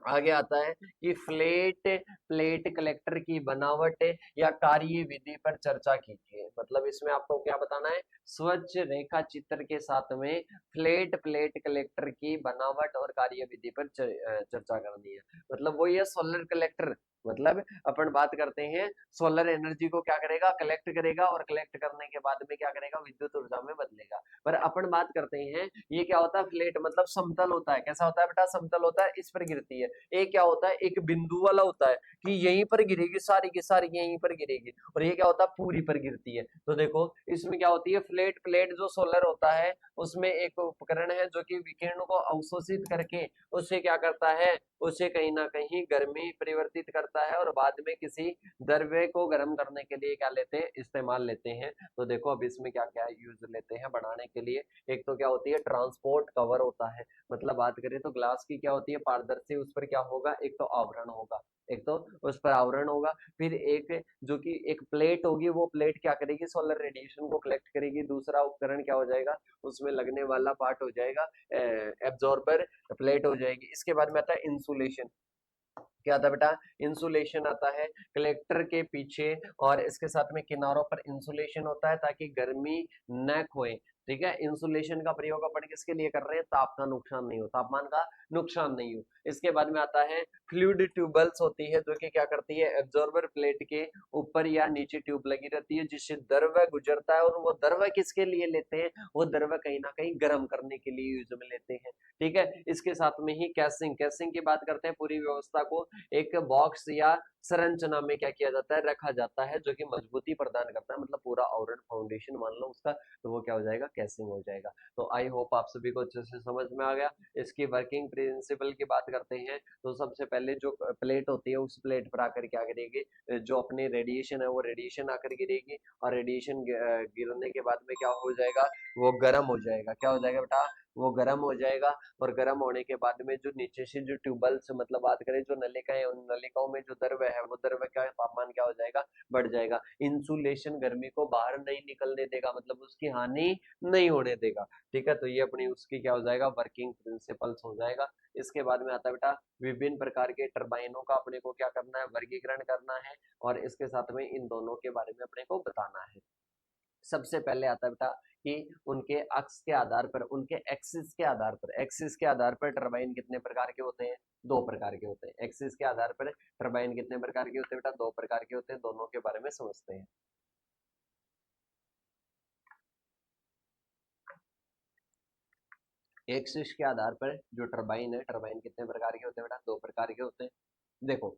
आगे आता है कि फ्लैट प्लेट कलेक्टर की बनावट या कार्य विधि पर चर्चा कीजिए। मतलब इसमें आपको क्या बताना है, स्वच्छ रेखा चित्र के साथ में फ्लैट प्लेट कलेक्टर की बनावट और कार्य विधि पर चर्चा करनी है। मतलब वो ये सोलर कलेक्टर, मतलब अपन बात करते हैं सोलर एनर्जी को क्या करेगा, कलेक्ट करेगा, और कलेक्ट करने के बाद में क्या करेगा, विद्युत ऊर्जा में बदलेगा। पर अपन बात करते हैं ये क्या होता है, फ्लैट मतलब समतल होता है। कैसा होता है बेटा, समतल होता है, इस पर गिरती है। एक क्या होता है, एक बिंदु वाला होता है कि यहीं पर गिरेगी, सारी की सारी यहीं पर गिरेगी। और ये क्या होता है, पूरी पर गिरती है। तो देखो इसमें क्या होती है, फ्लैट प्लेट जो सोलर होता है उसमें एक उपकरण है जो कि विकिरण को अवशोषित करके उसे क्या करता है, उसे कहीं ना कहीं गर्मी परिवर्तित करता है और बाद में किसी द्रव्य को गर्म करने के लिए क्या लेते हैं, इस्तेमाल लेते हैं। तो देखो अब इसमें क्या क्या यूज लेते हैं बनाने के लिए। एक तो क्या होती है, ट्रांसपोर्ट कवर होता है। मतलब बात करें तो ग्लास की क्या होती है, पारदर्शी, उस पर क्या होगा, एक तो आवरण होगा, एक तो उस पर आवरण होगा। फिर एक जो कि एक प्लेट होगी, वो प्लेट क्या करेगी, सोलर रेडिएशन को कलेक्ट करेगी। दूसरा उपकरण क्या हो जाएगा, उसमें लगने वाला पार्ट हो जाएगा एब्जॉर्बर प्लेट हो जाएगी। इसके बाद में आता है इंसुलेशन। क्या आता है बेटा, इंसुलेशन आता है कलेक्टर के पीछे और इसके साथ में किनारों पर इंसुलेशन होता है ताकि गर्मी न खोए। ठीक है, इंसुलेशन का प्रयोग अपन किसके लिए कर रहे हैं, ताप का नुकसान नहीं हो, तापमान का नुकसान नहीं हो। इसके बाद में आता है फ्लूइड ट्यूबल्स होती है जो कि क्या करती है, एब्जॉर्बर प्लेट के ऊपर या नीचे ट्यूब लगी रहती है जिससे द्रव्य गुजरता है। और वो द्रव्य किसके लिए लेते हैं, वो द्रव्य कहीं ना कहीं गर्म करने के लिए यूज में लेते हैं। ठीक है, इसके साथ में ही कैसिंग, कैसिंग की बात करते हैं, पूरी व्यवस्था को एक बॉक्स या संरचना में क्या किया जाता है, रखा जाता है जो कि मजबूती प्रदान करता है। मतलब पूरा आवरण फाउंडेशन मान लो उसका, तो वो क्या हो जाएगा, कैसिंग हो जाएगा। तो आई होप आप सभी को अच्छे से समझ में आ गया। इसकी वर्किंग प्रिंसिपल की बात करते हैं तो सबसे पहले जो प्लेट होती है उस प्लेट पर आकर क्या करेगी, जो अपनी रेडिएशन है वो रेडिएशन आकर गिरेगी और रेडिएशन गिरने के बाद में क्या हो जाएगा, वो गर्म हो जाएगा। क्या हो जाएगा बेटा, वो गर्म हो जाएगा। और गर्म होने के बाद में जो नीचे से जो ट्यूबवेल्स, मतलब बात करें जो नलिकाएं, उन नलिकाओं में जो द्रव्य है वो द्रव्य का तापमान क्या हो जाएगा, बढ़ जाएगा। इंसुलेशन गर्मी को बाहर नहीं निकलने देगा, मतलब उसकी हानि नहीं होने देगा। ठीक है, तो ये अपनी उसकी क्या हो जाएगा, वर्किंग प्रिंसिपल्स हो जाएगा। इसके बाद में आता है बेटा विभिन्न प्रकार के टर्बाइनों का अपने को क्या करना है, वर्गीकरण करना है और इसके साथ में इन दोनों के बारे में अपने को बताना है। सबसे पहले आता है बेटा कि उनके अक्ष के आधार पर, उनके एक्सिस के आधार पर, एक्सिस के आधार पर टरबाइन कितने प्रकार के होते हैं, दो प्रकार के होते हैं। एक्सिस के आधार पर टरबाइन कितने प्रकार के होते हैं बेटा, दो प्रकार के होते हैं। दोनों के बारे में समझते हैं। एक्सिस के आधार पर जो टरबाइन है, टरबाइन कितने प्रकार के होते हैं बेटा, दो प्रकार के होते हैं। देखो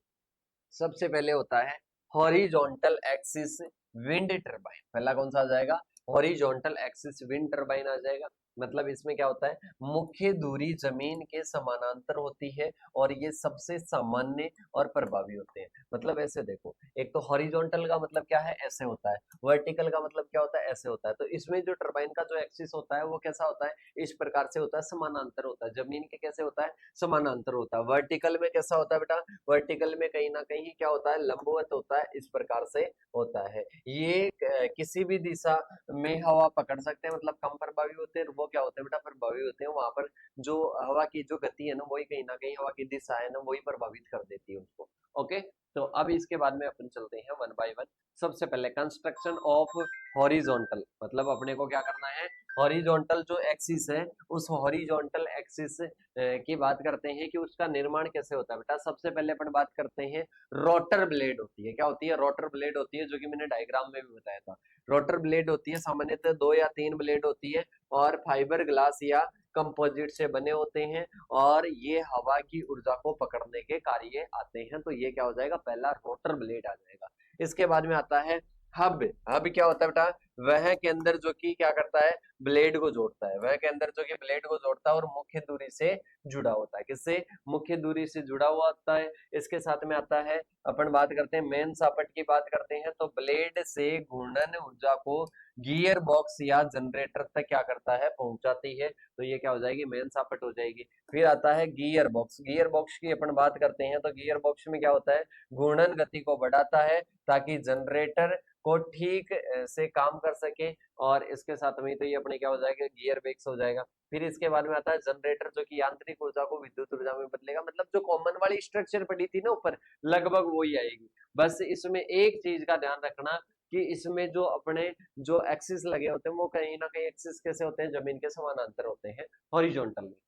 सबसे पहले होता है हॉरिजॉन्टल एक्सिस विंड टरबाइन। पहला कौन सा आ जाएगा, हॉरिजॉन्टल एक्सिस विंड टरबाइन आ जाएगा। मतलब इसमें क्या होता है, मुख्य दूरी जमीन के समानांतर होती है और ये सबसे सामान्य और प्रभावी होते हैं। मतलब ऐसे देखो, एक तो हॉरिजॉन्टल का मतलब क्या है, ऐसे होता है। वर्टिकल का मतलब क्या होता है, ऐसे होता है। तो इसमें जो टरबाइन का जो एक्सिस होता है वो कैसा होता है, इस प्रकार से होता है, समानांतर होता है। जमीन के कैसे होता है, समानांतर होता है। वर्टिकल में कैसा होता है बेटा, वर्टिकल में कहीं ना कहीं क्या होता है, लंबवत होता है, इस प्रकार से होता है। ये किसी भी दिशा में हवा पकड़ सकते हैं, मतलब कम प्रभावी होते हैं। वो क्या होते हैं बेटा, प्रभावी होते हैं। वहां पर जो हवा की जो गति है ना, वही कहीं ना कहीं हवा की दिशा है ना, वही प्रभावित कर देती है उसको। ओके, तो अब इसके बाद में अपन चलते हैं वन बाय वन। सबसे पहले कंस्ट्रक्शन ऑफ हॉरिजॉन्टल, मतलब अपने को क्या करना है, हॉरिजॉन्टल जो एक्सिस है उस हॉरिजॉन्टल एक्सिस की बात करते हैं कि उसका निर्माण कैसे होता है बेटा। सबसे पहले अपन बात करते हैं रोटर ब्लेड होती है। क्या होती है, रोटर ब्लेड होती है, जो कि मैंने डायग्राम में भी बताया था। रोटर ब्लेड होती है, सामान्यतः दो या तीन ब्लेड होती है और फाइबर ग्लास या कंपोजिट से बने होते हैं और ये हवा की ऊर्जा को पकड़ने के कार्य आते हैं। तो ये क्या हो जाएगा, पहला रोटर ब्लेड आ जाएगा। इसके बाद में आता है हब। हब क्या होता है बेटा, वह के अंदर जो कि क्या करता है, ब्लेड को जोड़ता है, वह के अंदर जो कि ब्लेड को जोड़ता है और मुख्य दूरी से जुड़ा होता है। किससे? मुख्य दूरी से जुड़ा हुआ होता है। इसके साथ में आता है, अपन बात करते हैं मेन सापट की बात करते हैं, तो ब्लेड से घूर्णन ऊर्जा को गियर बॉक्स या जनरेटर तक क्या करता है, पहुंचाती है। तो ये क्या हो जाएगी, मेन सापट हो जाएगी। फिर आता है गियर बॉक्स। गियर बॉक्स की अपन बात करते हैं, तो गियर बॉक्स में क्या होता है, घूर्णन गति को बढ़ाता है ताकि जनरेटर को ठीक से काम कर सके। और इसके साथ में तो ये अपने क्या हो जाएगा, गियर बेक्स हो जाएगा। फिर इसके बाद में आता है जनरेटर, जो कि यांत्रिक ऊर्जा को विद्युत ऊर्जा में बदलेगा। मतलब जो कॉमन वाली स्ट्रक्चर पड़ी थी ना ऊपर, लगभग वही आएगी। बस इसमें एक चीज का ध्यान रखना कि इसमें जो अपने जो एक्सिस लगे होते हैं वो कहीं ना कहीं एक्सिस कैसे होते हैं, जमीन के समानांतर होते हैं, हॉरिजॉन्टल में।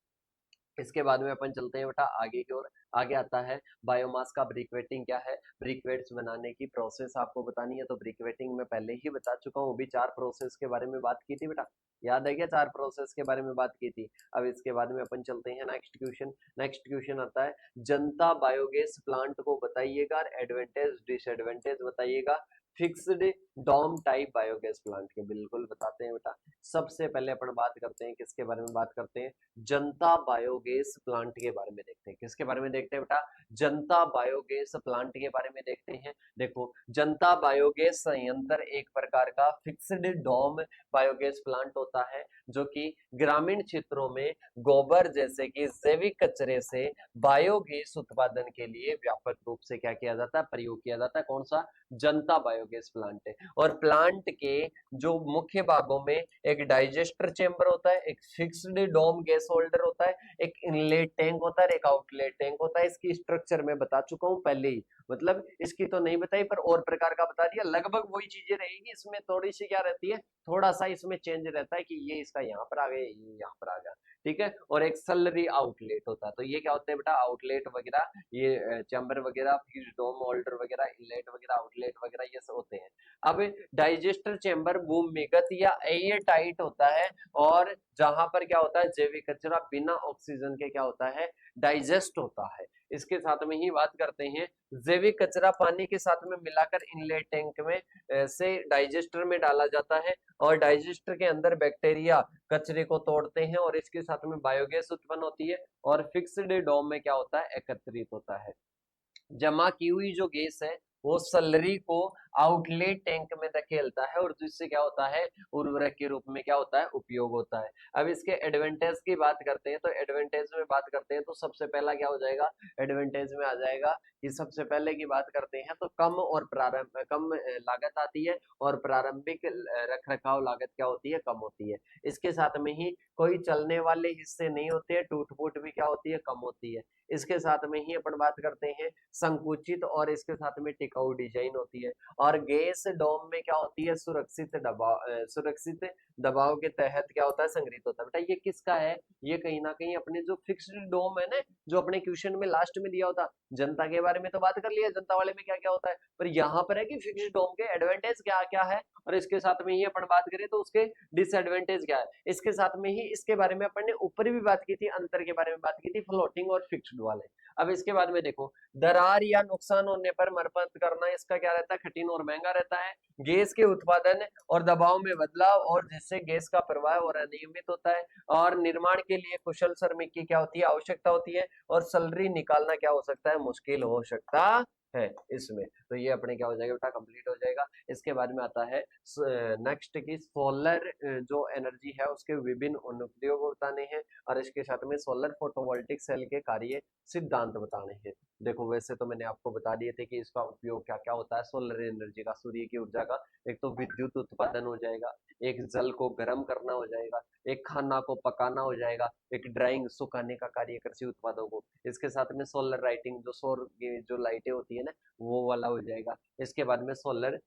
इसके बाद में अपन चलते हैं बेटा आगे की ओर। आगे आता है बायोमास का ब्रिकवेटिंग क्या है, ब्रिकवेट्स बनाने की प्रोसेस आपको बतानी है। तो ब्रिकवेटिंग में पहले ही बता चुका हूँ, भी 4 प्रोसेस के बारे में बात की थी बेटा, याद है क्या, 4 प्रोसेस के बारे में बात की थी। अब इसके बाद में अपन चलते हैं नेक्स्ट क्वेश्चन। नेक्स्ट क्वेश्चन आता है, जनता बायोगैस प्लांट को बताइएगा, एडवांटेज डिसएडवांटेज बताइएगा। Fixed dome type biogas plant के बिल्कुल बताते हैं बेटा। सबसे पहले अपन बात करते हैं, किसके बारे में बात करते हैं, जनता बायोगैस प्लांट के बारे में देखते हैं। किसके बारे में देखते हैं बेटा, जनता बायोगैस प्लांट के बारे में देखते हैं। देखो, जनता बायोगैस संयंत्र एक प्रकार का फिक्स्ड डोम बायोगैस प्लांट होता है, जो कि ग्रामीण क्षेत्रों में गोबर जैसे कि जैविक कचरे से बायोगैस उत्पादन के लिए व्यापक रूप से क्या किया जाता है, प्रयोग किया जाता है। कौन सा, जनता बायोगैस प्लांट है। और प्लांट के जो मुख्य भागों में एक डाइजेस्टर चेंबर होता है, एक फिक्स्ड डोम गैस होल्डर होता है, एक इनलेट टैंक होता है, एक आउटलेट टैंक होता है। इसकी स्ट्रक्चर मैं बता चुका हूं पहले ही, मतलब इसकी तो नहीं बताई पर और प्रकार का बता दिया। लगभग वही चीजें रहेगी, इसमें थोड़ी सी क्या रहती है, थोड़ा सा इसमें चेंज रहता है कि ये इसका यहाँ पर आ गया, ये यहाँ पर आ गया, ठीक है। और एक सलरी आउटलेट होता है। तो ये क्या होते हैं बेटा, आउटलेट वगैरह, ये चैम्बर वगैरह, फिर डोम होल्डर वगैरह, इनलेट वगैरह, आउटलेट वगैरह, ये सब होते हैं। अब डाइजेस्टर चेंबर भूमिगत या एयर टाइट होता है, और जहां पर क्या होता है, जैविक कचरा बिना ऑक्सीजन के क्या होता है, डाइजेस्ट होता है। इसके साथ में ही बात करते हैं, जैविक कचरा पानी के साथ में मिलाकर इनलेट टैंक में से डाइजेस्टर में डाला जाता है, और डाइजेस्टर के अंदर बैक्टीरिया कचरे को तोड़ते हैं और इसके साथ में बायोगैस उत्पन्न होती है, और फिक्स्ड डोम में क्या होता है, एकत्रित होता है। जमा की हुई जो गैस है वो सलरी को आउटलेट टैंक में धकेलता है, और जिससे क्या होता है, उर्वरक के रूप में क्या होता है, उपयोग होता है। अब इसके एडवांटेज की बात करते हैं, तो एडवांटेज में बात करते हैं तो सबसे पहला क्या हो जाएगा, एडवांटेज में आ जाएगा कि सबसे पहले की बात करते हैं तो कम लागत आती है, और प्रारंभिक रख रखाव लागत क्या होती है, कम होती है। इसके साथ में ही कोई चलने वाले हिस्से नहीं होते हैं, टूट फूट भी क्या होती है, कम होती है। इसके साथ में ही अपन बात करते हैं संकुचित और इसके साथ में टिकाऊ डिजाइन होती है। और गैस डोम में क्या होती है, सुरक्षित दबाव के तहत क्या होता है, संग्रहित होता है। बेटा ये किसका है, ये कहीं ना कहीं अपने जो फिक्स्ड डोम है ना, जो अपने क्वेश्चन में लास्ट में दिया होता, जनता के बारे में तो बात कर लिया, जनता वाले में क्या क्या होता है, पर यहाँ पर है कि फिक्स्ड डोम के एडवांटेज क्या क्या है, और इसके साथ में ही अपन बात करें तो उसके डिसएडवांटेज क्या है। इसके साथ में ही इसके बारे में अपन ने ऊपर भी बात की थी, अंतर के बारे में बात की थी, फ्लोटिंग और फिक्स्ड वाले। अब इसके बाद में देखो, दरार या नुकसान होने पर मरम्मत करना इसका क्या रहता है, कठिन और महंगा रहता है। गैस के उत्पादन और दबाव में बदलाव, और जिससे गैस का प्रवाह और अनियमित होता है, और निर्माण के लिए कुशल श्रमिक की क्या होती है, आवश्यकता होती है, और सैलरी निकालना क्या हो सकता है, मुश्किल हो सकता है इसमें। तो ये अपने क्या हो जाएगा बेटा, कंप्लीट हो जाएगा। इसके बाद में आता है नेक्स्ट की सोलर जो एनर्जी है उसके विभिन्न अनुप्रयोग बताने हैं, और इसके साथ में सोलर फोटोवोल्टिक सेल के कार्य सिद्धांत बताने हैं। देखो वैसे तो मैंने आपको बता दिए थे कि इसका उपयोग क्या क्या होता है, सोलर एनर्जी का, सूर्य की ऊर्जा का। एक तो विद्युत उत्पादन हो जाएगा, एक जल को गर्म करना हो जाएगा, एक खाना को पकाना हो जाएगा, एक ड्राइंग सुखाने का कार्य कृषि उत्पादों को। इसके साथ में सोलर लाइटिंग, जो सौर की जो लाइटें होती है ना, वो वाला हो जाएगा। इसके बाद में सोलर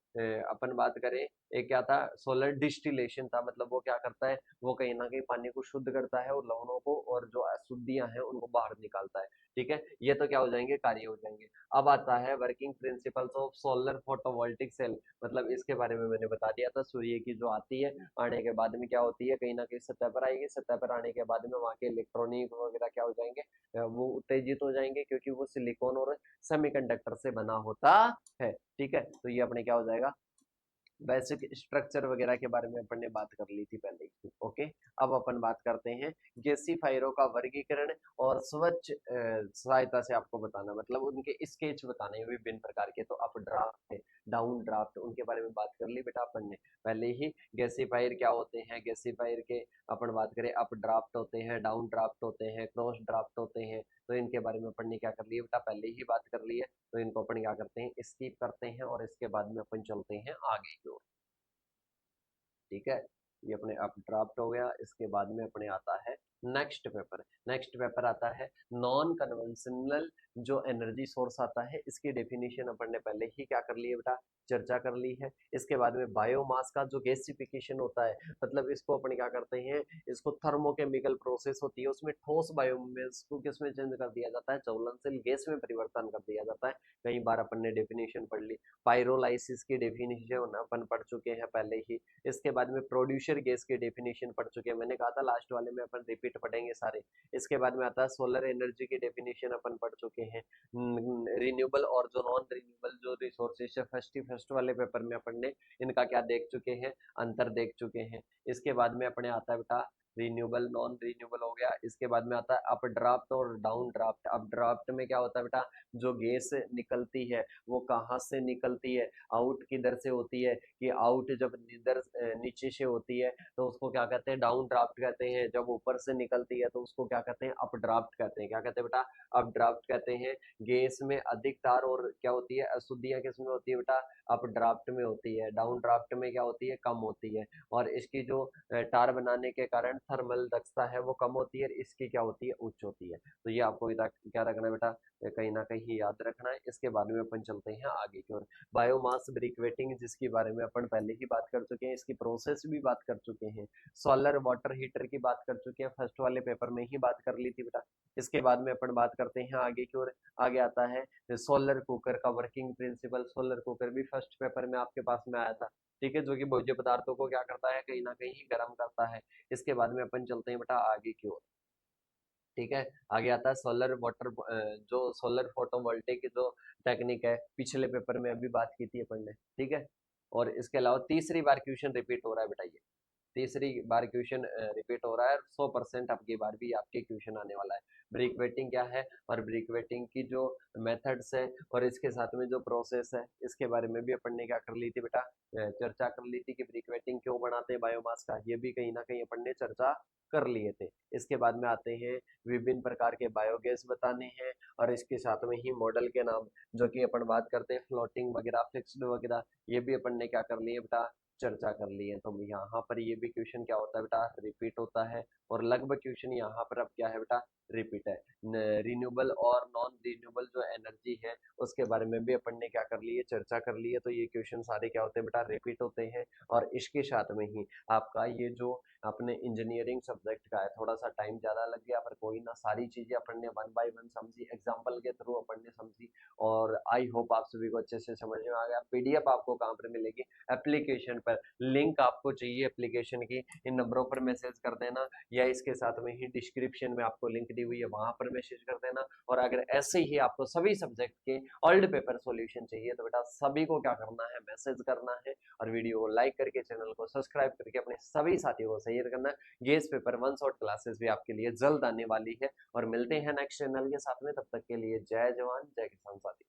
अपन बात करें, एक क्या था, सोलर डिस्टिलेशन था, मतलब वो क्या करता है, वो कहीं ना कहीं पानी को शुद्ध करता है और लवणों को और जो अशुद्धियां हैं उनको बाहर निकालता है, ठीक है। ये तो क्या हो जाएंगे, कार्य हो जाएंगे। अब आता है working principles of solar photovoltaic cell, मतलब इसके बारे में मैंने बता दिया था। सूर्य की जो आती है, आने के बाद में क्या होती है, कहीं ना कहीं सतह पर आएगी, सतह पर आने के बाद में वहाँ के इलेक्ट्रॉनिक वगैरह क्या हो जाएंगे, वो उत्तेजित हो जाएंगे, क्योंकि वो सिलिकॉन और सेमीकंडक्टर से बना होता है, ठीक है। तो ये अपने क्या हो जाएगा, बेसिक स्ट्रक्चर वगैरह के बारे में अपन ने बात कर ली थी पहले ही। ओके, अब अपन बात करते हैं गैसीफायरों का वर्गीकरण और स्वच्छ सहायता से आपको बताना, मतलब उनके स्केच बताने हैं विभिन्न प्रकार के। तो अप ड्राफ्ट है, डाउन ड्राफ्ट, उनके बारे में बात कर ली बेटा अपन ने पहले ही। गैसीफायर क्या होते हैं, गैसीफायर के अपन बात करें अप ड्राफ्ट होते हैं, डाउन ड्राफ्ट होते हैं, क्रॉस ड्राफ्ट होते हैं। तो इनके बारे में अपन ने क्या कर लिया बेटा, पहले ही बात कर ली है। तो इनको अपन क्या करते हैं, स्किप करते हैं और इसके बाद में अपन चलते हैं आगे की ओर। ठीक है, ये अपने अप ड्राफ्ट हो गया। इसके बाद में अपने आता है नेक्स्ट पेपर। नेक्स्ट पेपर आता है नॉन कन्वेंशनल जो एनर्जी सोर्स आता है, इसकी डेफिनेशन अपन ने पहले ही क्या कर ली है बेटा, चर्चा कर ली है। इसके बाद में बायोमास का जो गैसिफिकेशन होता है, मतलब इसको अपन क्या करते हैं, इसको थर्मोकेमिकल प्रोसेस होती है, उसमें ठोस बायोमास को किसमें चेंज कर दिया जाता है, ज्वलनशील गैस में परिवर्तन कर दिया जाता है। कई बार अपन ने डेफिनेशन पढ़ ली। पायरोलाइसिस की डेफिनेशन अपन पढ़ चुके हैं पहले ही। इसके बाद में प्रोड्यूसर गैस की डेफिनेशन पढ़ चुके हैं, मैंने कहा था लास्ट वाले में अपन रिपीट पढ़ेंगे सारे। इसके बाद में आता है सोलर एनर्जी की डेफिनेशन अपन पढ़ चुके हैं। रिन्यूएबल और जो नॉन रिन्यूएबल जो रिसोर्सेज है, फर्स्ट वाले पेपर में अपन ने इनका क्या देख चुके हैं, अंतर देख चुके हैं। इसके बाद में अपने आता है बेटा रिन्यूएबल, नॉन रिन्यूएबल हो गया। इसके बाद में आता है अप ड्राफ्ट और डाउन ड्राफ्ट। अप ड्राफ्ट में क्या होता है बेटा, जो गैस निकलती है वो कहाँ से निकलती है, आउट किधर से होती है, कि आउट जब इधर नीचे से होती है तो उसको क्या कहते हैं, डाउन ड्राफ्ट कहते हैं। जब ऊपर से निकलती है तो उसको क्या कहते हैं, अप ड्राफ्ट कहते हैं। क्या कहते हैं बेटा, अप ड्राफ्ट कहते हैं। गैस में अधिक तार और क्या होती है, अशुद्धियां किस में होती है बेटा, अप ड्राफ्ट में होती है। डाउन ड्राफ्ट में क्या होती है, कम होती है। और इसकी जो टार बनाने के कारण थर्मल दक्षता है वो कम होती है, इसकी क्या होती है, उच्च होती है। तो ये आपको क्या रखना है बेटा, कहीं ना कहीं याद रखना है। इसके बाद में अपन चलते हैं आगे की ओर। बायोमास ब्रिकवेटिंग, जिसके बारे में अपन पहले ही बात कर चुके हैं, इसकी प्रोसेस भी बात कर चुके हैं। सोलर वाटर हीटर की बात कर चुके हैं, फर्स्ट वाले पेपर में ही बात कर ली थी बेटा। इसके बाद में अपन बात करते हैं आगे की ओर। आगे आता है सोलर कुकर का वर्किंग प्रिंसिपल। सोलर कुकर भी फर्स्ट पेपर में आपके पास में आया था। ठीक है, जो कि भोज्य पदार्थों को क्या करता है, कहीं ना कहीं गर्म करता है। इसके बाद में अपन चलते हैं बेटा आगे की ओर। ठीक है, आगे आता है सोलर वाटर, जो सोलर फोटोवोल्टेइक की जो टेक्निक है, पिछले पेपर में अभी बात की थी अपन ने। ठीक है, और इसके अलावा तीसरी बार क्वेश्चन रिपीट हो रहा है बेटा, ये तीसरी बार क्वेश्चन रिपीट हो रहा है। 100% अब की बार भी आपके क्वेश्चन आने वाला है। ब्रिक वेटिंग क्या है और ब्रिक वेटिंग की जो मेथड्स है और इसके साथ में जो प्रोसेस है, इसके बारे में भी अपन ने क्या कर ली थी बेटा, चर्चा कर ली थी कि ब्रिक वेटिंग क्यों बनाते हैं बायोमास का, ये भी कहीं ना कहीं अपन ने चर्चा कर लिए थे। इसके बाद में आते हैं विभिन्न प्रकार के बायोगैस बताने हैं और इसके साथ में ही मॉडल के नाम, जो कि अपन बात करते हैं फ्लोटिंग वगैरह, फिक्स्ड वगैरह, ये भी अपन ने क्या कर लिए बेटा, चर्चा कर ली है। तो यहाँ पर ये भी क्वेश्चन क्या होता है बेटा, रिपीट होता है। और लगभग क्वेश्चन यहाँ पर अब क्या है बेटा, रिपीट है। रिन्यूएबल और नॉन रिन्यूएबल जो एनर्जी है उसके बारे में भी अपन ने क्या कर ली है, चर्चा कर ली है। तो ये क्वेश्चन सारे क्या होते हैं बेटा, रिपीट होते हैं। और इसके साथ में ही आपका ये जो अपने इंजीनियरिंग सब्जेक्ट का है, थोड़ा सा टाइम ज्यादा लग गया, पर कोई ना, सारी चीजें अपन ने वन बाय वन समझी, एग्जाम्पल के थ्रू अपन ने समझी। और आई होप आप सभी को अच्छे से समझ में आ गया। पीडीएफ आपको कहाँ पर मिलेगी, एप्लीकेशन पर। लिंक आपको चाहिए एप्लीकेशन की, इन नंबरों पर मैसेज कर देना, या इसके साथ में ही डिस्क्रिप्शन में आपको लिंक दी हुई है, वहां पर मैसेज कर देना। और अगर ऐसे ही आपको सभी सब्जेक्ट के ओल्ड पेपर सॉल्यूशन चाहिए तो बेटा सभी को क्या करना है, मैसेज करना है। और वीडियो को लाइक करके, चैनल को सब्सक्राइब करके अपने सभी साथियों को शेयर करना है। गेस पेपर 1 शॉट क्लासेस भी आपके लिए जल्द आने वाली है। और मिलते हैं नेक्स्ट चैनल के साथ में, तब तक के लिए जय जवान जय किसान साथी।